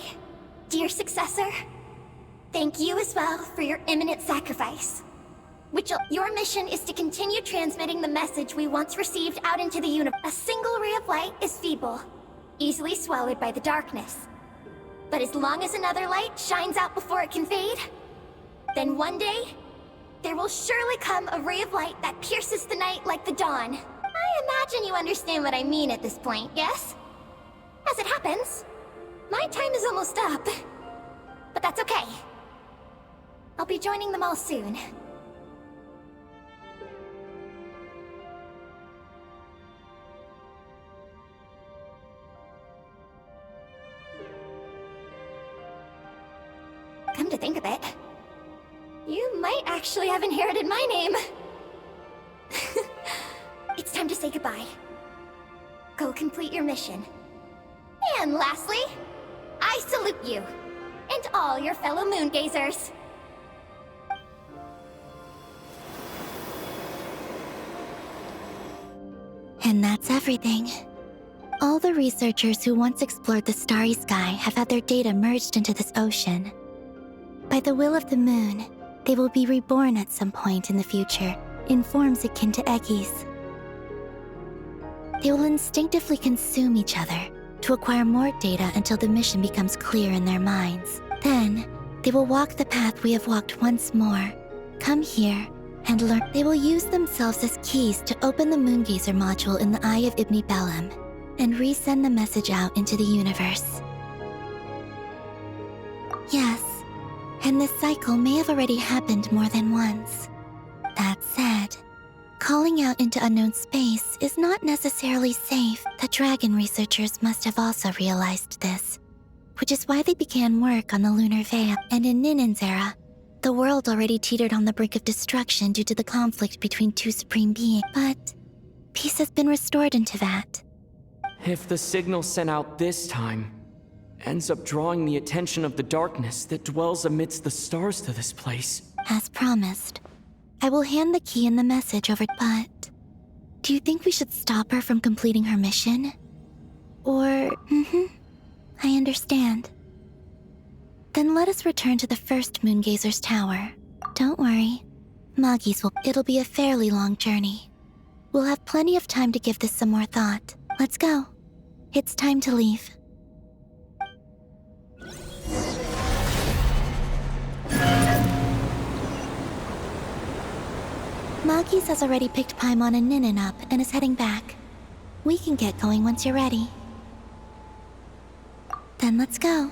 dear successor, thank you as well for your imminent sacrifice. Your mission is to continue transmitting the message we once received out into the universe. A single ray of light is feeble, easily swallowed by the darkness. But as long as another light shines out before it can fade, then one day, there will surely come a ray of light that pierces the night like the dawn. I imagine you understand what I mean at this point, yes? As it happens, my time is almost up. But that's okay. I'll be joining them all soon. Come to think of it, you might actually have inherited my name. It's time to say goodbye. Go complete your mission. And lastly, I salute you, and all your fellow Moongazers. And that's everything. All the researchers who once explored the starry sky have had their data merged into this ocean. By the will of the moon, they will be reborn at some point in the future in forms akin to Eggies. They will instinctively consume each other to acquire more data until the mission becomes clear in their minds. Then, they will walk the path we have walked once more, come here, and learn. They will use themselves as keys to open the Moongazer module in the Eye of Ibn Bellum and resend the message out into the universe. Yes, and this cycle may have already happened more than once. That said, calling out into unknown space is not necessarily safe. The dragon researchers must have also realized this, which is why they began work on the lunar veil. And in Ninen's era, the world already teetered on the brink of destruction due to the conflict between two supreme beings. But peace has been restored into that. If the signal sent out this time ends up drawing the attention of the darkness that dwells amidst the stars to this place. As promised, I will hand the key and the message over. But do you think we should stop her from completing her mission? Or, I understand. Then let us return to the first Moongazer's tower. Don't worry, Moggy's will. It'll be a fairly long journey. We'll have plenty of time to give this some more thought. Let's go. It's time to leave. Moggy's has already picked Paimon and Ninen up and is heading back. We can get going once you're ready. Then let's go.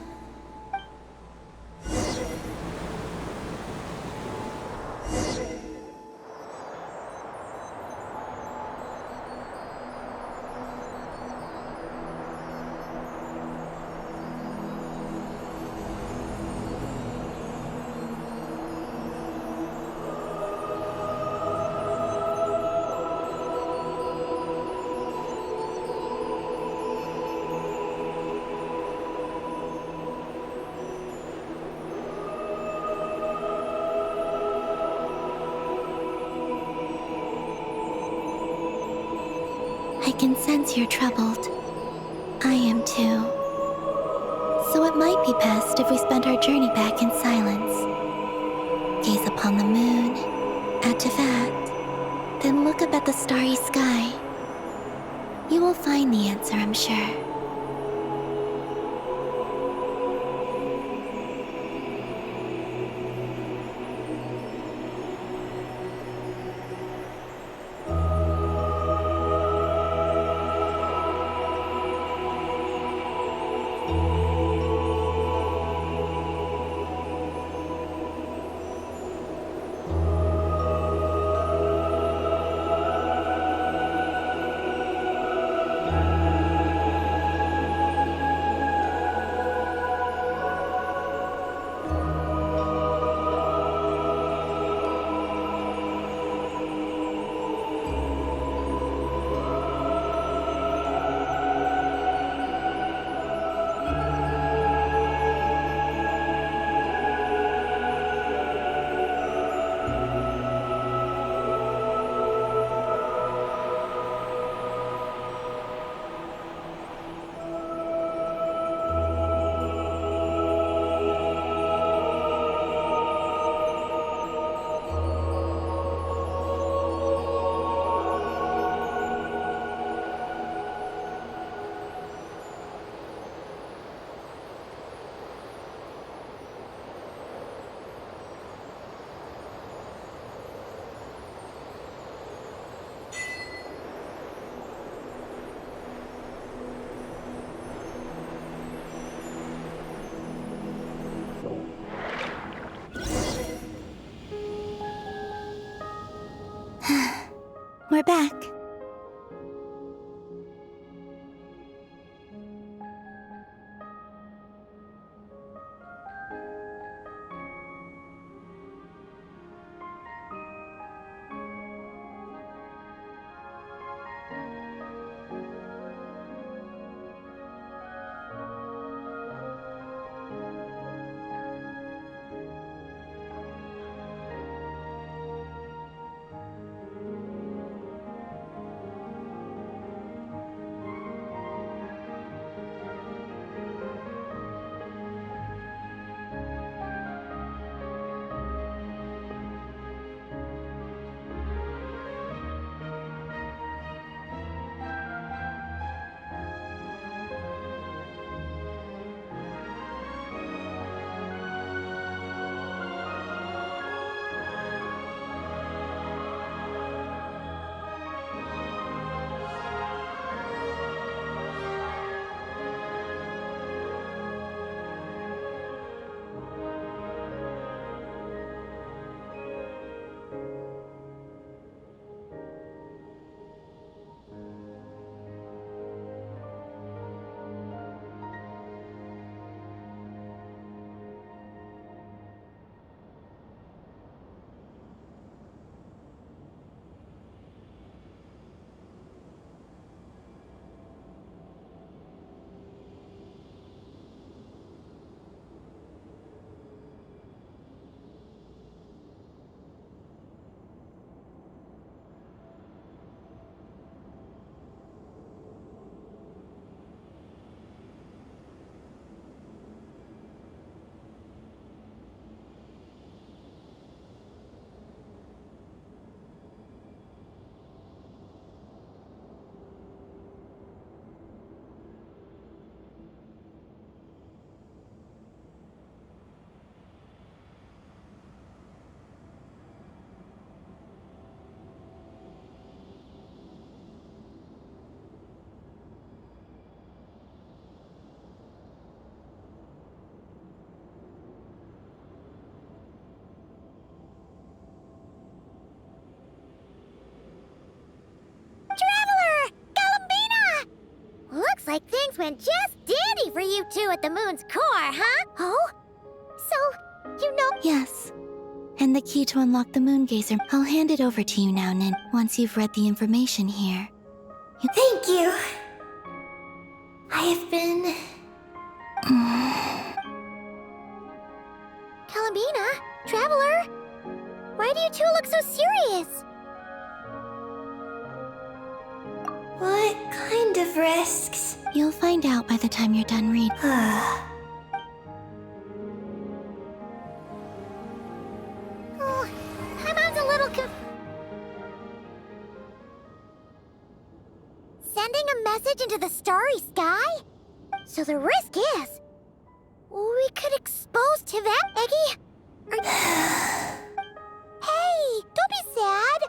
I can sense you're troubled. I am too. So it might be best if we spend our journey back in silence. Gaze upon the moon, add to that, then look up at the starry sky. You will find the answer, I'm sure. We're back. Looks like things went just dandy for you two at the moon's core, huh? Oh? So, you know... Yes. And the key to unlock the Moongazer, I'll hand it over to you now, Nin, once you've read the information here. Thank you. I have been... Columbina, Traveler, why do you two look so serious? What kind of risks? You'll find out by the time you're done reading. Oh, Paimon's a little Sending a message into the starry sky? So the risk is... we could expose to that, Eggy. Hey, don't be sad.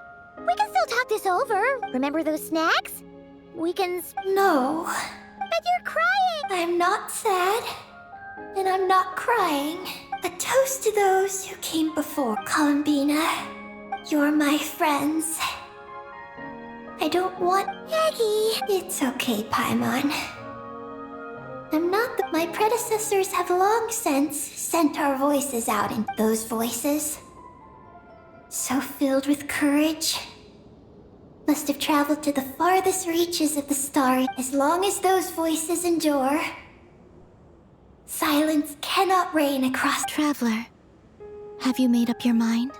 We can still talk this over. Remember those snacks? We can... No. But you're crying! I'm not sad. And I'm not crying. A toast to those who came before, Columbina. You're my friends. I don't want... Eggy! It's okay, Paimon. I'm not the... My predecessors have long since sent our voices out, and those voices, so filled with courage, must have traveled to the farthest reaches of the star. As long as those voices endure, silence cannot reign across... Traveler, have you made up your mind?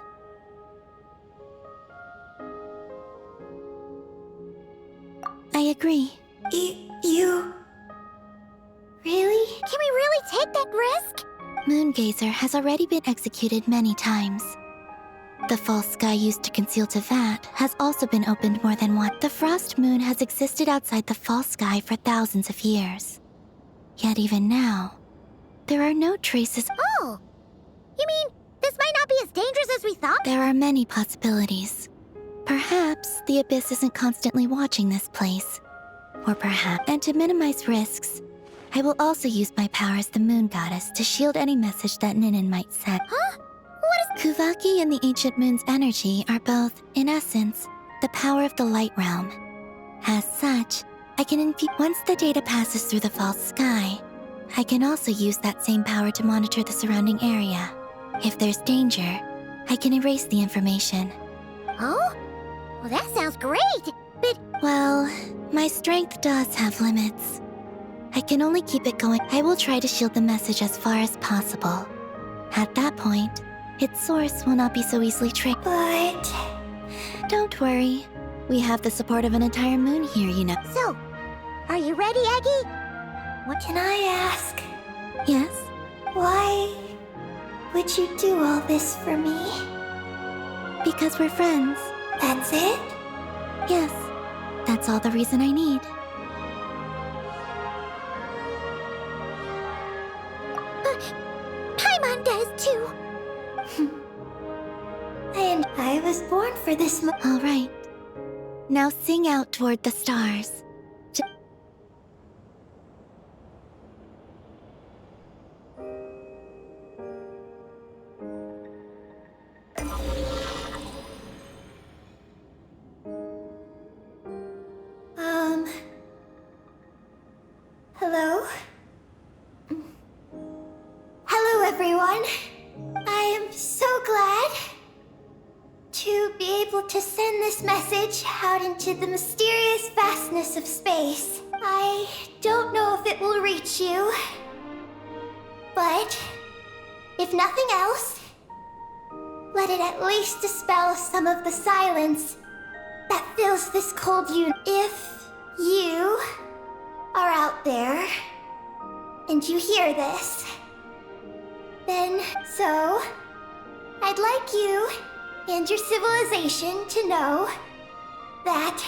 I agree. You... Really? Can we really take that risk? Moongazer has already been executed many times. The false sky used to conceal Tevat has also been opened more than once. The frost moon has existed outside the false sky for thousands of years. Yet even now, there are no traces. Oh! You mean, this might not be as dangerous as we thought? There are many possibilities. Perhaps the Abyss isn't constantly watching this place. Or perhaps, and to minimize risks, I will also use my power as the Moon Goddess to shield any message that Ninin might send. Huh? What is... Kuvaki and the Ancient Moon's energy are both, in essence, the power of the light realm. As such, I can once the data passes through the false sky, I can also use that same power to monitor the surrounding area. If there's danger, I can erase the information. Oh? Well, that sounds great, but... Well, my strength does have limits. I can only keep it going. I will try to shield the message as far as possible. At that point, its source will not be so easily tracked. But... Don't worry. We have the support of an entire moon here, you know. So, are you ready, Eggy? What can I ask? Yes? Why would you do all this for me? Because we're friends. That's it? Yes. That's all the reason I need. Paimon does too. And I was born for this All right. Now sing out toward the stars. Hello? Hello, everyone. I am so glad to be able to send this message out into the mysterious vastness of space. I don't know if it will reach you, but if nothing else, let it at least dispel some of the silence that fills this cold universe. If you are out there and you hear this, then I'd like you and your civilization to know that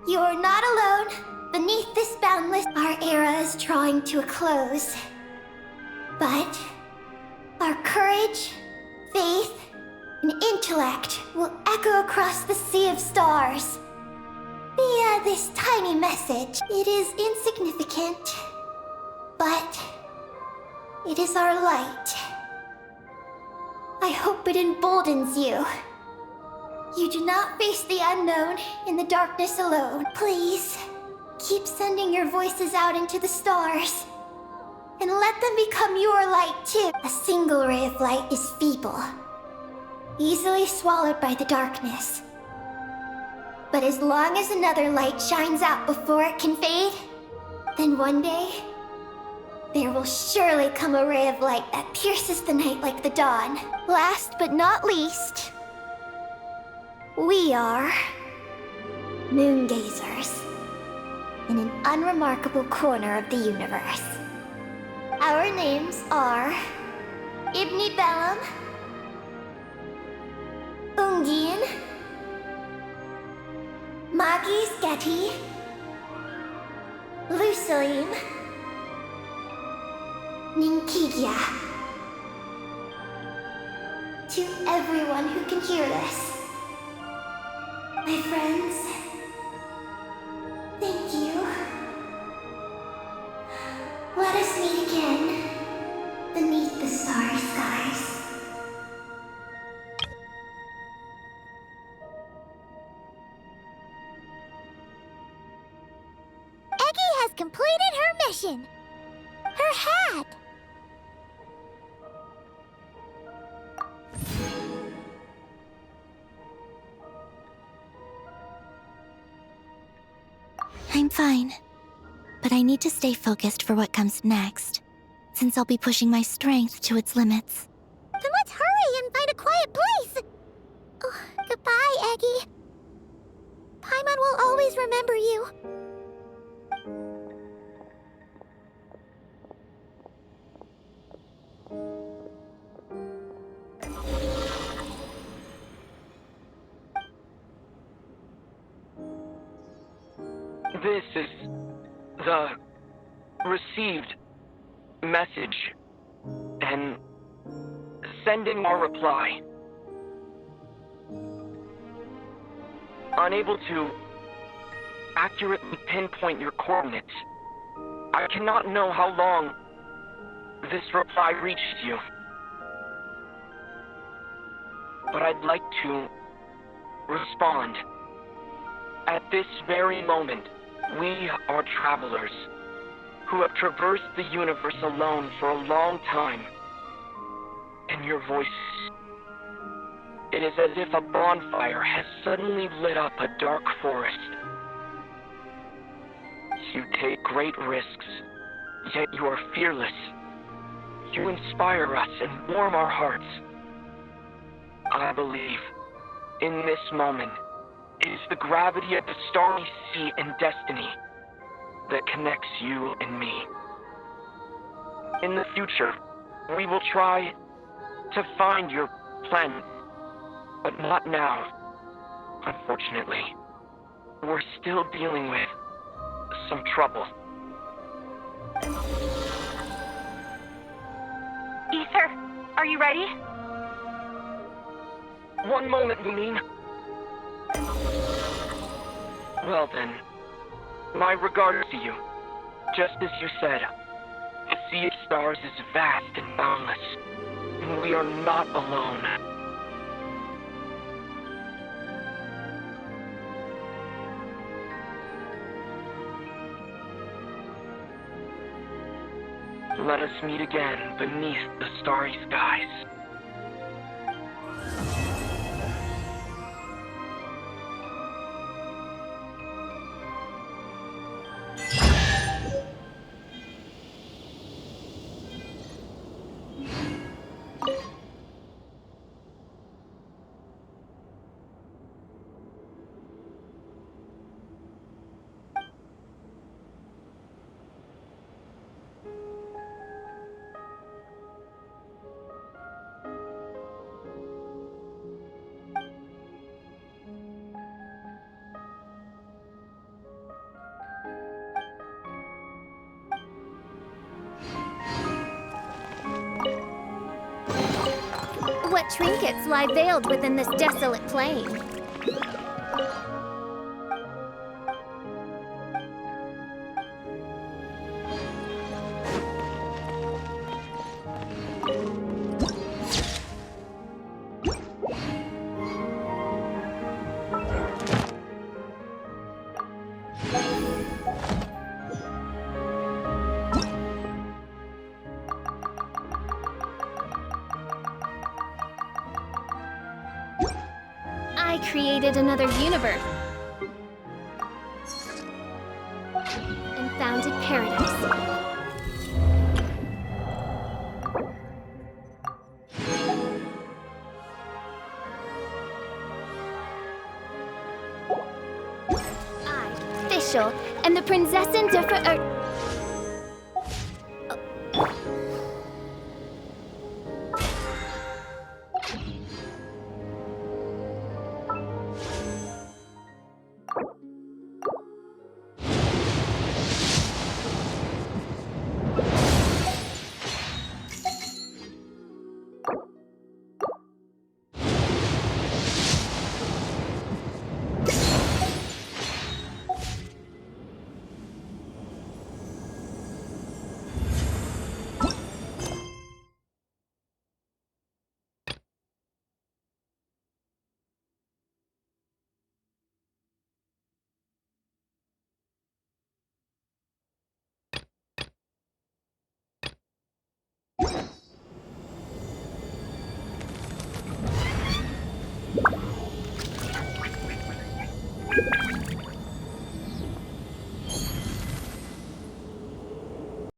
you're not alone beneath this boundless. Our era is drawing to a close, but our courage, faith, and intellect will echo across the sea of stars via this tiny message. It is insignificant, but it is our light. I hope it emboldens you. You do not face the unknown in the darkness alone. Please, keep sending your voices out into the stars, and let them become your light too. A single ray of light is feeble, easily swallowed by the darkness. But as long as another light shines out before it can fade, then one day, there will surely come a ray of light that pierces the night like the dawn. Last but not least, we are Moongazers in an unremarkable corner of the universe. Our names are Ibni Bellum, Ungin, Magis Getty, Lucilim, Ninkigia. To everyone who can hear this, my friends, thank you. Let us meet again beneath the starry skies. Eggy has completed her mission. Her hat. I'm fine. But I need to stay focused for what comes next, since I'll be pushing my strength to its limits. Then let's hurry and find a quiet place. Oh, goodbye, Eggy. Paimon will always remember you. This is the received message, and sending our reply. Unable to accurately pinpoint your coordinates, I cannot know how long this reply reached you. But I'd like to respond At this very moment, we are travelers who have traversed the universe alone for a long time. And your voice... It is as if a bonfire has suddenly lit up a dark forest. You take great risks, yet you are fearless. You inspire us and warm our hearts. I believe, in this moment, it is the gravity of the starry sea and destiny that connects you and me. In the future, we will try to find your planet, but not now, unfortunately. We're still dealing with some trouble. Ether, are you ready? One moment, Lumine. Well then, my regards to you. Just as you said, the sea of stars is vast and boundless, and we are not alone. Let us meet again beneath the starry skies. What trinkets lie veiled within this desolate plain? I created another universe and founded paradise. I, Fischl, am the Prinzessin der